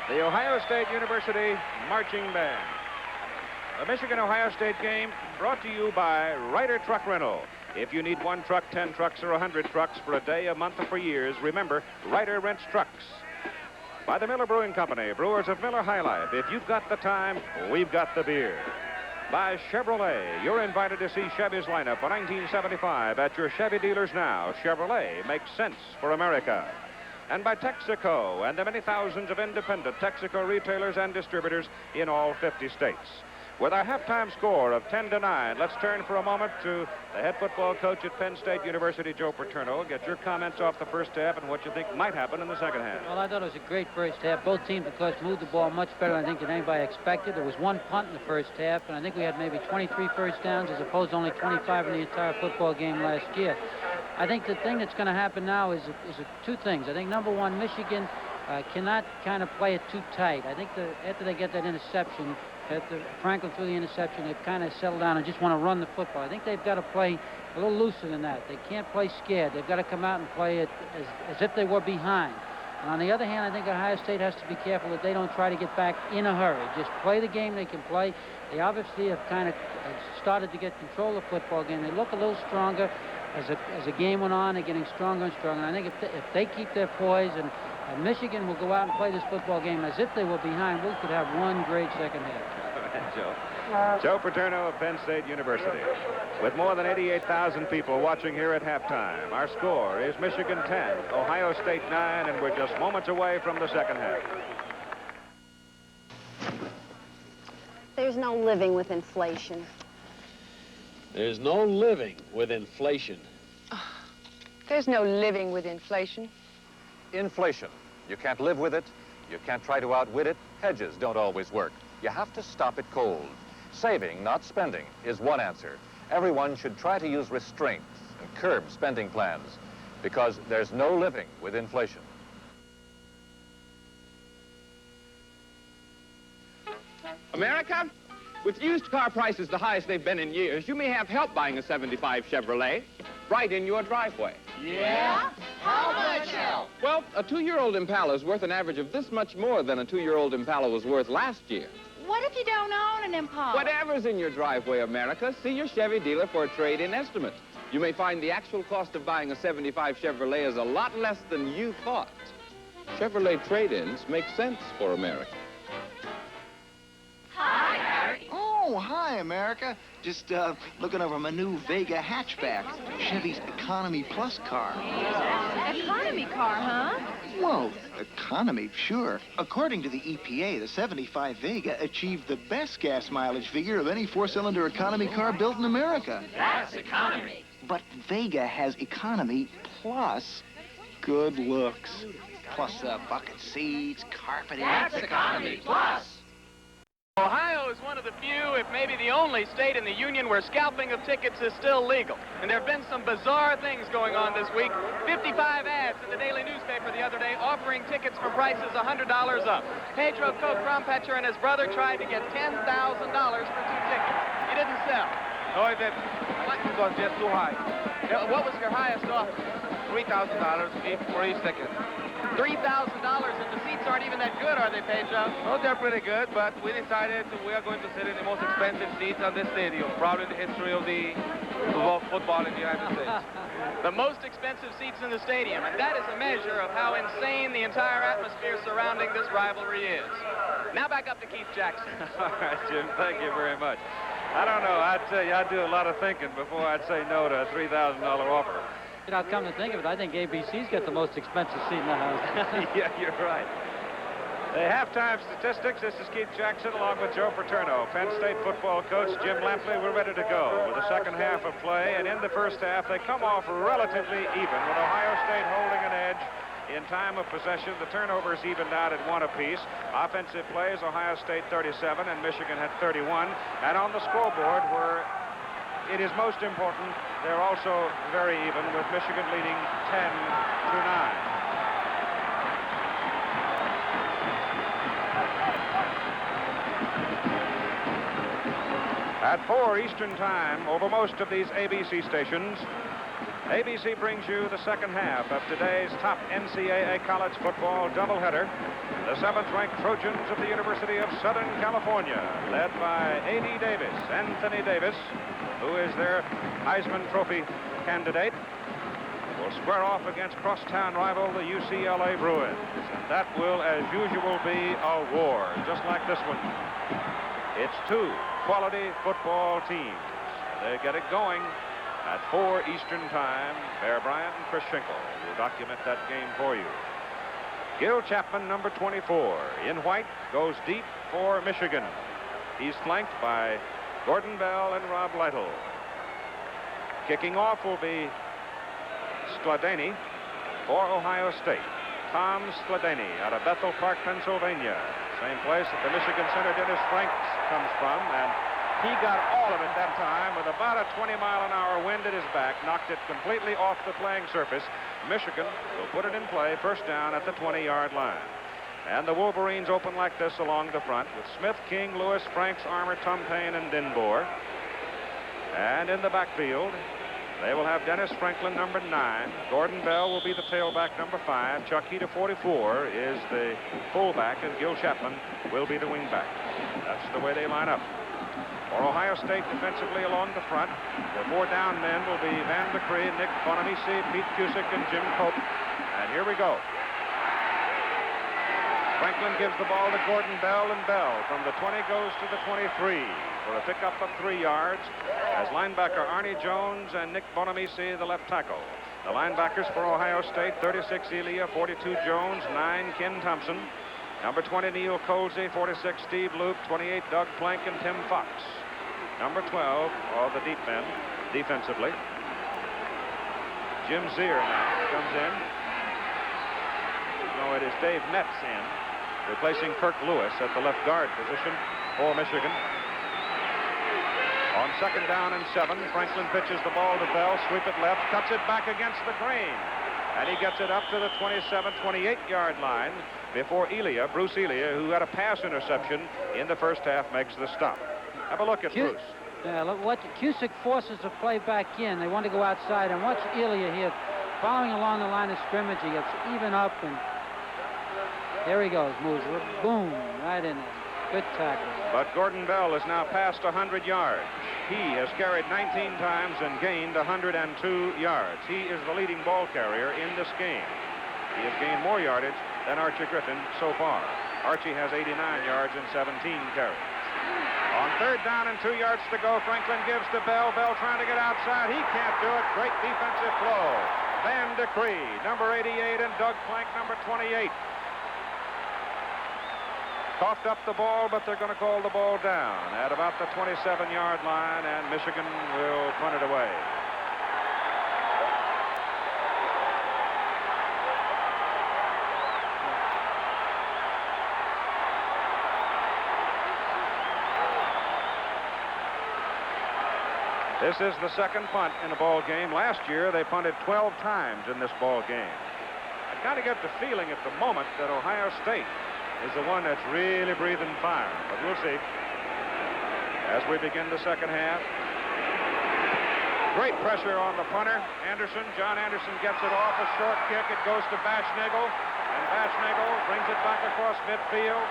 The Ohio State University Marching Band. The Michigan-Ohio State game brought to you by Ryder Truck Rental. If you need 1 truck, 10 trucks, or 100 trucks for a day, a month, or for years, remember, Ryder rents trucks. By the Miller Brewing Company, brewers of Miller High Life. If you've got the time, we've got the beer. By Chevrolet, you're invited to see Chevy's lineup for 1975 at your Chevy dealers now. Chevrolet makes sense for America. And by Texaco and the many thousands of independent Texaco retailers and distributors in all 50 states. With our halftime score of 10-9, let's turn for a moment to the head football coach at Penn State University, Joe Paterno. Get your comments off the first half and what you think might happen in the second half. Well, I thought it was a great first half. Both teams, of course, moved the ball much better, I think, than anybody expected. There was 1 punt in the first half, and I think we had maybe 23 first downs as opposed to only 25 in the entire football game last year. I think the thing that's going to happen now is 2 things. I think, number one, Michigan cannot kind of play it too tight. I think after they get that interception, after Franklin threw the interception, they've kind of settled down and just want to run the football. I think they've got to play a little looser than that. They can't play scared. They've got to come out and play it as if they were behind. And on the other hand, I think Ohio State has to be careful that they don't try to get back in a hurry. Just play the game they can play. They obviously have kind of started to get control of the football game. They look a little stronger as the game went on. They're getting stronger and stronger. And I think if they keep their poise and Michigan will go out and play this football game as if they were behind, we could have one great second half. Joe Paterno of Penn State University. With more than 88,000 people watching here at halftime, our score is Michigan 10, Ohio State 9, and we're just moments away from the second half. There's no living with inflation. There's no living with inflation. There's no living with inflation. Inflation. You can't live with it. You can't try to outwit it. Hedges don't always work. You have to stop it cold. Saving, not spending, is one answer. Everyone should try to use restraint and curb spending plans because there's no living with inflation. America, with used car prices the highest they've been in years, you may have help buying a 75 Chevrolet right in your driveway. Yeah? How much help? Well, a 2-year-old Impala is worth an average of this much more than a 2-year-old Impala was worth last year. What if you don't own an Impala? Whatever's in your driveway, America, see your Chevy dealer for a trade-in estimate. You may find the actual cost of buying a 75 Chevrolet is a lot less than you thought. Chevrolet trade-ins make sense for America. Hi, Harry. Oh, hi, America. Just looking over my new Vega hatchback, Chevy's Economy Plus car. Economy car, huh? Well, economy, sure. According to the EPA, the 75 Vega achieved the best gas mileage figure of any 4-cylinder economy car built in America. That's economy. But Vega has Economy Plus good looks. Plus bucket seats, carpeting. That's Economy Plus. Ohio is one of the few, if maybe the only state in the union where scalping of tickets is still legal. And there have been some bizarre things going on this week. 55 ads in the daily newspaper the other day offering tickets for prices $100 up. Pedro Crumpetcher and his brother tried to get $10,000 for 2 tickets. He didn't sell. No, I didn't. It was just too high. What was your highest offer? $3,000 for each ticket. $3,000, and the seats aren't even that good, are they, Pedro? Oh, they're pretty good, but we decided we are going to sit in the most expensive seats on this stadium, probably in the history of the football in the United States. The most expensive seats in the stadium, and that is a measure of how insane the entire atmosphere surrounding this rivalry is. Now back up to Keith Jackson. All right, Jim, thank you very much. I don't know. I'd tell you, I'd do a lot of thinking before I'd say no to a $3,000 offer. You know, come to think of it, I think ABC's got the most expensive seat in the house. Yeah, you're right. The halftime statistics, this is Keith Jackson along with Joe Paterno. Penn State football coach Jim Lampley, we're ready to go with the second half of play. And in the first half, they come off relatively even with Ohio State holding an edge. In time of possession, the turnovers evened out at 1 apiece. Offensive plays, Ohio State 37 and Michigan had 31. And on the scoreboard, where it is most important, they're also very even, with Michigan leading 10-9. At 4 Eastern Time, over most of these ABC stations, ABC brings you the second half of today's top NCAA college football doubleheader. The 7th-ranked Trojans of the University of Southern California, led by A.D. Davis, Anthony Davis, who is their Heisman Trophy candidate, will square off against crosstown rival the UCLA Bruins. And that will, as usual, be a war, just like this one. It's 2 quality football teams. They get it going at 4 Eastern Time. Bear Bryant and Chris Schenkel will document that game for you. Gil Chapman, number 24, in white, goes deep for Michigan. He's flanked by Gordon Bell and Rob Lytle. Kicking off will be Skladany for Ohio State. Tom Skladany out of Bethel Park, Pennsylvania. Same place that the Michigan center Dennis Franks comes from, and he got all of it that time with about a 20-mile-an-hour wind at his back, knocked it completely off the playing surface. Michigan will put it in play, first down at the 20-yard line. And the Wolverines open like this along the front with Smith, King, Lewis, Franks, Armour, Tom Payne, and Dinbor. And in the backfield, they will have Dennis Franklin, number 9. Gordon Bell will be the tailback, number 5. Chuck Heater, 44, is the fullback, and Gil Chapman will be the wingback. That's the way they line up. For Ohio State, defensively along the front, the 4 down men will be Van DeCree, Nick Bonamisi, Pete Cusick, and Jim Cope. And here we go. Franklin gives the ball to Gordon Bell, and Bell from the 20 goes to the 23 for a pickup of 3 yards as linebacker Arnie Jones and Nick Bonamisi, the left tackle. The linebackers for Ohio State, 36 Elia, 42 Jones, 9 Ken Thompson, number 20 Neil Colsey, 46 Steve Luke, 28 Doug Plank, and Tim Fox. Number 12 are the deep men defensively. Jim Zier now comes in. No, it is Dave Metz in, replacing Kirk Lewis at the left guard position for Michigan. On 2nd down and 7, Franklin pitches the ball to Bell, sweep it left, cuts it back against the grain. And he gets it up to the 27, 28-yard line before Elia, Bruce Elia, who had a pass interception in the first half, makes the stop. Have a look at Bruce. Yeah, look what Cusick forces the play back in. They want to go outside, and watch Elia here following along the line of scrimmage. He gets even up, and there he goes, moves, boom, right in there. Good tackle. But Gordon Bell is now past 100 yards. He has carried 19 times and gained 102 yards. He is the leading ball carrier in this game. He has gained more yardage than Archie Griffin so far. Archie has 89 yards and 17 carries. On 3rd down and 2 yards to go, Franklin gives to Bell. Bell trying to get outside. He can't do it. Great defensive flow. Van DeCree, number 88, and Doug Plank, number 28. Coughed up the ball, but they're going to call the ball down at about the 27-yard line, and Michigan will punt it away. This is the second punt in a ball game. Last year, they punted 12 times in this ball game. I kind of get the feeling at the moment that Ohio State is the one that's really breathing fire, but we'll see as we begin the second half. Great pressure on the punter, Anderson. John Anderson gets it off, a short kick. It goes to Bashnagel, and Bashnagel brings it back across midfield.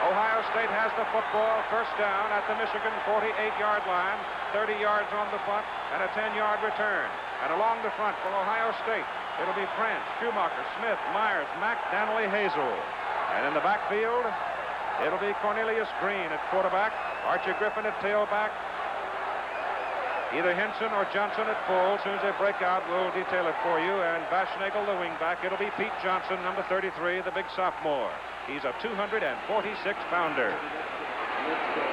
Ohio State has the football, first down at the Michigan 48-yard line, 30 yards on the punt, and a 10-yard return. And along the front for Ohio State, it'll be France, Schumacher, Smith, Myers, Mack, Danley, Hazel. And in the backfield, it'll be Cornelius Green at quarterback, Archie Griffin at tailback, either Henson or Johnson at full. As soon as they break out, we'll detail it for you. And Bashnagel, the wingback. It'll be Pete Johnson, number 33, the big sophomore. He's a 246-pounder.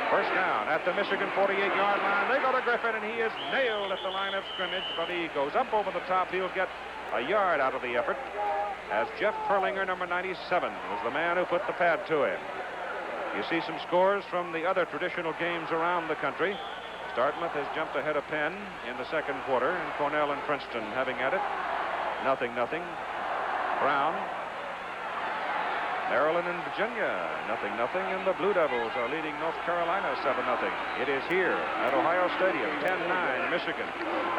First down at the Michigan 48-yard line. They go to Griffin, and he is nailed at the line of scrimmage, but he goes up over the top. He'll get a yard out of the effort, as Jeff Perlinger, number 97, was the man who put the pad to him. You see some scores from the other traditional games around the country. Dartmouth has jumped ahead of Penn in the second quarter, and Cornell and Princeton having at it. 0-0. Brown Maryland and Virginia, 0-0, and the Blue Devils are leading North Carolina 7-0. It is here at Ohio Stadium, 10-9, Michigan.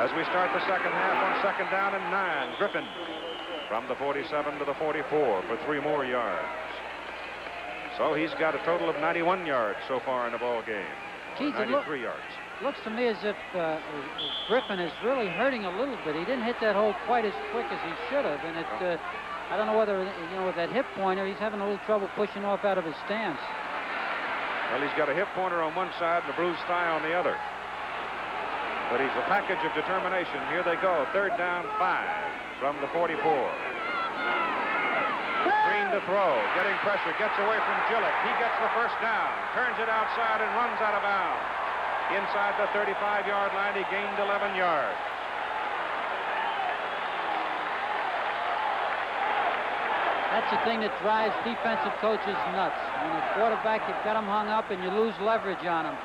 As we start the second half on second down and 9, Griffin from the 47 to the 44 for 3 more yards. So he's got a total of 91 yards so far in the ball game. Keith, 93 yards. Looks to me as if Griffin is really hurting a little bit. He didn't hit that hole quite as quick as he should have, and it. I don't know whether, with that hip pointer, he's having a little trouble pushing off out of his stance. Well, he's got a hip pointer on one side and a bruised thigh on the other. But he's a package of determination. Here they go. Third down, 5 from the 44. Green to throw, getting pressure, gets away from Gillett. He gets the first down, turns it outside and runs out of bounds. Inside the 35-yard line, he gained 11 yards. That's the thing that drives defensive coaches nuts. When a quarterback, you've got him hung up and you lose leverage on him.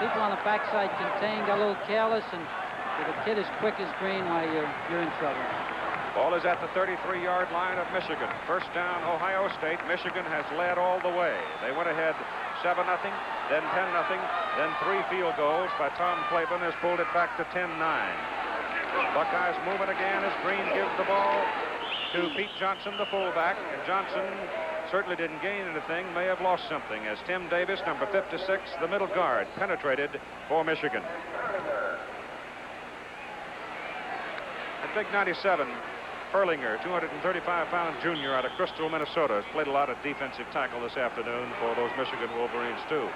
People on the backside contained, got a little careless, and if a kid as quick as Green, why, you're in trouble. Ball is at the 33-yard line of Michigan. First down, Ohio State. Michigan has led all the way. They went ahead 7-0, then 10-0, then 3 field goals by Tom Klaban has pulled it back to 10-9. Buckeyes moving again as Green gives the ball to Pete Johnson, the fullback, and Johnson certainly didn't gain anything, may have lost something, as Tim Davis, number 56, the middle guard, penetrated for Michigan. At big 97, Perlinger, 235-pound junior out of Crystal, Minnesota, has played a lot of defensive tackle this afternoon for those Michigan Wolverines, too.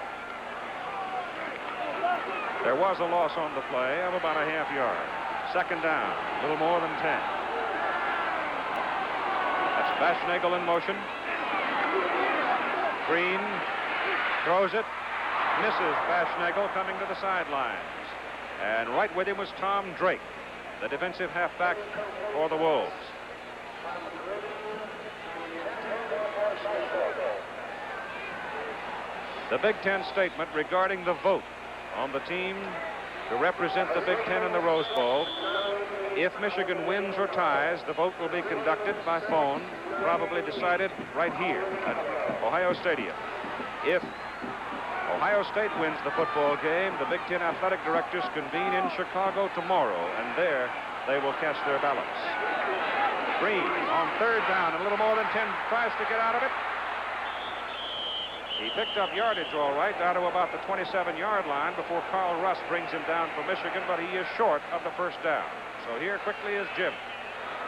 There was a loss on the play of about a half yard. Second down, a little more than 10. Bashnagel in motion. Green throws it, misses Bashnagel coming to the sidelines. And right with him was Tom Drake, the defensive halfback for the Wolves. The Big Ten statement regarding the vote on the team to represent the Big Ten in the Rose Bowl. If Michigan wins or ties, the vote will be conducted by phone, probably decided right here at Ohio Stadium. If Ohio State wins the football game, the Big Ten athletic directors convene in Chicago tomorrow, and there they will cast their ballots. Green on third down, a little more than 10, tries to get out of it. He picked up yardage all right, down to about the 27-yard line before Carl Russ brings him down for Michigan, but he is short of the first down. So here quickly is Jim.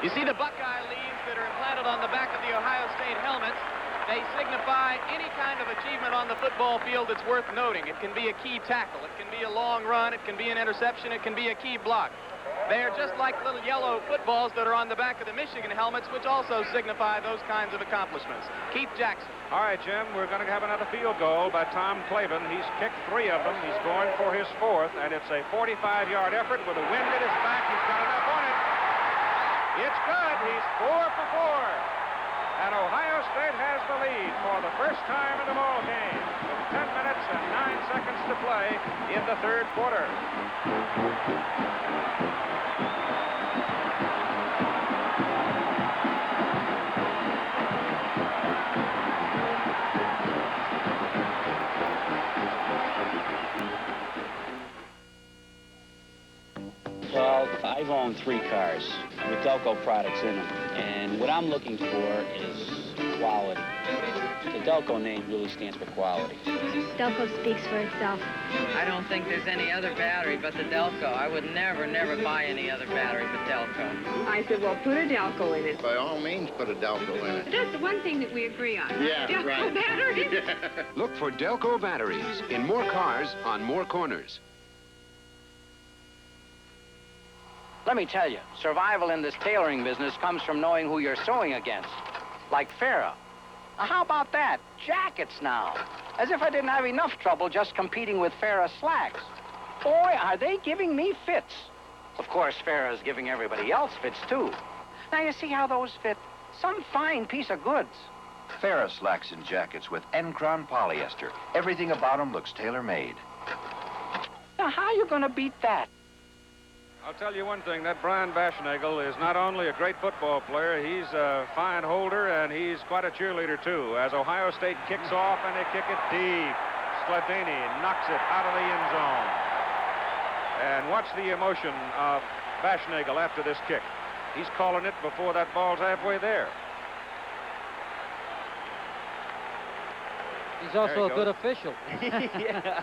You see the Buckeye leaves that are implanted on the back of the Ohio State helmets. They signify any kind of achievement on the football field that's worth noting. It can be a key tackle, it can be a long run, it can be an interception, it can be a key block. They are just like little yellow footballs that are on the back of the Michigan helmets, which also signify those kinds of accomplishments. Keith Jackson. All right, Jim, we're going to have another field goal by Tom Klaban. He's kicked 3 of them. He's going for his 4th, and it's a 45-yard effort with the wind at his back. He's got enough on it. It's good. He's 4 for 4. And Ohio State has the lead for the first time in the ball game. With 10 minutes and 9 seconds to play in the third quarter. Well, I've owned 3 cars with Delco products in them, and what I'm looking for is quality. The Delco name really stands for quality. Delco speaks for itself. I don't think there's any other battery but the Delco. I would never buy any other battery but Delco. I said, well, put a Delco in it. By all means, put a Delco in it. But that's the one thing that we agree on. Yeah, Delco right. batteries. Look for Delco batteries in more cars on more corners. Let me tell you, survival in this tailoring business comes from knowing who you're sewing against. Like Farrah. How about that? Jackets now. As if I didn't have enough trouble just competing with Farrah slacks. Boy, are they giving me fits. Of course, Farrah's giving everybody else fits, too. Now, you see how those fit? Some fine piece of goods. Farrah slacks and jackets with Encron polyester. Everything about them looks tailor-made. Now, how are you going to beat that? I'll tell you one thing, that Brian Baschnagel is not only a great football player, he's a fine holder, and he's quite a cheerleader, too. As Ohio State kicks off, and they kick it deep. Skladany knocks it out of the end zone. And watch the emotion of Baschnagel after this kick. He's calling it before that ball's halfway there. He's also a good official. Yeah.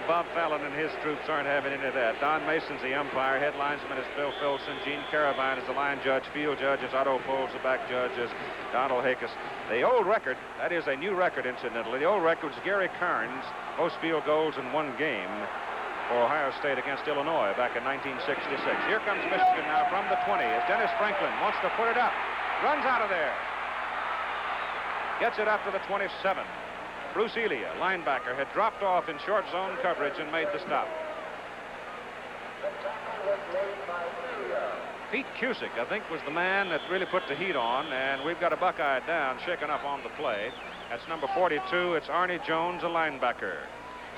Bob Fallon and his troops aren't having any of that. Don Mason's the umpire. Head linesman is Bill Filson. Gene Carabine is the line judge. Field judge is Otto Foles. The back judge is Donald Hakes. The old record, that is a new record, incidentally. The old record was Gary Carnes, most field goals in one game for Ohio State against Illinois back in 1966. Here comes Michigan now from the 20 as Dennis Franklin wants to put it up. Runs out of there. Gets it up to the 27. Bruce Elia, linebacker, had dropped off in short zone coverage and made the stop. Pete Cusick, I think, was the man that really put the heat on, and we've got a Buckeye down, shaken up on the play. That's number 42. It's Arnie Jones, a linebacker,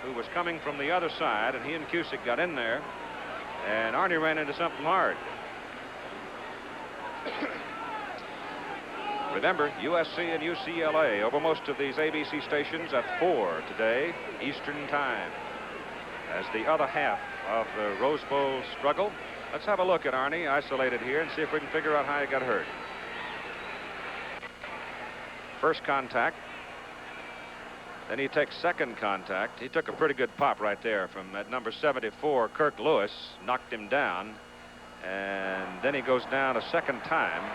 who was coming from the other side, and he and Cusick got in there, and Arnie ran into something hard. Remember, USC and UCLA over most of these ABC stations at 4 today, Eastern Time. As the other half of the Rose Bowl struggle, let's have a look at Arnie, isolated here, and see if we can figure out how he got hurt. First contact. Then he takes second contact. He took a pretty good pop right there from that number 74, Kirk Lewis, knocked him down. And then he goes down a second time.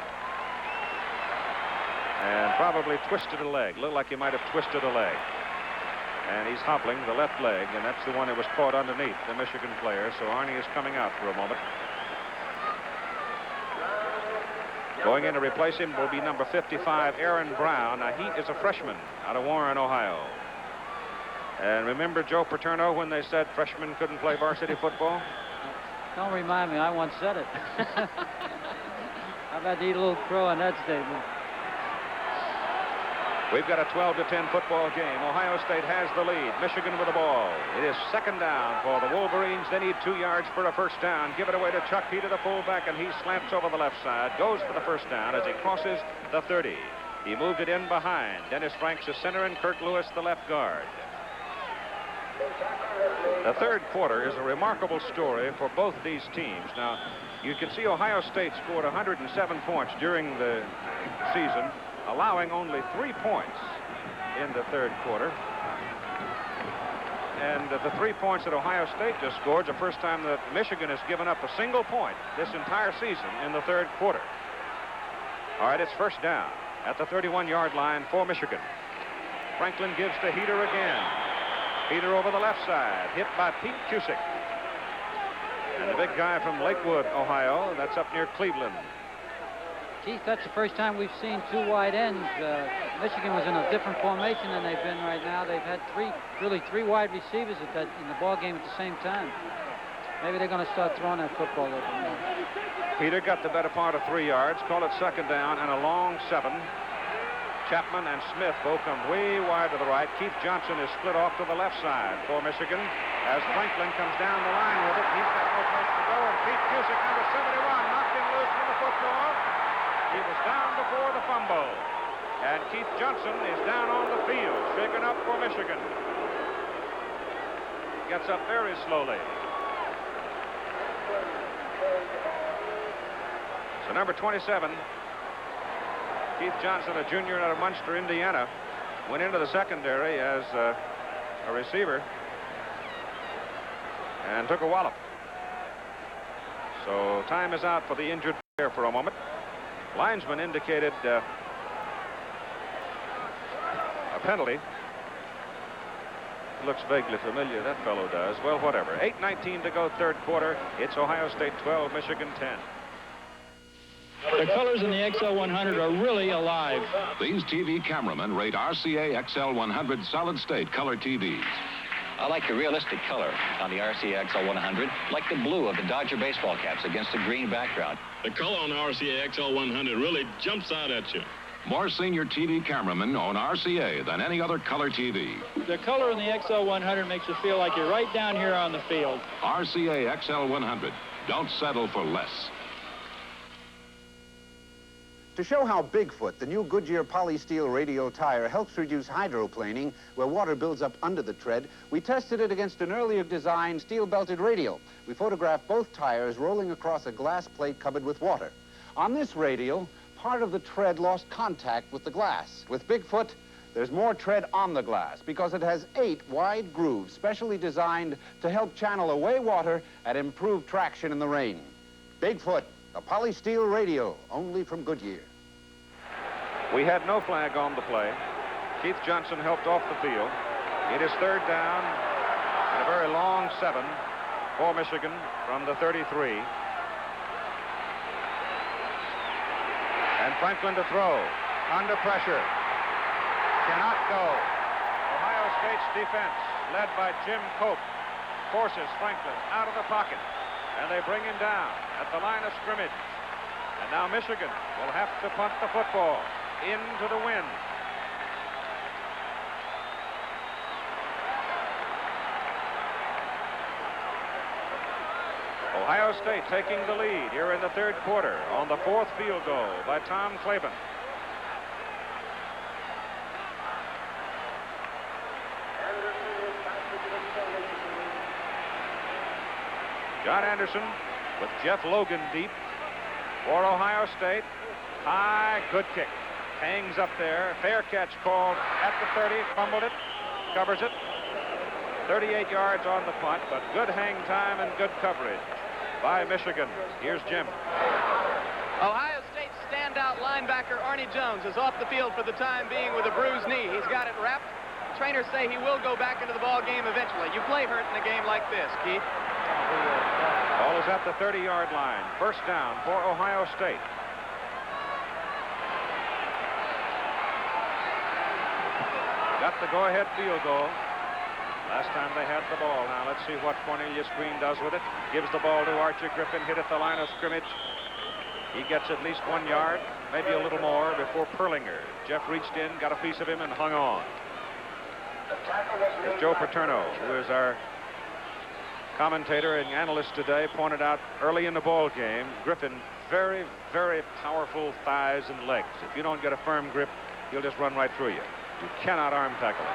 And probably twisted a leg. Looked like he might have twisted a leg. And he's hobbling the left leg, and that's the one that was caught underneath the Michigan player. So Arnie is coming out for a moment. Going in to replace him will be number 55, Aaron Brown. Now, he is a freshman out of Warren, Ohio. And remember Joe Paterno when they said freshmen couldn't play varsity football? Don't remind me. I once said it. I've had to eat a little crow on that statement. We've got a 12-10 football game. Ohio State has the lead. Michigan with the ball. It is second down for the Wolverines. They need 2 yards for a first down. Give it away to Chuck Peter, the fullback, and he slants over the left side. Goes for the first down as he crosses the 30. He moved it in behind. Dennis Franks, the center, and Kirk Lewis, the left guard. The third quarter is a remarkable story for both these teams. Now, you can see Ohio State scored 107 points during the season, allowing only 3 points in the third quarter. And the 3 points that Ohio State just scored is the first time that Michigan has given up a single point this entire season in the third quarter. All right, it's first down at the 31-yard line for Michigan. Franklin gives to Heater again. Heater over the left side, hit by Pete Cusick. And the big guy from Lakewood, Ohio, that's up near Cleveland. Keith, that's the first time we've seen 2 wide ends. Michigan was in a different formation than they've been right now. They've had three wide receivers in the ball game at the same time. Maybe they're going to start throwing that football a little bit more. Peter got the better part of 3 yards, call it second down, and a long 7. Chapman and Smith both come way wide to the right. Keith Johnson is split off to the left side for Michigan as Franklin comes down the line with it. He's got no place to go, and Pete Cusick, number 71, knocked him loose from the football. He was down before the fumble. And Keith Johnson is down on the field, shaken up for Michigan. Gets up very slowly. So number 27, Keith Johnson, a junior out of Munster, Indiana, went into the secondary as a receiver and took a wallop. So time is out for the injured player for a moment. Linesman indicated a penalty. Looks vaguely familiar, that fellow does. Well, whatever. 8:19 to go, third quarter. It's Ohio State 12, Michigan 10. The colors in the XL100 are really alive. These TV cameramen rate RCA XL100 solid state color TVs. I like the realistic color on the RCA XL100, like the blue of the Dodger baseball caps against a green background. The color on the RCA XL100 really jumps out at you. More senior TV cameramen own RCA than any other color TV. The color in the XL100 makes you feel like you're right down here on the field. RCA XL100. Don't settle for less. To show how Bigfoot, the new Goodyear polysteel radial tire, helps reduce hydroplaning, where water builds up under the tread, we tested it against an earlier designed steel-belted radial. We photographed both tires rolling across a glass plate covered with water. On this radial, part of the tread lost contact with the glass. With Bigfoot, there's more tread on the glass because it has 8 wide grooves specially designed to help channel away water and improve traction in the rain. Bigfoot, a polysteel radial, only from Goodyear. We had no flag on the play. Keith Johnson helped off the field. It is third down and a very long 7 for Michigan from the 33. And Franklin to throw. Under pressure. Cannot go. Ohio State's defense, led by Jim Cope, forces Franklin out of the pocket. And they bring him down at the line of scrimmage. And now Michigan will have to punt the football into the wind. Ohio State taking the lead here in the third quarter on the 4th field goal by Tom Klaban. John Anderson with Jeff Logan deep for Ohio State. High, good kick. Hangs up there. Fair catch called at the 30. Fumbled it. Covers it. 38 yards on the punt, but good hang time and good coverage by Michigan. Here's Jim. Ohio State standout linebacker Arnie Jones is off the field for the time being with a bruised knee. He's got it wrapped. Trainers say he will go back into the ball game eventually. You play hurt in a game like this, Keith. Ball is at the 30-yard line. First down for Ohio State. Got the go-ahead field goal. Last time they had the ball. Now let's see what Cornelius Green does with it. Gives the ball to Archie Griffin, hit at the line of scrimmage. He gets at least 1 yard, maybe a little more, before Perlinger. Jeff reached in, got a piece of him, and hung on. As Joe Paterno, who is our commentator and analyst today, pointed out early in the ball game, Griffin, very, very powerful thighs and legs. If you don't get a firm grip, he'll just run right through you. You cannot arm tackle him.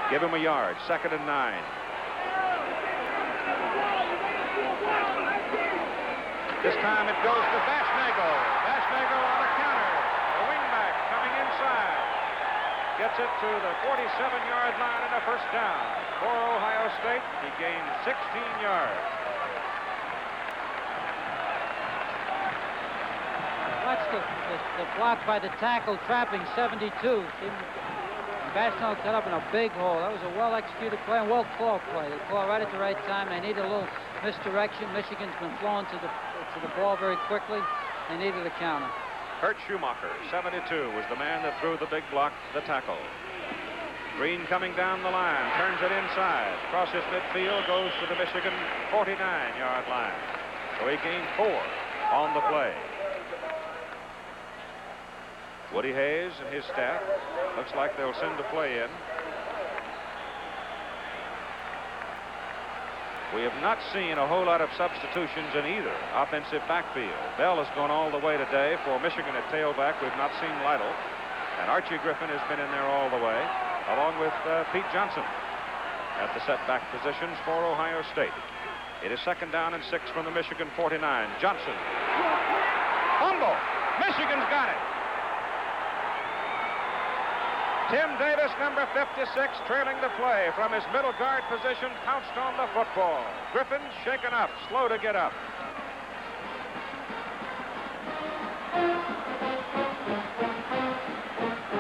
Give him a yard. 2nd and 9. This time it goes to Bashnagle. Bashnagle on a counter. A wingback coming inside. Gets it to the 47-yard line and a first down for Ohio State. He gained 16 yards. Watch the block by the tackle trapping 72. Bashnell cut up in a big hole. That was a well-executed play and well-called play. They called right at the right time. They needed a little misdirection. Michigan's been flowing to the ball very quickly. They needed a counter. Kurt Schumacher, 72, was the man that threw the big block, the tackle. Green coming down the line, turns it inside, crosses midfield, goes to the Michigan 49-yard line. So he gained 4 on the play. Woody Hayes and his staff, looks like they'll send the play in. We have not seen a whole lot of substitutions in either offensive backfield. Bell has gone all the way today for Michigan at tailback. We've not seen Lytle. And Archie Griffin has been in there all the way, along with Pete Johnson at the setback positions for Ohio State. It is 2nd down and 6 from the Michigan 49. Johnson. Fumble. Michigan's got it. Tim Davis, number 56, trailing the play from his middle guard position, pounced on the football. Griffin shaken up, slow to get up.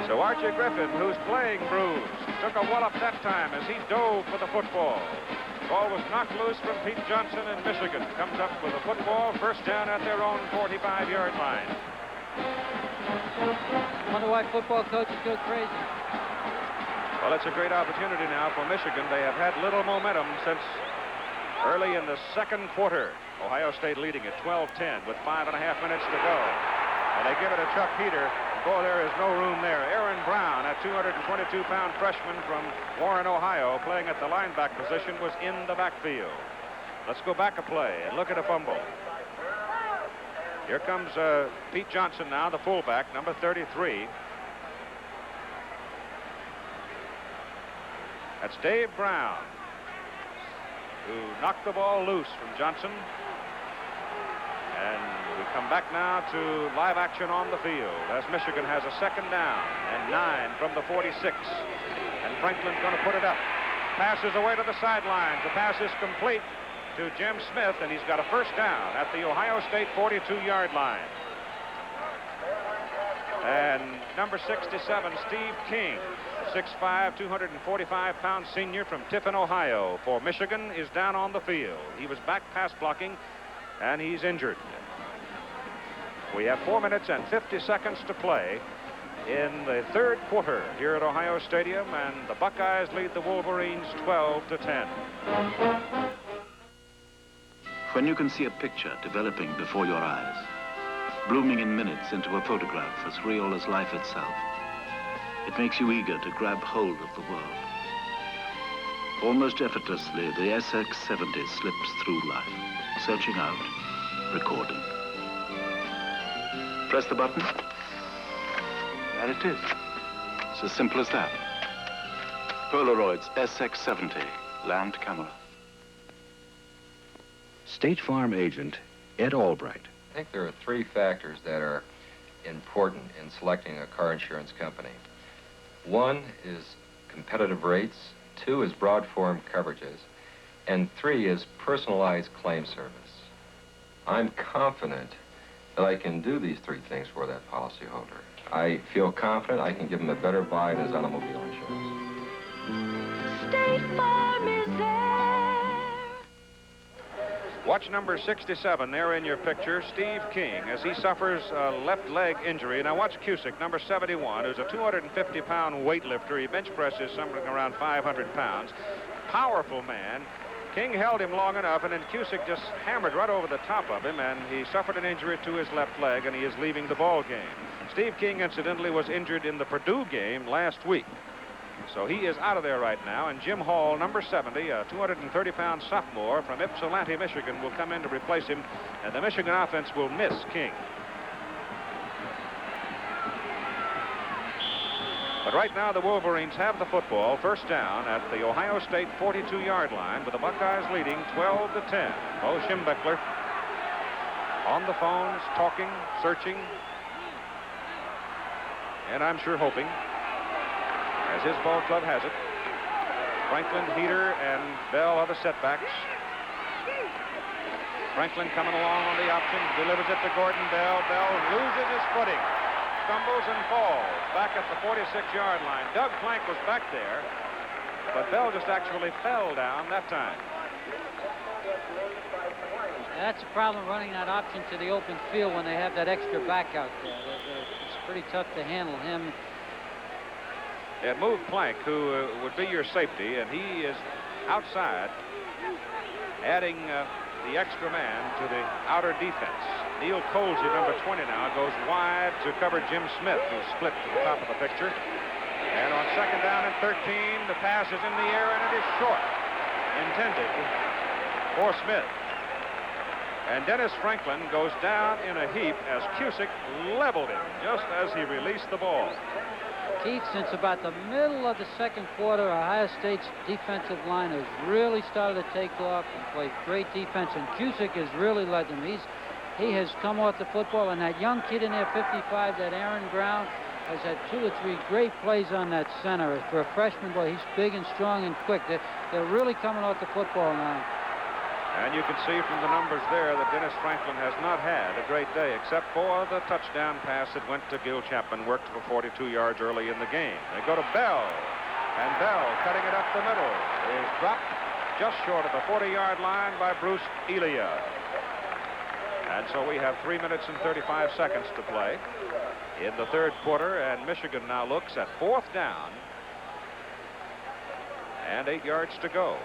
So Archie Griffin, who's playing bruised, took a wallop that time as he dove for the football. Ball was knocked loose from Pete Johnson, and Michigan comes up with a football, first down at their own 45-yard line. Wonder why football coaches go crazy. Well, it's a great opportunity now for Michigan. They have had little momentum since early in the second quarter. Ohio State leading at 12-10 with 5.5 minutes to go. And they give it to Chuck Heater. Boy, there is no room there. Aaron Brown, a 222-pound freshman from Warren, Ohio, playing at the linebacker position, was in the backfield. Let's go back a play and look at a fumble. Here comes Pete Johnson now, the fullback, number 33. That's Dave Brown, who knocked the ball loose from Johnson. And we come back now to live action on the field as Michigan has a second down and 9 from the 46. And Franklin's going to put it up. Passes away to the sidelines. The pass is complete to Jim Smith, and he's got a first down at the Ohio State 42-yard line. And number 67, Steve King, 6'5", 245-pound senior from Tiffin, Ohio, for Michigan, is down on the field. He was back pass blocking, and he's injured. We have 4 minutes and 50 seconds to play in the third quarter here at Ohio Stadium, and the Buckeyes lead the Wolverines 12-10. When you can see a picture developing before your eyes, blooming in minutes into a photograph as real as life itself, it makes you eager to grab hold of the world. Almost effortlessly, the SX-70 slips through life, searching out, recording. Press the button. There it is. It's as simple as that. Polaroid's SX-70 land camera. State Farm agent Ed Albright. I think there are 3 factors that are important in selecting a car insurance company. 1 is competitive rates, 2 is broad form coverages, and 3 is personalized claim service. I'm confident that I can do these 3 things for that policyholder. I feel confident I can give him a better buy in his automobile insurance. State Farm is there. Watch number 67 there in your picture, Steve King, as he suffers a left leg injury. Now watch Cusick, number 71, who's a 250-pound weightlifter. He bench presses something around 500 pounds. Powerful man. King held him long enough, and then Cusick just hammered right over the top of him, and he suffered an injury to his left leg, and he is leaving the ball game. Steve King, incidentally, was injured in the Purdue game last week. So he is out of there right now, and Jim Hall, number 70, a 230-pound sophomore from Ypsilanti, Michigan, will come in to replace him, and the Michigan offense will miss King. But right now, the Wolverines have the football, first down at the Ohio State 42-yard line, with the Buckeyes leading 12-10. Bo Schembechler on the phones, talking, searching, and I'm sure hoping, as his ball club has it. Franklin, Heater, and Bell are the setbacks. Franklin coming along on the option, delivers it to Gordon Bell. Bell loses his footing, stumbles and falls back at the 46-yard line. Doug Plank was back there, but Bell just actually fell down that time. That's a problem running that option to the open field when they have that extra back out there. It's pretty tough to handle him. It moved Plank, who would be your safety, and he is outside, adding the extra man to the outer defense. Neil Colsey, number 20 now, goes wide to cover Jim Smith, who split to the top of the picture. And on second down and 13, the pass is in the air, and it is short, intended for Smith. And Dennis Franklin goes down in a heap as Cusick leveled him just as he released the ball. Keith, since about the middle of the second quarter, Ohio State's defensive line has really started to take off and play great defense, and Cusick has really led them. He has come off the football, and that young kid in there, 55, that Aaron Brown, has had 2 or 3 great plays on that center. For a freshman boy, he's big and strong and quick. They're really coming off the football now. And you can see from the numbers there that Dennis Franklin has not had a great day, except for the touchdown pass that went to Gil Chapman, worked for 42 yards early in the game. They go to Bell, and Bell, cutting it up the middle, is dropped just short of the 40-yard line by Bruce Elia. And so we have 3 minutes and 35 seconds to play in the third quarter, and Michigan now looks at 4th down and 8 yards to go.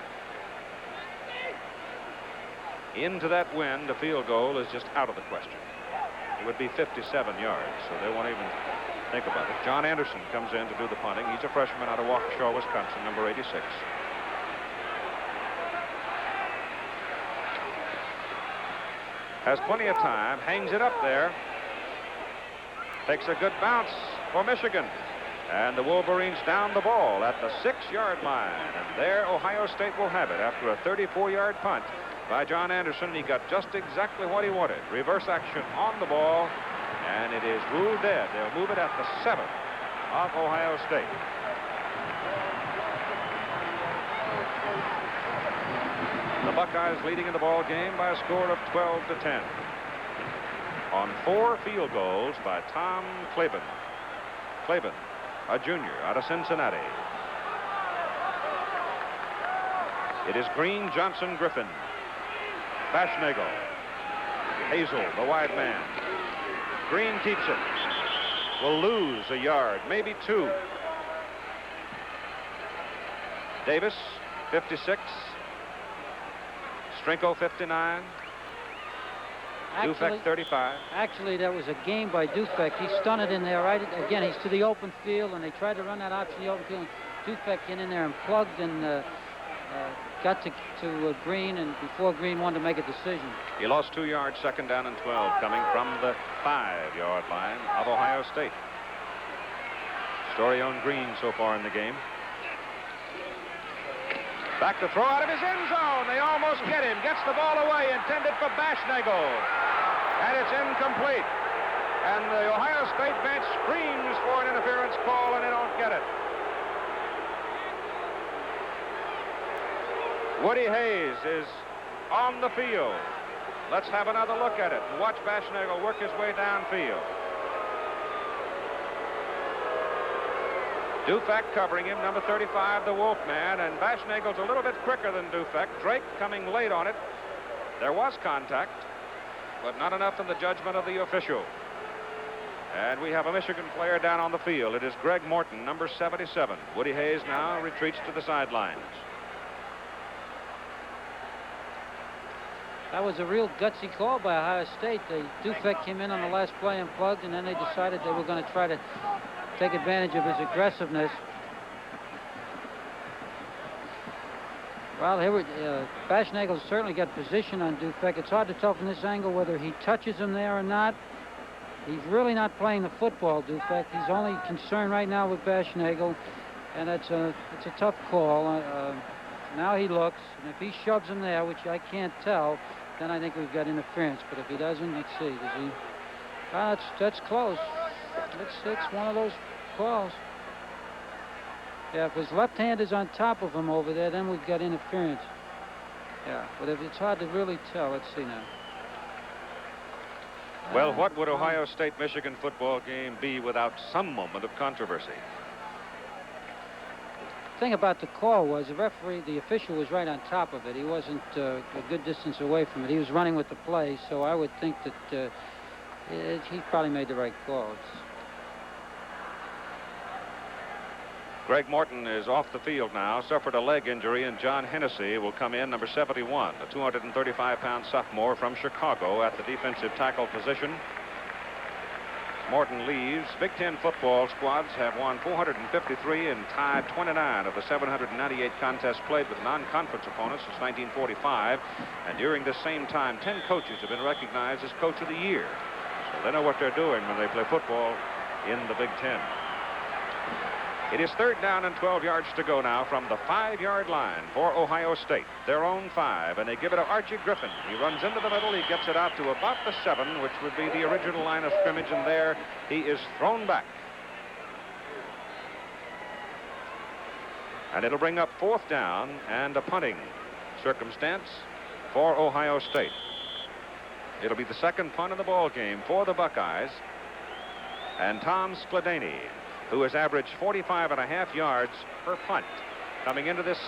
into that wind, a field goal is just out of the question. It would be 57 yards, so they won't even think about it. John Anderson comes in to do the punting. He's a freshman out of Waukesha, Wisconsin, number 86. Has plenty of time, hangs it up there. Takes a good bounce for Michigan. And the Wolverines down the ball at the 6-yard line. And there Ohio State will have it after a 34-yard punt by John Anderson. He got just exactly what he wanted. Reverse action on the ball, and it is ruled dead. They'll move it at the 7 of Ohio State. The Buckeyes leading in the ball game by a score of 12-10 on 4 field goals by Tom Klaban. Klaban, a junior out of Cincinnati. It is Green, Johnson, Griffin, Baschnagel, Hazel, the wide man. Green keeps it. Will lose a yard, maybe 2. Davis, 56. Strinko, 59. Dufek, 35. Actually, that was a game by Dufek. He stunted in there right again. He's to the open field, and they tried to run that option to the open field. Dufek get in there and plugged and got to Green, and before Green wanted to make a decision. He lost 2 yards, 2nd down and 12, coming from the 5-yard line of Ohio State. Story on Green so far in the game. Back to throw out of his end zone. They almost get him. Gets the ball away, intended for Baschnagel. And it's incomplete. And the Ohio State bench screams for an interference call, and they don't get it. Woody Hayes is on the field. Let's have another look at it and watch Baschnagel work his way downfield. Dufek covering him, number 35, the Wolfman, and Baschnagel's a little bit quicker than Dufek. Drake coming late on it. There was contact, but not enough in the judgment of the official. And we have a Michigan player down on the field. It is Greg Morton, number 77. Woody Hayes now retreats to the sidelines. That was a real gutsy call by Ohio State. Dufek came in on the last play and plugged, and then they decided they were going to try to take advantage of his aggressiveness. Well, Baschnagel certainly got position on Dufek. It's hard to tell from this angle whether he touches him there or not. He's really not playing the football, Dufek. He's only concerned right now with Baschnagel, and it's a tough call. Now he looks, and if he shoves him there, which I can't tell, then I think we've got interference. But if he doesn't, let's see. Does he? That's close. It's one of those calls. Yeah, if his left hand is on top of him over there, then we've got interference. Yeah, but if it's hard to really tell, let's see now. Well, what would Ohio State-Michigan football game be without some moment of controversy? The thing about the call was the referee, the official was right on top of it. He wasn't a good distance away from it. He was running with the play, so I would think that he probably made the right call. Greg Morton is off the field now, suffered a leg injury, and John Hennessy will come in, number 71, a 235-pound sophomore from Chicago at the defensive tackle position. Morton leaves. Big Ten football squads have won 453 and tied 29 of the 798 contests played with non-conference opponents since 1945. And during this same time, 10 coaches have been recognized as Coach of the Year. So they know what they're doing when they play football in the Big Ten. It is 3rd down and 12 yards to go now from the 5-yard line for Ohio State. Their own 5, and they give it to Archie Griffin. He runs into the middle. He gets it out to about the 7, which would be the original line of scrimmage, and there he is thrown back. And it'll bring up 4th down and a punting circumstance for Ohio State. It'll be the 2nd punt of the ball game for the Buckeyes. And Tom Skladany, who has averaged 45.5 yards per punt coming into this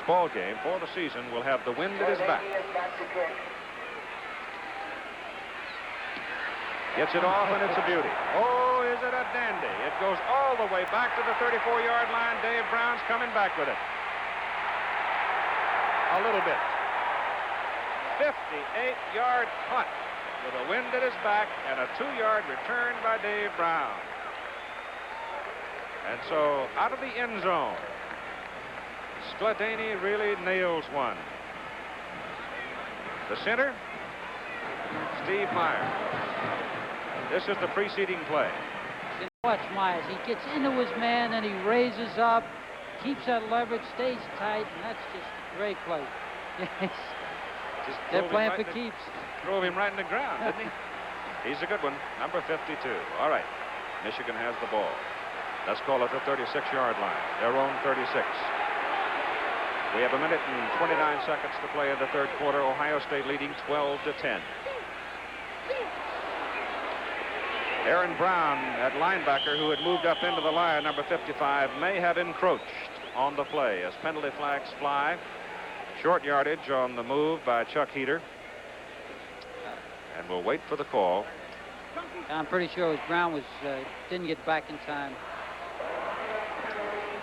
ball game for the season, will have the wind at his back. Gets it off, and it's a beauty. Oh, is it a dandy. It goes all the way back to the 34-yard line. Dave Brown's coming back with it. A little bit. 58-yard punt with a wind at his back and a 2-yard return by Dave Brown. And so out of the end zone, Skladany really nails one. The center, Steve Myers. This is the preceding play. Watch Myers. He gets into his man and he raises up, keeps that leverage, stays tight, and that's just a great play. Yes. They're playing for keeps. Drove him right in the ground, didn't he? He's a good one. Number 52. All right. Michigan has the ball. Let's call it the 36-yard line. Their own 36. We have a minute and 29 seconds to play in the third quarter. Ohio State leading 12-10. Aaron Brown at linebacker, who had moved up into the line, number 55, may have encroached on the play as penalty flags fly. Short yardage on the move by Chuck Heater. And we'll wait for the call. I'm pretty sure it was Brown didn't get back in time.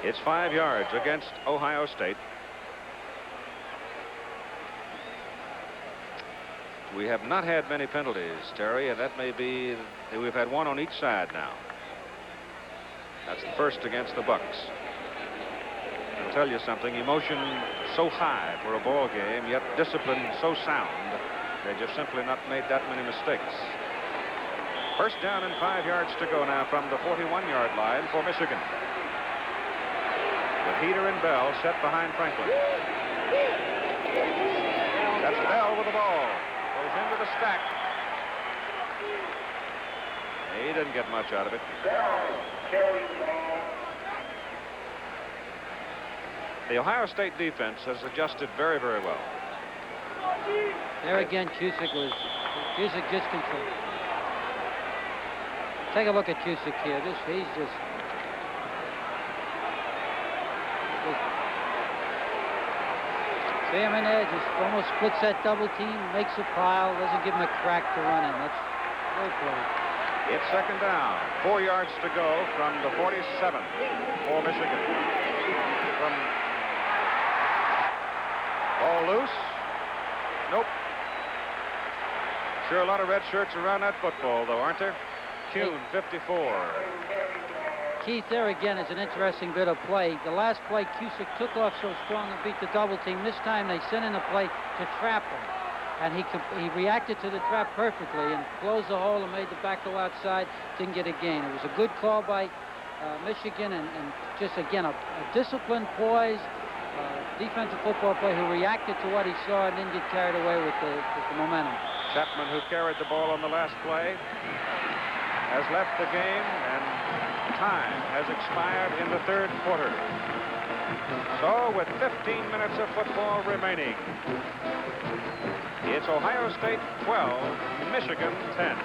It's 5 yards against Ohio State. We have not had many penalties, Terry, and that may be, we've had one on each side now. That's the first against the Bucks. I'll tell you something, emotion so high for a ball game, yet discipline so sound, they just simply not made that many mistakes. First down and 5 yards to go now from the 41-yard line for Michigan. With Heater and Bell set behind Franklin. That's Bell with the ball. Goes into the stack. He didn't get much out of it. The Ohio State defense has adjusted very, very well. There again, Cusick just controlled. Take a look at Cusick here. He's just see him in there, just almost splits that double team, makes a pile, doesn't give him a crack to run in. That's great play. It's second down. 4 yards to go from the 47 for Michigan. Ball loose. Nope. Sure, a lot of red shirts around that football, though, aren't there? Kuhn, 54. Keith, there again is an interesting bit of play. The last play, Cusick took off so strong and beat the double team. This time they sent in a play to trap him. And he reacted to the trap perfectly and closed the hole and made the back go outside. Didn't get a gain. It was a good call by Michigan and just, again, a disciplined, poised defensive football player who reacted to what he saw and didn't get carried away with the momentum. Chapman, who carried the ball on the last play, has left the game, and time has expired in the third quarter. So, with 15 minutes of football remaining, it's Ohio State 12, Michigan 10.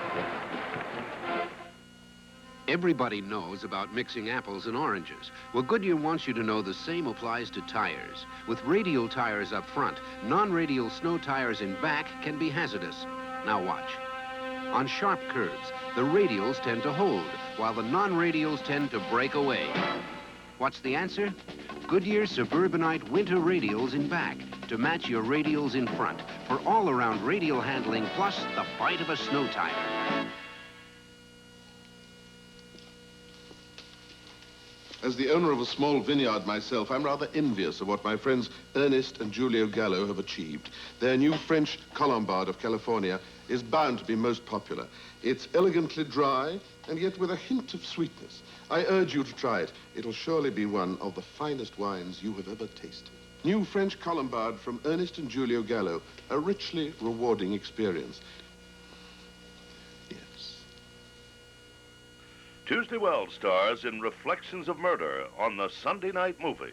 Everybody knows about mixing apples and oranges. Well, Goodyear wants you to know the same applies to tires. With radial tires up front, non-radial snow tires in back can be hazardous. Now watch. On sharp curves, the radials tend to hold, while the non-radials tend to break away. What's the answer? Goodyear Suburbanite winter radials in back to match your radials in front for all-around radial handling plus the bite of a snow tire. As the owner of a small vineyard myself, I'm rather envious of what my friends Ernest and Julio Gallo have achieved. Their new French Colombard of California is bound to be most popular. It's elegantly dry, and yet with a hint of sweetness. I urge you to try it. It'll surely be one of the finest wines you have ever tasted. New French Colombard from Ernest and Julio Gallo, a richly rewarding experience. Tuesday Wells stars in Reflections of Murder on the Sunday night movie.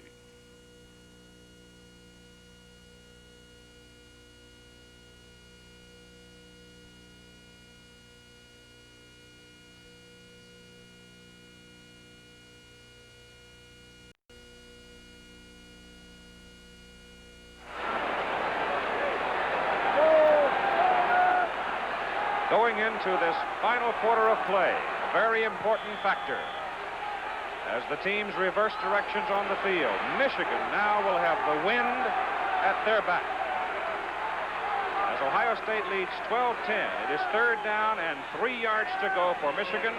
Going into this final quarter of play, very important factor as the teams reverse directions on the field. Michigan now will have the wind at their back. As Ohio State leads 12-10. It is 3rd down and 3 yards to go for Michigan.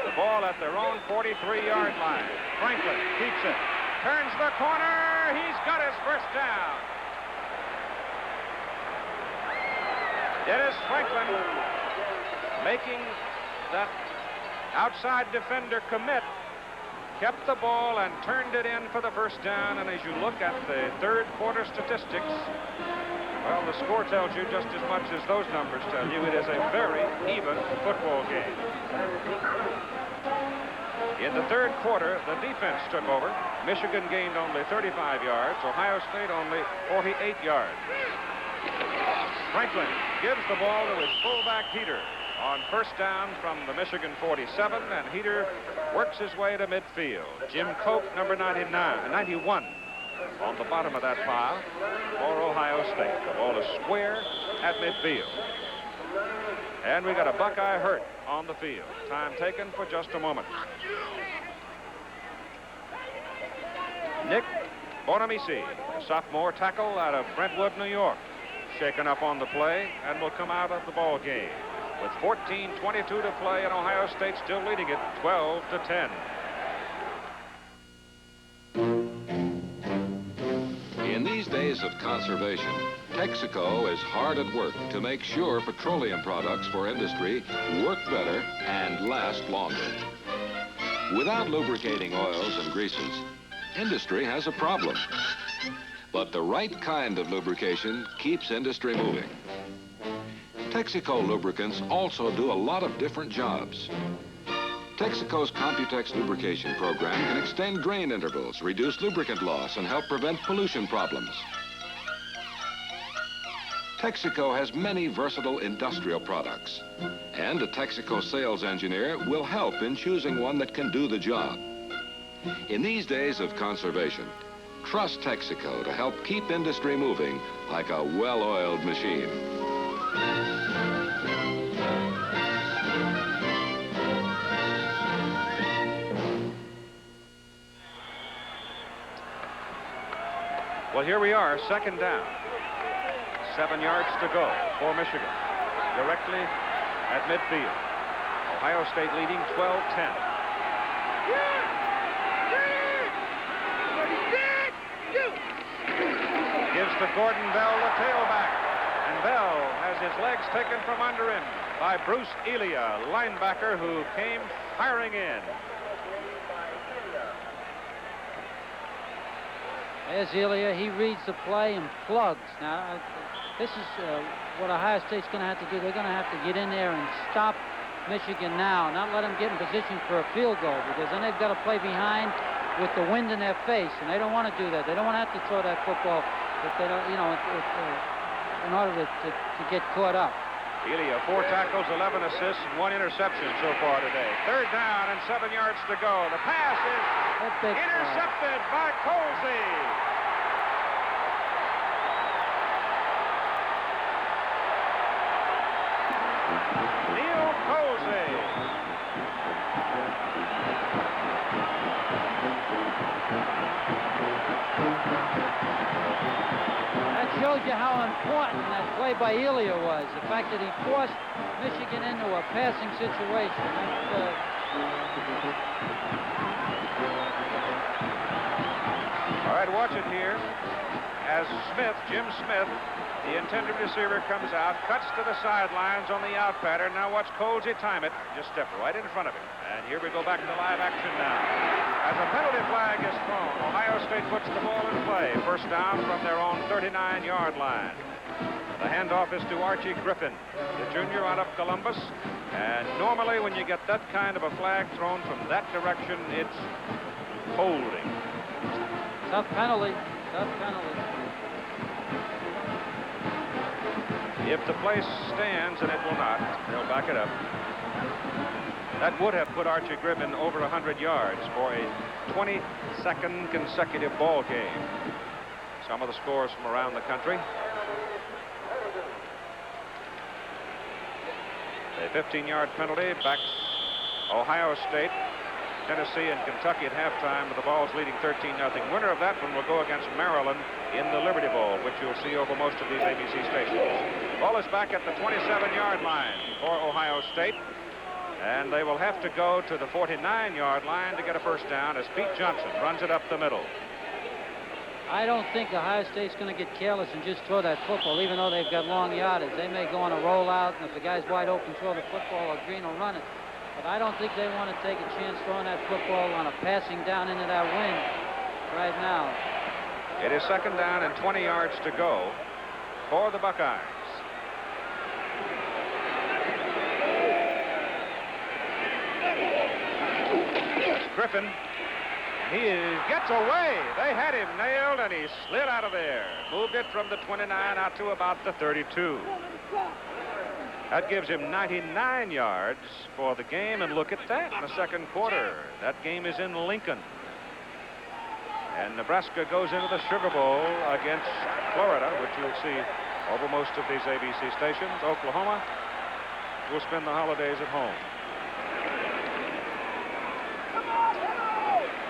The ball at their own 43-yard line. Franklin keeps it. Turns the corner. He's got his first down. Dennis Franklin making that outside defender commit. Kept the ball and turned it in for the first down. And as you look at the third quarter statistics, well, the score tells you just as much as those numbers tell you. It is a very even football game. In the third quarter, the defense took over. Michigan gained only 35 yards. Ohio State only 48 yards. Franklin gives the ball to his fullback, Heater, on first down from the Michigan 47, and Heater works his way to midfield. Jim Cope, number 91, on the bottom of that pile for Ohio State. The ball is square at midfield. And we got a Buckeye hurt on the field. Time taken for just a moment. Nick Bonamici, a sophomore tackle out of Brentwood, New York, shaken up on the play and will come out of the ball game. With 14:22 to play, and Ohio State still leading it 12-10. In these days of conservation, Texaco is hard at work to make sure petroleum products for industry work better and last longer. Without lubricating oils and greases, industry has a problem. But the right kind of lubrication keeps industry moving. Texaco lubricants also do a lot of different jobs. Texaco's Computex lubrication program can extend drain intervals, reduce lubricant loss, and help prevent pollution problems. Texaco has many versatile industrial products, and a Texaco sales engineer will help in choosing one that can do the job. In these days of conservation, trust Texaco to help keep industry moving like a well-oiled machine. Well, here we are, second down. 7 yards to go for Michigan. Directly at midfield. Ohio State leading 12-10. Gives to Gordon Bell, the tailback. And Bell has his legs taken from under him by Bruce Elia, linebacker who came firing in. There's Elia. He reads the play and plugs. Now, this is what Ohio State's going to have to do. They're going to have to get in there and stop Michigan now, not let them get in position for a field goal, because then they've got to play behind with the wind in their face, and they don't want to do that. They don't want to have to throw that football if they don't, in order to get caught up. Elia, 4 tackles, 11 assists, and 1 interception so far today. Third down and 7 yards to go. The pass is intercepted by Colsey. Neil Colsey. That shows you how important that play by Elia was. The fact that he forced Michigan into a passing situation. All right, watch it here. As Smith, Jim Smith, the intended receiver, comes out, cuts to the sidelines on the out pattern. Now watch Colsey time it. Just step right in front of him. And here we go back to live action now. As a penalty flag is thrown, Ohio State puts the ball in play. First down from their own 39-yard line. The handoff is to Archie Griffin, the junior out of Columbus. And normally when you get that kind of a flag thrown from that direction, it's holding. Tough penalty. Tough penalty. If the play stands, and it will not, they'll back it up. That would have put Archie Griffin over 100 yards for a 22nd consecutive ball game. Some of the scores from around the country. A 15-yard penalty backs Ohio State Tennessee and Kentucky at halftime with the Vols leading 13-0. Winner of that one will go against Maryland in the Liberty Bowl, which you'll see over most of these ABC stations. Ball is back at the 27-yard line for Ohio State. And they will have to go to the 49-yard line to get a first down as Pete Johnson runs it up the middle. I don't think Ohio State's going to get careless and just throw that football, even though they've got long yardage. They may go on a rollout, and if the guy's wide open, throw the football, or Green will run it. But I don't think they want to take a chance throwing that football on a passing down into that wind right now. It is second down and 20 yards to go for the Buckeyes. Griffin. He gets away. They had him nailed, and he slid out of there. Moved it from the 29 out to about the 32. That gives him 99 yards for the game, and look at that in the second quarter. That game is in Lincoln. And Nebraska goes into the Sugar Bowl against Florida, which you'll see over most of these ABC stations. Oklahoma will spend the holidays at home.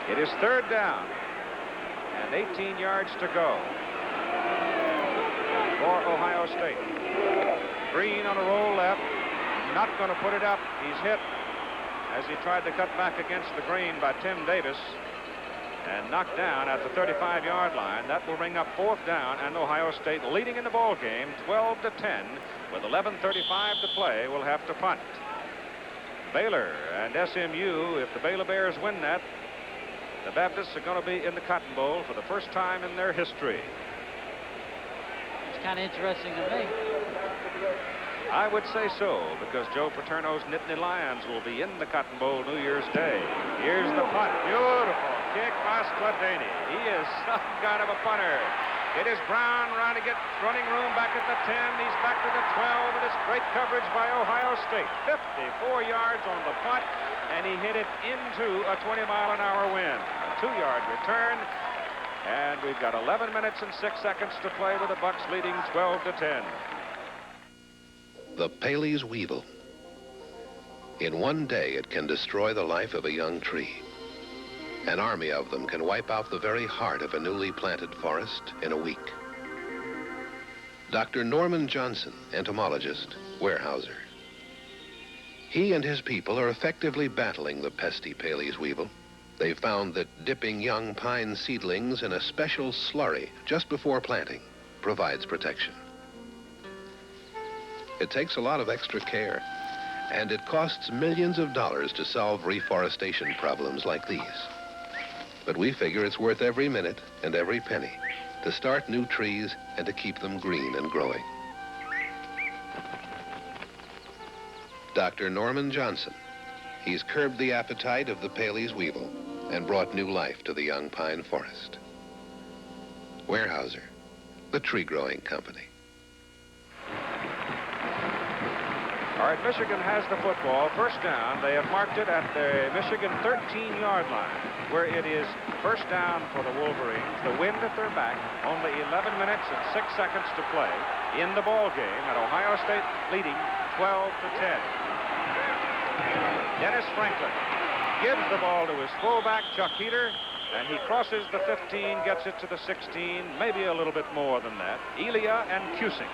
It is third down and 18 yards to go for Ohio State. Green on a roll left, not going to put it up. He's hit as he tried to cut back against the green by Tim Davis and knocked down at the 35-yard line. That will bring up fourth down, and Ohio State leading in the ball game 12-10 with 11:35 to play will have to punt. Baylor and SMU, if the Baylor Bears win that, the Baptists are going to be in the Cotton Bowl for the first time in their history. It's kind of interesting to me. I would say so, because Joe Paterno's Nittany Lions will be in the Cotton Bowl New Year's Day. Here's the punt. Beautiful kick by Skladany. He is some kind of a punter. It is Brown trying to get running room back at the 10. He's back to the 12, and it's great coverage by Ohio State. 54 yards on the punt, and he hit it into a 20-mile-an-hour wind. A 2-yard return, and we've got 11 minutes and 6 seconds to play with the Bucks leading 12-10. The Paley's weevil. In one day, it can destroy the life of a young tree. An army of them can wipe out the very heart of a newly planted forest in a week. Dr. Norman Johnson, entomologist, Weyerhaeuser. He and his people are effectively battling the pesky Paley's weevil. They've found that dipping young pine seedlings in a special slurry just before planting provides protection. It takes a lot of extra care, and it costs millions of dollars to solve reforestation problems like these. But we figure it's worth every minute and every penny to start new trees and to keep them green and growing. Dr. Norman Johnson. He's curbed the appetite of the Paley's weevil and brought new life to the young pine forest. Weyerhaeuser, the tree growing company. All right, Michigan has the football. First down. They have marked it at the Michigan 13-yard line, where it is first down for the Wolverines. The wind at their back. Only 11 minutes and 6 seconds to play in the ball game, and Ohio State leading 12-10. Dennis Franklin gives the ball to his fullback, Chuck Heater, and he crosses the 15, gets it to the 16, maybe a little bit more than that. Elia and Cusick,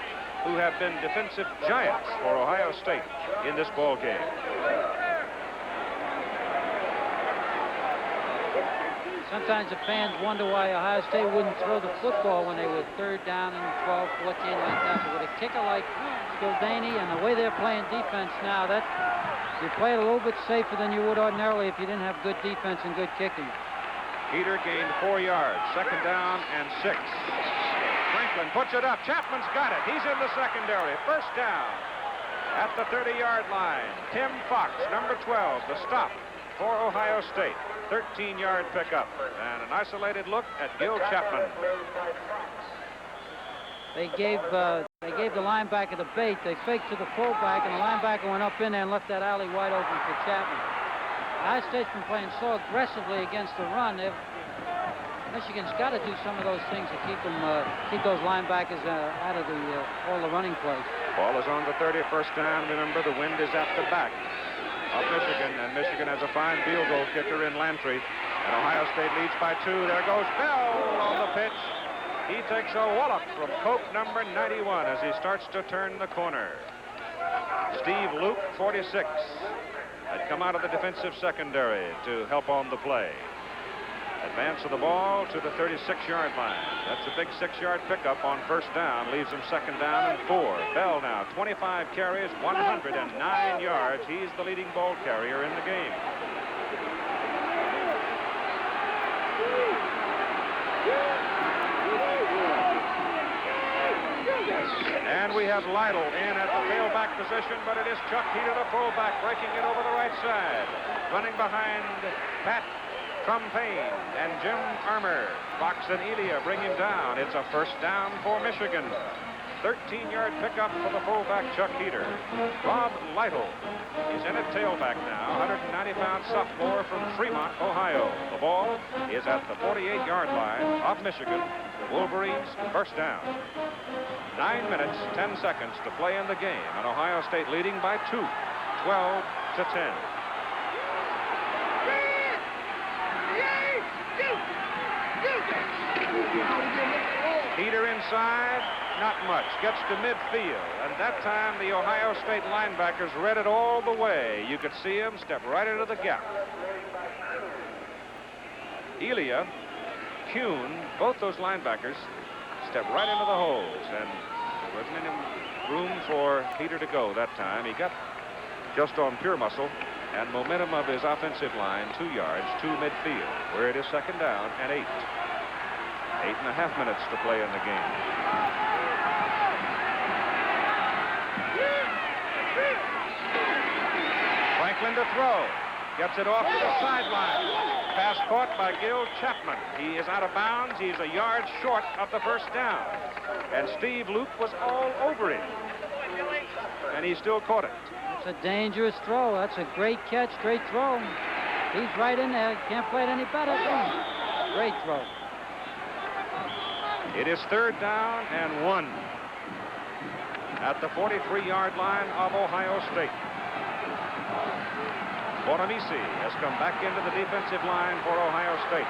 who have been defensive giants for Ohio State in this ball game. Sometimes the fans wonder why Ohio State wouldn't throw the football when they were third down and 12, 14 like that. But with a kicker like Skildany and the way they're playing defense now, that you play it a little bit safer than you would ordinarily if you didn't have good defense and good kicking. Heater gained 4 yards. Second down and 6. Franklin puts it up. Chapman's got it. He's in the secondary. First down at the 30-yard line. Tim Fox, number 12, the stop for Ohio State. 13-yard pickup. And an isolated look at Gil Chapman. They gave the linebacker the bait. They faked to the fullback, and the linebacker went up in there and left that alley wide open for Chapman. Ohio State's been playing so aggressively against the run. Michigan's got to do some of those things to keep those linebackers out of all the running plays. Ball is on the 30, first down. Remember, the wind is at the back. of Michigan, and Michigan has a fine field goal kicker in Lantry. And Ohio State leads by 2. There goes Bell on the pitch. He takes a wallop from Cope number 91 as he starts to turn the corner. Steve Luke, 46, had come out of the defensive secondary to help on the play. Advance of the ball to the 36-yard line. That's a big 6-yard pickup on first down. Leaves him second down and 4. Bell now, 25 carries, 109 yards. He's the leading ball carrier in the game. And we have Lytle in at the tailback position, but it is Chuck Heater, the fullback, breaking it over the right side. Running behind Pat Trumpain and Jim Armour. Fox and Elia bring him down. It's a first down for Michigan. 13-yard pickup for the fullback, Chuck Heater. Bob Lytle is in at tailback now, 190-pound sophomore from Fremont, Ohio. The ball is at the 48-yard line of Michigan. Wolverines first down. 9 minutes, 10 seconds to play in the game, and Ohio State leading by 2, 12-10. Heater inside, not much. Gets to midfield, and that time the Ohio State linebackers read it all the way. You could see him step right into the gap. Elia, Kuhn, both those linebackers step right into the holes, and there wasn't any room for Heater to go that time. He got just on pure muscle and momentum of his offensive line 2 yards to midfield, where it is second down and 8. 8.5 minutes to play in the game. Franklin to throw. Gets it off to the sideline. Pass caught by Gil Chapman. He is out of bounds. He's a yard short of the first down. And Steve Luke was all over him. And he still caught it. It's a dangerous throw. That's a great catch, great throw. He's right in there. Can't play it any better. Great throw. It is third down and 1 at the 43-yard line of Ohio State. Bonamisi has come back into the defensive line for Ohio State.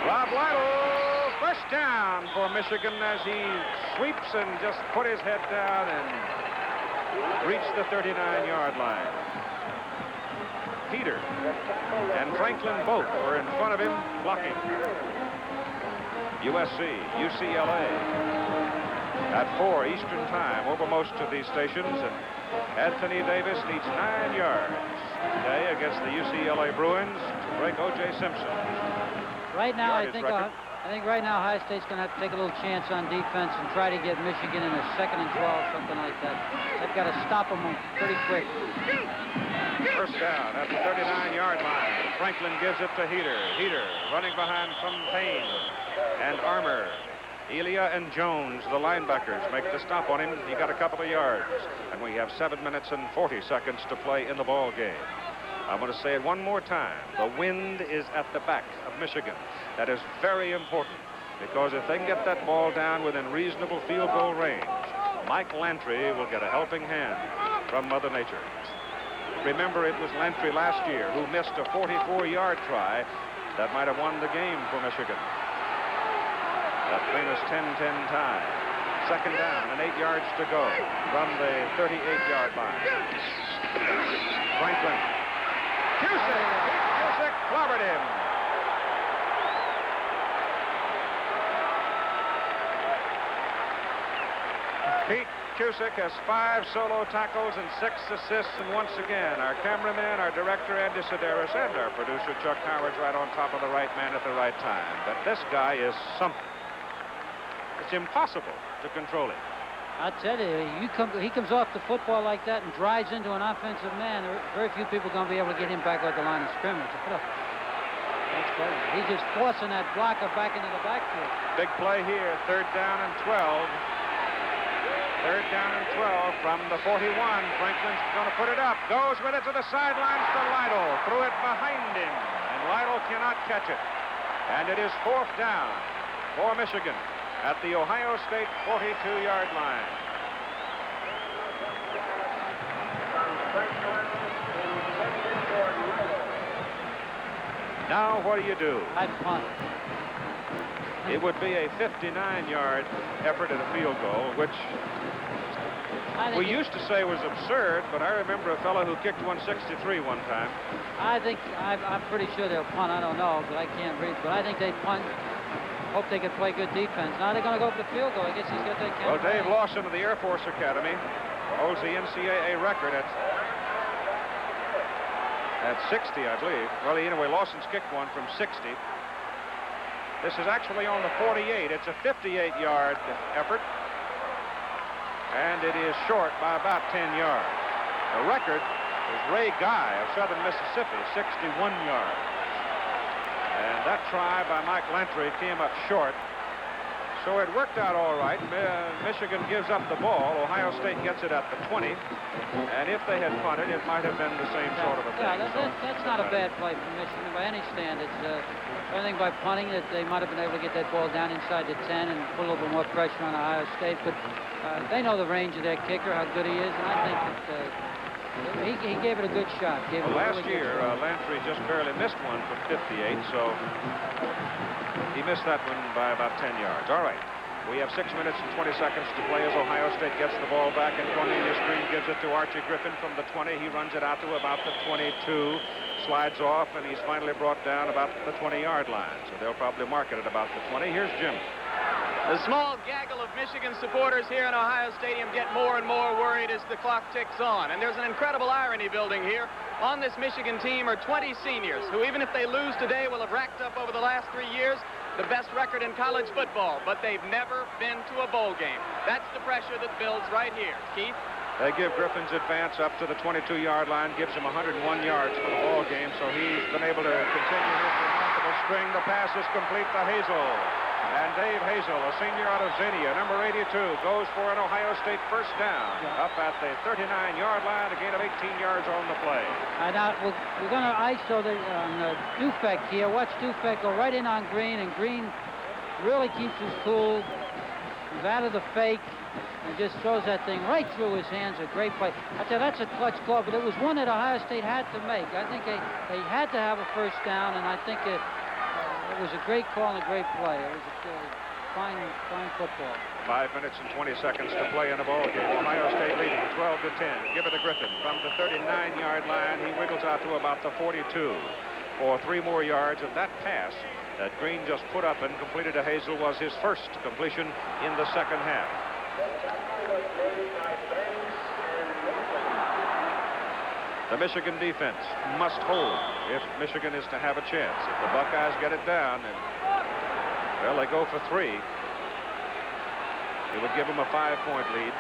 Rob Lytle, first down for Michigan as he sweeps and just put his head down and reached the 39-yard line. Heater and Franklin both were in front of him blocking. USC, UCLA at 4 Eastern time over most of these stations, and Anthony Davis needs 9 yards today against the UCLA Bruins to break O.J. Simpson. Right now, I think right now Ohio State's going to have to take a little chance on defense and try to get Michigan in a 2nd and 12, something like that. They've got to stop them pretty quick. First down at the 39-yard line. Franklin gives it to Heater. Heater running behind from Payne and Armour. Elia and Jones, the linebackers, make the stop on him. He got a couple of yards. And we have 7 minutes and 40 seconds to play in the ball game. I'm going to say it one more time. The wind is at the back of Michigan. That is very important, because if they can get that ball down within reasonable field goal range, Mike Lantry will get a helping hand from Mother Nature. Remember, it was Lantry last year who missed a 44-yard try that might have won the game for Michigan. That famous 10-10 tie. Second down and 8 yards to go from the 38-yard line. Franklin. Cusick clobbered him. Pete Cusick has 5 solo tackles and 6 assists, and once again, our cameraman, our director, Andy Sedaris, and our producer, Chuck Howard's right on top of the right man at the right time. But this guy is something. It's impossible to control him. I tell you, he comes off the football like that and drives into an offensive man. There are very few people going to be able to get him back at the line of scrimmage. That's crazy. He's just forcing that blocker back into the backfield. Big play here, third down and 12. Third down and 12 from the 41. Franklin's going to put it up. Goes with it to the sidelines to Lytle. Threw it behind him, and Lytle cannot catch it. And it is 4th down for Michigan. at the Ohio State 42-yard line. Now, what do? I'd punt. It would be a 59-yard effort at a field goal, which we used to say was absurd, but I remember a fellow who kicked 163 one time. I'm pretty sure they'll punt. I don't know, but I can't read. But I think they punt. Hope they can play good defense. Now they're going to go for the field goal. I guess he's got that. Well, Dave Lawson of the Air Force Academy holds the NCAA record at 60, I believe. Well, anyway, Lawson's kicked one from 60. This is actually on the 48. It's a 58-yard effort, and it is short by about 10 yards. The record is Ray Guy of Southern Mississippi, 61 yards. And that try by Mike Lantry came up short. So it worked out all right. Michigan gives up the ball. Ohio State gets it at the 20. And if they had punted, it might have been the same sort of a thing. Yeah, that's not a bad play for Michigan by any standards. I think by punting that they might have been able to get that ball down inside the 10 and put a little bit more pressure on Ohio State. But they know the range of their kicker, how good he is, and I think that he gave it a good shot. Well, last year, Lantry just barely missed one from 58, so he missed that one by about 10 yards. All right. We have 6 minutes and 20 seconds to play as Ohio State gets the ball back, and Cornelius Green gives it to Archie Griffin from the 20. He runs it out to about the 22, slides off, and he's finally brought down about the 20-yard line. So they'll probably mark it at about the 20. Here's Jim. The small gaggle of Michigan supporters here in Ohio Stadium get more and more worried as the clock ticks on. And there's an incredible irony building here. On this Michigan team are 20 seniors who, even if they lose today, will have racked up over the last 3 years the best record in college football, but they've never been to a bowl game. That's the pressure that builds right here. Keith? They give Griffin's advance up to the 22-yard line, gives him 101 yards for the ball game, so he's been able to continue his remarkable string. The pass is complete to Hazel. And Dave Hazel, a senior out of Xenia, number 82, goes for an Ohio State first down up at the 39-yard line, a gain of 18 yards on the play. Now, we're going to ISO Dufek here. Watch Dufek go right in on Green, and Green really keeps his cool. He's out of the fake and just throws that thing right through his hands. A great play. I tell you, that's a clutch call, but it was one that Ohio State had to make. I think they had to have a first down, and I think it was a great call and a great play. It was a fine football. 5 minutes and 20 seconds to play in the ball game. Ohio State leading 12-10. Give it to Griffin from the 39-yard line. He wiggles out to about the 42 for 3 more yards. And that pass that Green just put up and completed to Hazel was his first completion in the second half. The Michigan defense must hold if Michigan is to have a chance. If the Buckeyes get it down, and well, they go for 3, it would give them a 5-point lead.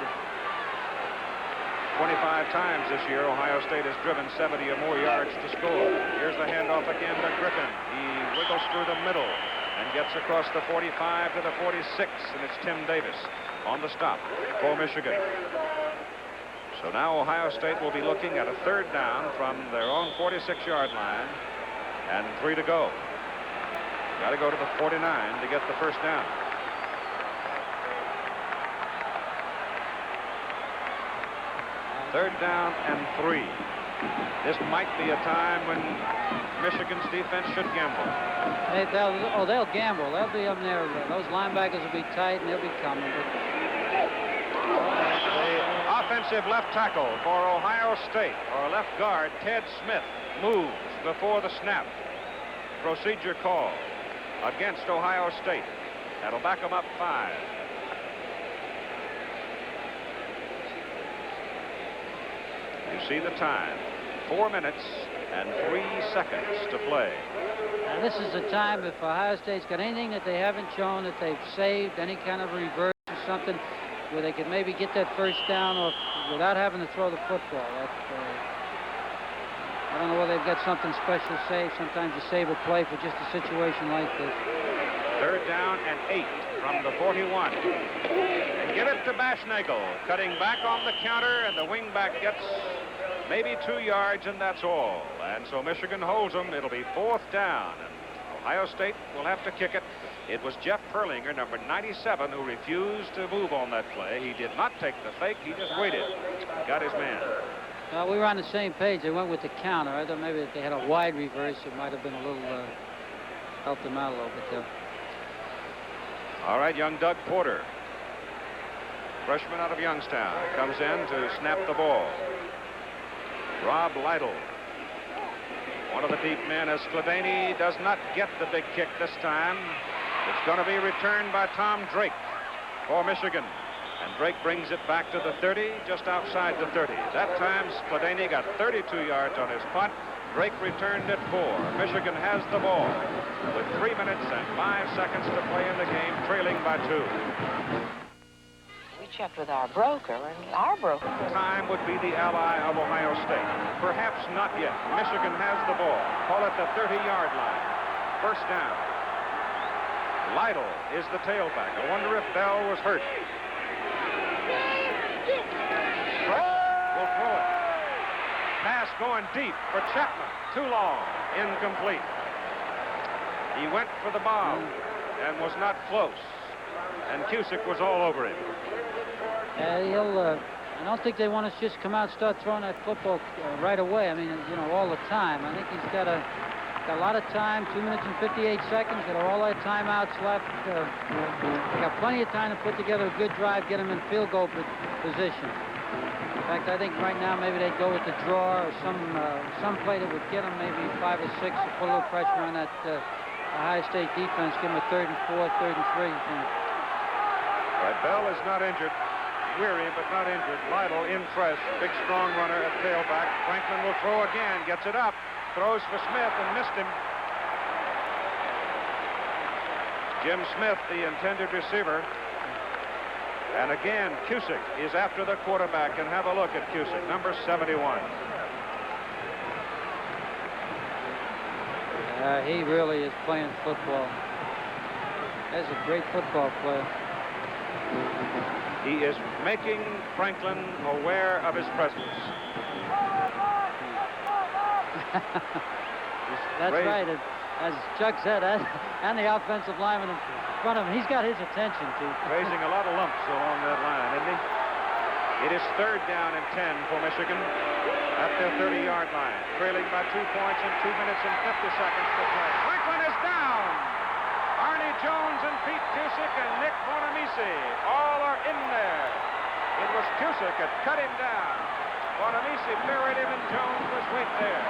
25 times this year, Ohio State has driven 70 or more yards to score. Here's the handoff again to Griffin. He wiggles through the middle and gets across the 45 to the 46, and it's Tim Davis on the stop for Michigan. So now Ohio State will be looking at a third down from their own 46-yard line and 3 to go. Got to go to the 49 to get the first down. Third down and 3. This might be a time when Michigan's defense should gamble. They'll gamble. They'll be up there. Those linebackers will be tight, and they'll be coming. Offensive left tackle for Ohio State, or left guard, Ted Smith, moves before the snap. Procedure call against Ohio State. That'll back them up 5. You see the time. 4 minutes and 3 seconds to play. And this is the time, if Ohio State's got anything that they haven't shown that they've saved, any kind of reverse or something, where they could maybe get that first down or without having to throw the football. I don't know whether they've got something special saved. Sometimes you save a play for just a situation like this. Third down and 8 from the 41. And give it to Bashnagel, cutting back on the counter, and the wingback gets maybe 2 yards, and that's all. And so Michigan holds them. It'll be 4th down. And Ohio State will have to kick it. It was Jeff Perlinger, number 97, who refused to move on that play. He did not take the fake. He just waited. Got his man. We were on the same page. They went with the counter. I thought maybe if they had a wide reverse, it might have been a little, helped them out a little bit there. All right, young Doug Porter, freshman out of Youngstown, comes in to snap the ball. Rob Lytle, one of the deep men, as Skladany does not get the big kick this time. It's going to be returned by Tom Drake for Michigan. And Drake brings it back to the 30, just outside the 30. That time, Skladany got 32 yards on his punt. Drake returned it 4. Michigan has the ball with 3 minutes and 5 seconds to play in the game, trailing by 2. We checked with our broker, and our broker... Time would be the ally of Ohio State. Perhaps not yet. Michigan has the ball. Call it the 30-yard line. First down. Lytle is the tailback. I wonder if Bell was hurt. Will throw it. Pass going deep for Chapman. Too long. Incomplete. He went for the bomb and was not close. And Cusick was all over him. I don't think they want to just come out and start throwing that football right away. I mean, you know, all the time. I think he's got a lot of time, 2 minutes and 58 seconds. Got all that timeouts left. They got plenty of time to put together a good drive, get them in field goal position. In fact, I think right now maybe they'd go with the draw or some play that would get them maybe 5 or 6 to put a little pressure on that Ohio State defense. Give them a 3rd and 4, 3rd and 3. Right, Bell is not injured. Weary, but not injured. Lytle in fresh. Big, strong runner at tailback. Franklin will throw again. Gets it up. Throws for Smith and missed him. Jim Smith, the intended receiver. And again, Cusick is after the quarterback. And have a look at Cusick, number 71. He really is playing football. That's a great football player. He is making Franklin aware of his presence. That's right. As Chuck said, and the offensive lineman in front of him, he's got his attention, too. Raising a lot of lumps along that line, isn't he? It is 3rd down and 10 for Michigan at their 30-yard line, trailing by 2 points in 2 minutes and 50 seconds to play. Franklin is down. Arnie Jones and Pete Cusick and Nick Bonamici all are in there. It was Cusick that cut him down. Bonamici buried him and Jones was right there.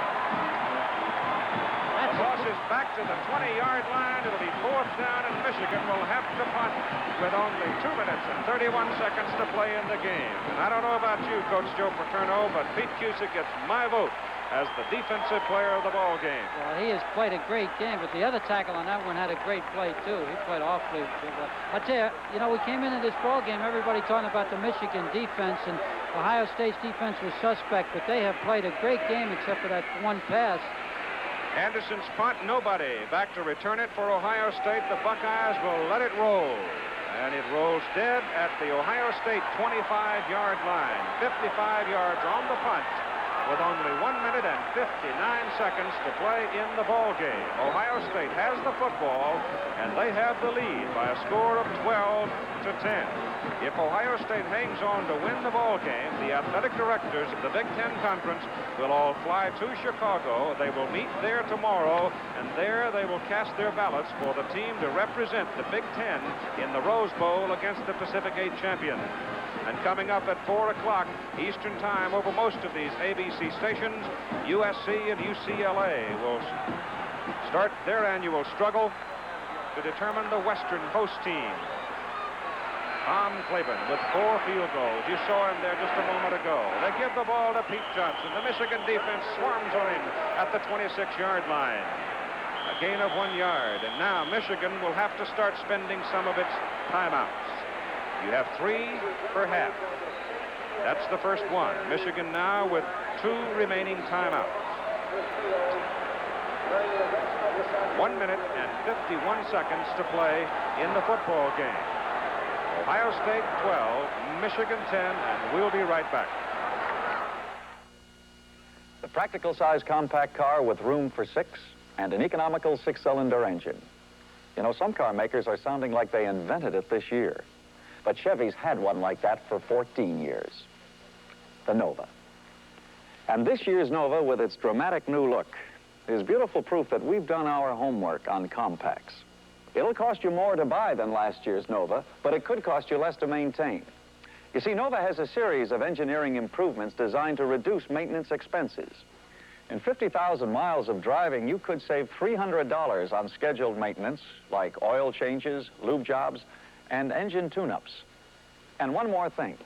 The ball is back to the 20-yard line. It'll be 4th down, and Michigan will have to punt with only 2 minutes and 31 seconds to play in the game. And I don't know about you, Coach Joe Paterno, but Pete Cusick gets my vote as the defensive player of the ball game. Well, he has played a great game, but the other tackle on that one had a great play, too. He played awfully well. I tell you, we came into this ball game, everybody talking about the Michigan defense, and Ohio State's defense was suspect, but they have played a great game except for that one pass. Anderson's punt, nobody. Back to return it for Ohio State. The Buckeyes will let it roll. And it rolls dead at the Ohio State 25-yard line. 55 yards on the punt, with only 1 minute and 59 seconds to play in the ball game. Ohio State has the football, and they have the lead by a score of 12 to 10. If Ohio State hangs on to win the ball game, the athletic directors of the Big Ten Conference will all fly to Chicago. They will meet there tomorrow, and there they will cast their ballots for the team to represent the Big Ten in the Rose Bowl against the Pacific 8 champion. And coming up at 4 o'clock Eastern Time over most of these ABC stations, USC and UCLA will start their annual struggle to determine the Western host team. Tom Klaban with 4 field goals. You saw him there just a moment ago. They give the ball to Pete Johnson. The Michigan defense swarms on him at the 26-yard line. A gain of 1 yard. And now Michigan will have to start spending some of its timeouts. You have 3 per half. That's the first one. Michigan now with 2 remaining timeouts. 1 minute and 51 seconds to play in the football game. Ohio State 12, Michigan 10, and we'll be right back. The practical size compact car with room for 6 and an economical 6-cylinder engine. You know, some car makers are sounding like they invented it this year. But Chevy's had one like that for 14 years. The Nova. And this year's Nova, with its dramatic new look, is beautiful proof that we've done our homework on compacts. It'll cost you more to buy than last year's Nova, but it could cost you less to maintain. You see, Nova has a series of engineering improvements designed to reduce maintenance expenses. In 50,000 miles of driving, you could save $300 on scheduled maintenance, like oil changes, lube jobs, and engine tune-ups. And one more thing.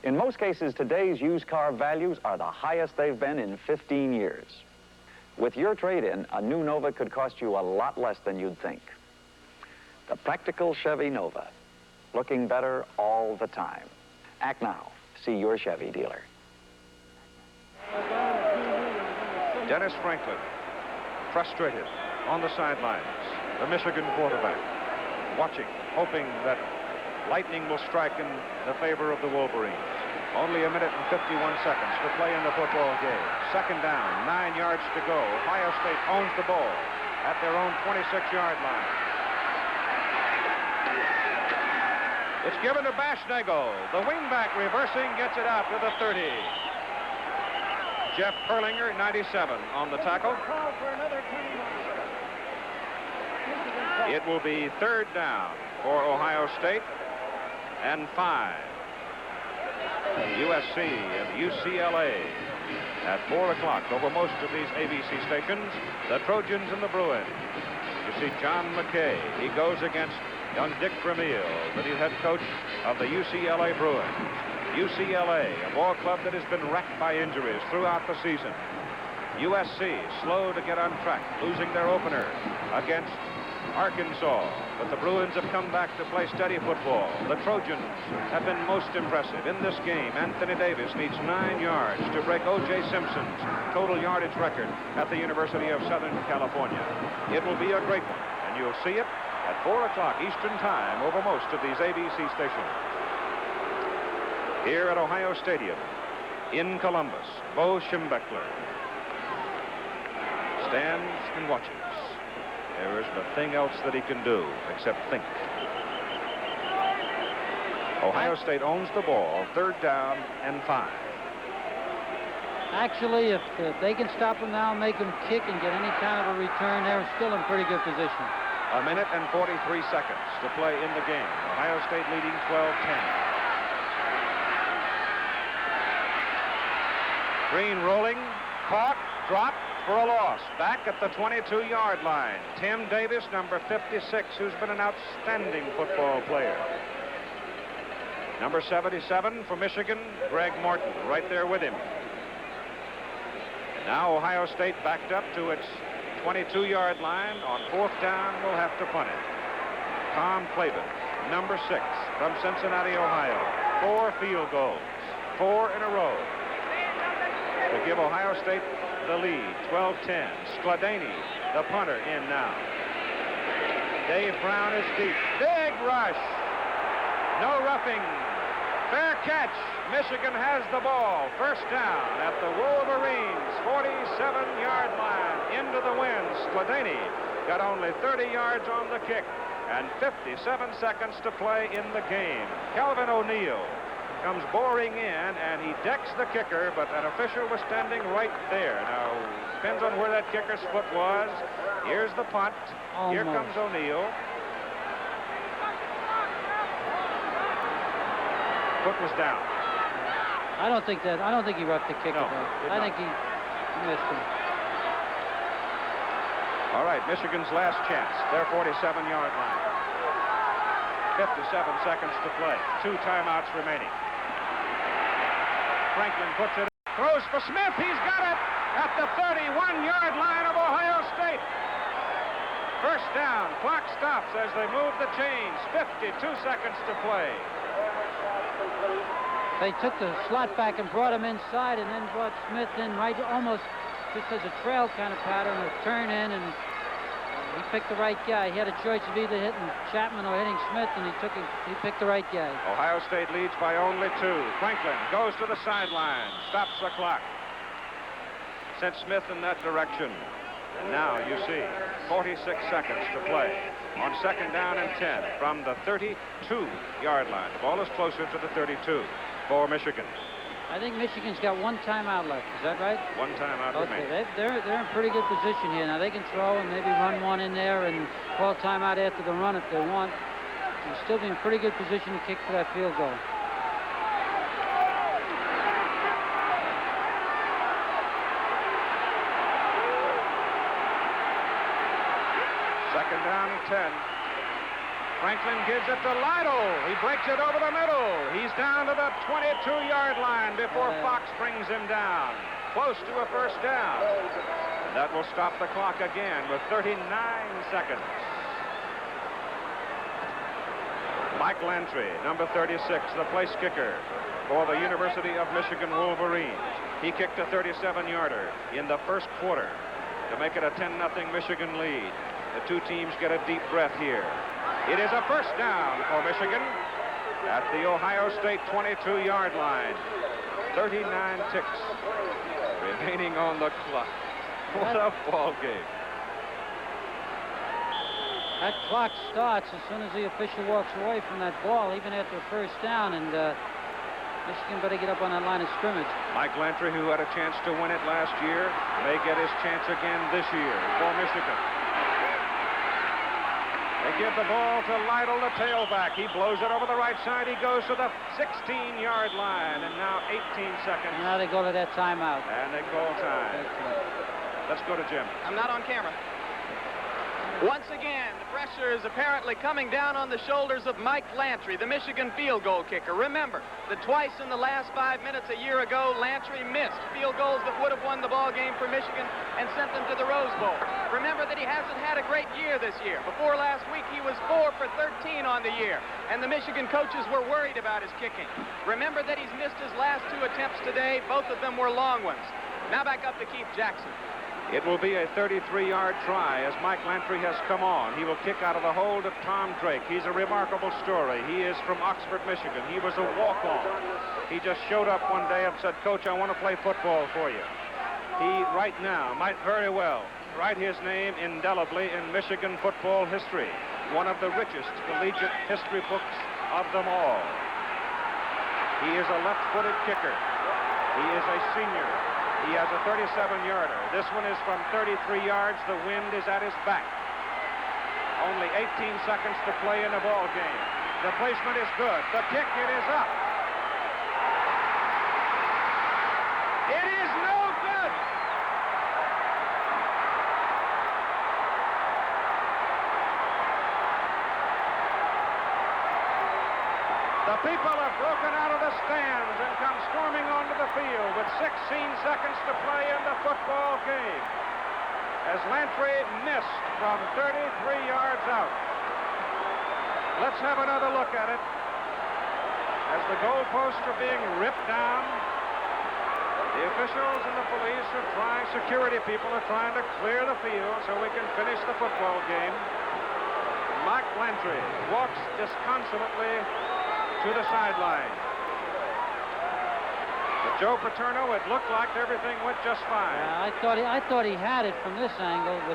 In most cases, today's used car values are the highest they've been in 15 years. With your trade-in, a new Nova could cost you a lot less than you'd think. The practical Chevy Nova, looking better all the time. Act now. See your Chevy dealer. Dennis Franklin, frustrated on the sidelines. The Michigan quarterback, watching, hoping that lightning will strike in the favor of the Wolverines. Only a minute and 51 seconds to play in the football game. Second down, 9 yards to go. Ohio State owns the ball at their own 26-yard line. It's given to Bashnagel. The wingback reversing gets it out to the 30. Jeff Perlinger, 97, on the tackle. It will be third down for Ohio State and 5. USC and UCLA at 4 o'clock over most of these ABC stations. The Trojans and the Bruins. You see John McKay. He goes against young Dick Vermeil, the new head coach of the UCLA Bruins. UCLA, a ball club that has been wrecked by injuries throughout the season. USC, slow to get on track, losing their opener against Arkansas. But the Bruins have come back to play steady football. The Trojans have been most impressive. In this game, Anthony Davis needs 9 yards to break O.J. Simpson's total yardage record at the University of Southern California. It will be a great one, and you'll see it at 4 o'clock Eastern Time over most of these ABC stations. Here at Ohio Stadium in Columbus, Bo Schembechler stands and watches. There isn't a thing else that he can do except think. Ohio State owns the ball, third down and 5. Actually, if they can stop him now, make him kick and get any kind of a return, they're still in pretty good position. A minute and 43 seconds to play in the game. Ohio State leading 12-10. Green rolling, caught, dropped for a loss. Back at the 22-yard line. Tim Davis, number 56, who's been an outstanding football player. Number 77 for Michigan, Greg Morton, right there with him. And now Ohio State backed up to its 22-yard line. On fourth down, will have to punt it. Tom Klaban, number 6 from Cincinnati, Ohio. 4 field goals, 4 in a row, to give Ohio State the lead, 12-10. Skladany, the punter, in now. Dave Brown is deep. Big rush. No roughing. Fair catch. Michigan has the ball. First down at the Wolverines' 47-yard line. Into the wind. Skladany got only 30 yards on the kick and 57 seconds to play in the game. Calvin O'Neill comes boring in, and he decks the kicker, but an official was standing right there. Now, depends on where that kicker's foot was. Here's the punt. Almost. Here comes O'Neill. Foot was down. I don't think he roughed the kicker. No, I think he missed him. All right, Michigan's last chance. Their 47-yard line. 57 seconds to play. 2 timeouts remaining. Franklin puts it, throws for Smith. He's got it at the 31-yard line of Ohio State. First down. Clock stops as they move the chains. 52 seconds to play. They took the slot back and brought him inside, and then brought Smith in right almost just as a trail kind of pattern, a turn in, and he picked the right guy. He had a choice of either hitting Chapman or hitting Smith, and he picked the right guy. Ohio State leads by only 2. Franklin goes to the sideline, stops the clock. Sent Smith in that direction. And now you see 46 seconds to play on 2nd down and 10 from the 32-yard line. The ball is closer to the 32 for Michigan. I think Michigan's got one timeout left. Is that right? One timeout remaining. They're in pretty good position here. Now they can throw and maybe run one in there and call timeout after the run if they want. They'll still be in pretty good position to kick for that field goal. Second down and 10. Franklin gives it to Lytle. He breaks it over the middle. He's down to the 22-yard line before Fox brings him down. Close to a first down. And that will stop the clock again with 39 seconds. Mike Lantry, number 36, the place kicker for the University of Michigan Wolverines. He kicked a 37-yarder in the first quarter to make it a 10-0 Michigan lead. The two teams get a deep breath here. It is a first down for Michigan at the Ohio State 22-yard line. 39 ticks remaining on the clock. What a ball game. That clock starts as soon as the official walks away from that ball, even after a first down, and Michigan better get up on that line of scrimmage. Mike Lantry, who had a chance to win it last year, may get his chance again this year for Michigan. They give the ball to Lytle, the tailback. He blows it over the right side. He goes to the 16-yard line, and now 18 seconds. And now they go to that timeout. And they call time. Let's go to Jim. I'm not on camera. Once again, the pressure is apparently coming down on the shoulders of Mike Lantry, the Michigan field goal kicker. Remember that twice in the last 5 minutes a year ago, Lantry missed field goals that would have won the ball game for Michigan and sent them to the Rose Bowl. Remember that he hasn't had a great year this year. Before last week, he was 4 for 13 on the year, and the Michigan coaches were worried about his kicking. Remember that he's missed his last 2 attempts today. Both of them were long ones. Now back up to Keith Jackson. It will be a 33-yard try as Mike Lantry has come on. He will kick out of the hold of Tom Drake. He's a remarkable story. He is from Oxford, Michigan. He was a walk-on. He just showed up one day and said, "Coach, I want to play football for you." He, right now, might very well write his name indelibly in Michigan football history. One of the richest collegiate history books of them all. He is a left-footed kicker. He is a senior. He has a 37-yarder. This one is from 33 yards. The wind is at his back. Only 18 seconds to play in the ball game. The placement is good. The kick, it is up. It is no good. The people have broken out of the stands and come storming onto the field with 16 seconds to play in the football game as Lantry missed from 33 yards out. Let's have another look at it as the goalposts are being ripped down. The officials and the police are trying, security people are trying to clear the field so we can finish the football game. Mike Lantry walks disconsolately to the sideline. But Joe Paterno, it looked like everything went just fine. I thought he had it from this angle, but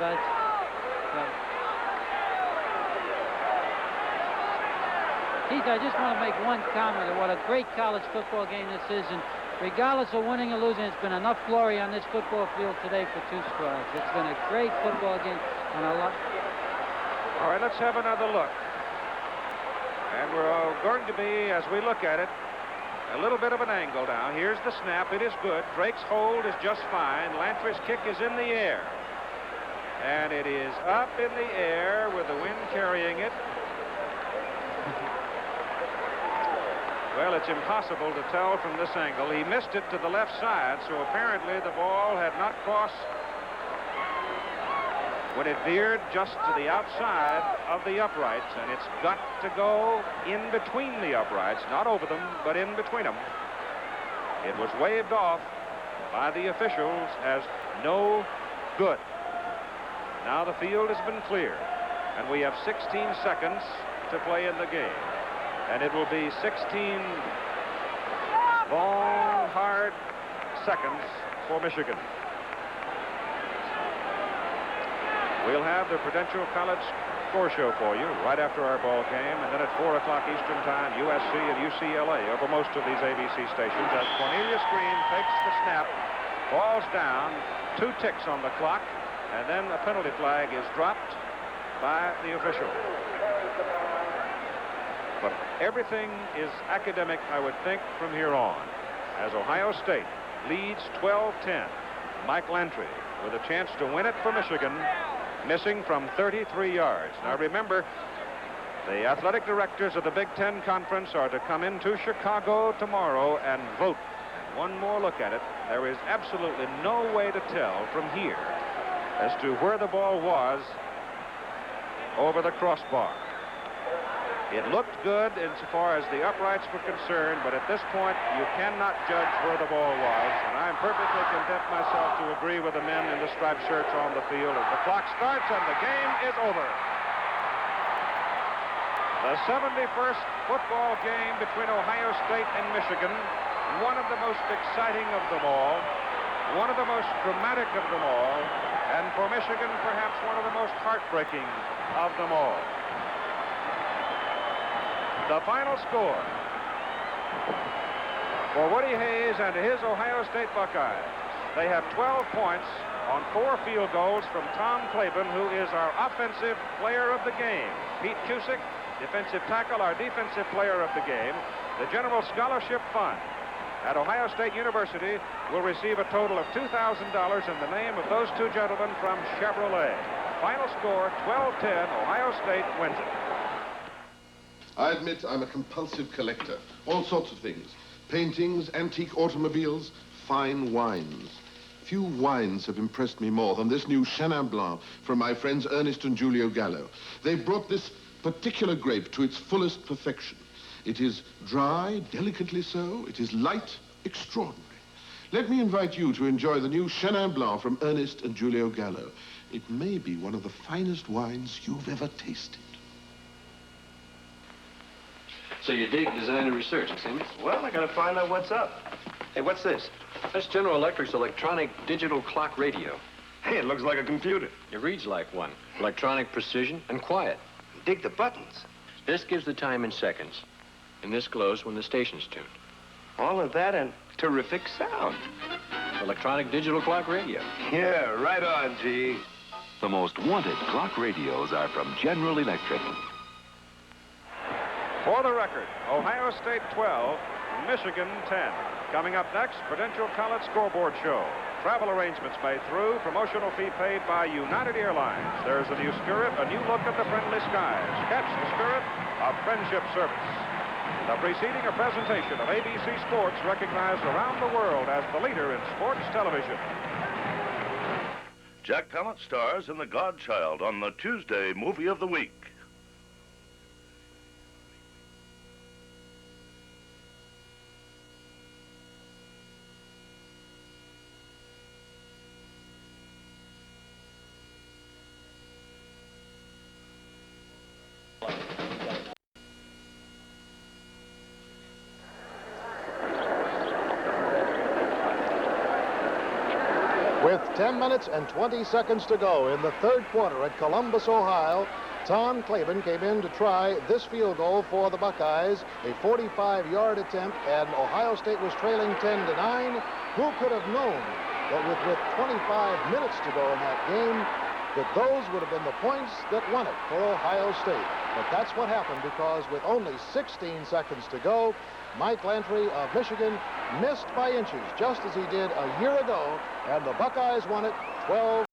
Keith, I just want to make one comment on what a great college football game this is, and regardless of winning or losing, it's been enough glory on this football field today for 2 squads. It's been a great football game and a lot. All right, let's have another look. And we're going to be, as we look at it, a little bit of an angle now. Here's the snap. It is good. Drake's hold is just fine. Lantry's kick is in the air. And it is up in the air with the wind carrying it. Well, it's impossible to tell from this angle. He missed it to the left side, so apparently the ball had not crossed when it veered just to the outside of the uprights, and it's got to go in between the uprights, not over them, but in between them. It was waved off by the officials as no good. Now the field has been cleared, and we have 16 seconds to play in the game. And it will be 16 long, hard seconds for Michigan. We'll have the Prudential College score show for you right after our ball game, and then at 4 o'clock Eastern Time, USC and UCLA over most of these ABC stations as Cornelius Green takes the snap, falls down, 2 ticks on the clock, and then a penalty flag is dropped by the official. But everything is academic, I would think, from here on, as Ohio State leads 12-10. Mike Lantry with a chance to win it for Michigan, missing from 33 yards. Now remember, the athletic directors of the Big Ten Conference are to come into Chicago tomorrow and vote. And one more look at it, there is absolutely no way to tell from here as to where the ball was over the crossbar. It looked good insofar as the uprights were concerned, but at this point, you cannot judge where the ball was, and I'm perfectly content myself to agree with the men in the striped shirts on the field as the clock starts and the game is over. The 71st football game between Ohio State and Michigan, one of the most exciting of them all, one of the most dramatic of them all, and for Michigan, perhaps one of the most heartbreaking of them all. The final score for Woody Hayes and his Ohio State Buckeyes. They have 12 points on 4 field goals from Tom Klaban, who is our offensive player of the game. Pete Cusick, defensive tackle, our defensive player of the game. The General Scholarship Fund at Ohio State University will receive a total of $2,000 in the name of those 2 gentlemen from Chevrolet. Final score, 12-10, Ohio State wins it. I admit I'm a compulsive collector. All sorts of things. Paintings, antique automobiles, fine wines. Few wines have impressed me more than this new Chenin Blanc from my friends Ernest and Julio Gallo. They've brought this particular grape to its fullest perfection. It is dry, delicately so. It is light, extraordinary. Let me invite you to enjoy the new Chenin Blanc from Ernest and Julio Gallo. It may be one of the finest wines you've ever tasted. So you dig design and research, Sammy? Well, I gotta find out what's up. Hey, what's this? That's General Electric's electronic digital clock radio. Hey, it looks like a computer. It reads like one. Electronic precision and quiet. Dig the buttons. This gives the time in seconds. And this glows when the station's tuned. All of that and terrific sound. Electronic digital clock radio. Yeah, right on, G. The most wanted clock radios are from General Electric. For the record, Ohio State 12, Michigan 10. Coming up next, Prudential College Scoreboard Show. Travel arrangements made through, promotional fee paid by United Airlines. There's a new spirit, a new look at the friendly skies. Catch the spirit of friendship service. The preceding a presentation of ABC Sports, recognized around the world as the leader in sports television. Jack Palance stars in The Godchild on the Tuesday Movie of the Week. With 10 minutes and 20 seconds to go in the third quarter at Columbus, Ohio, Tom Klaban came in to try this field goal for the Buckeyes, a 45-yard attempt, and Ohio State was trailing 10-9. Who could have known that with 25 minutes to go in that game, that those would have been the points that won it for Ohio State? But that's what happened, because with only 16 seconds to go, Mike Lantry of Michigan missed by inches, just as he did a year ago, and the Buckeyes won it 12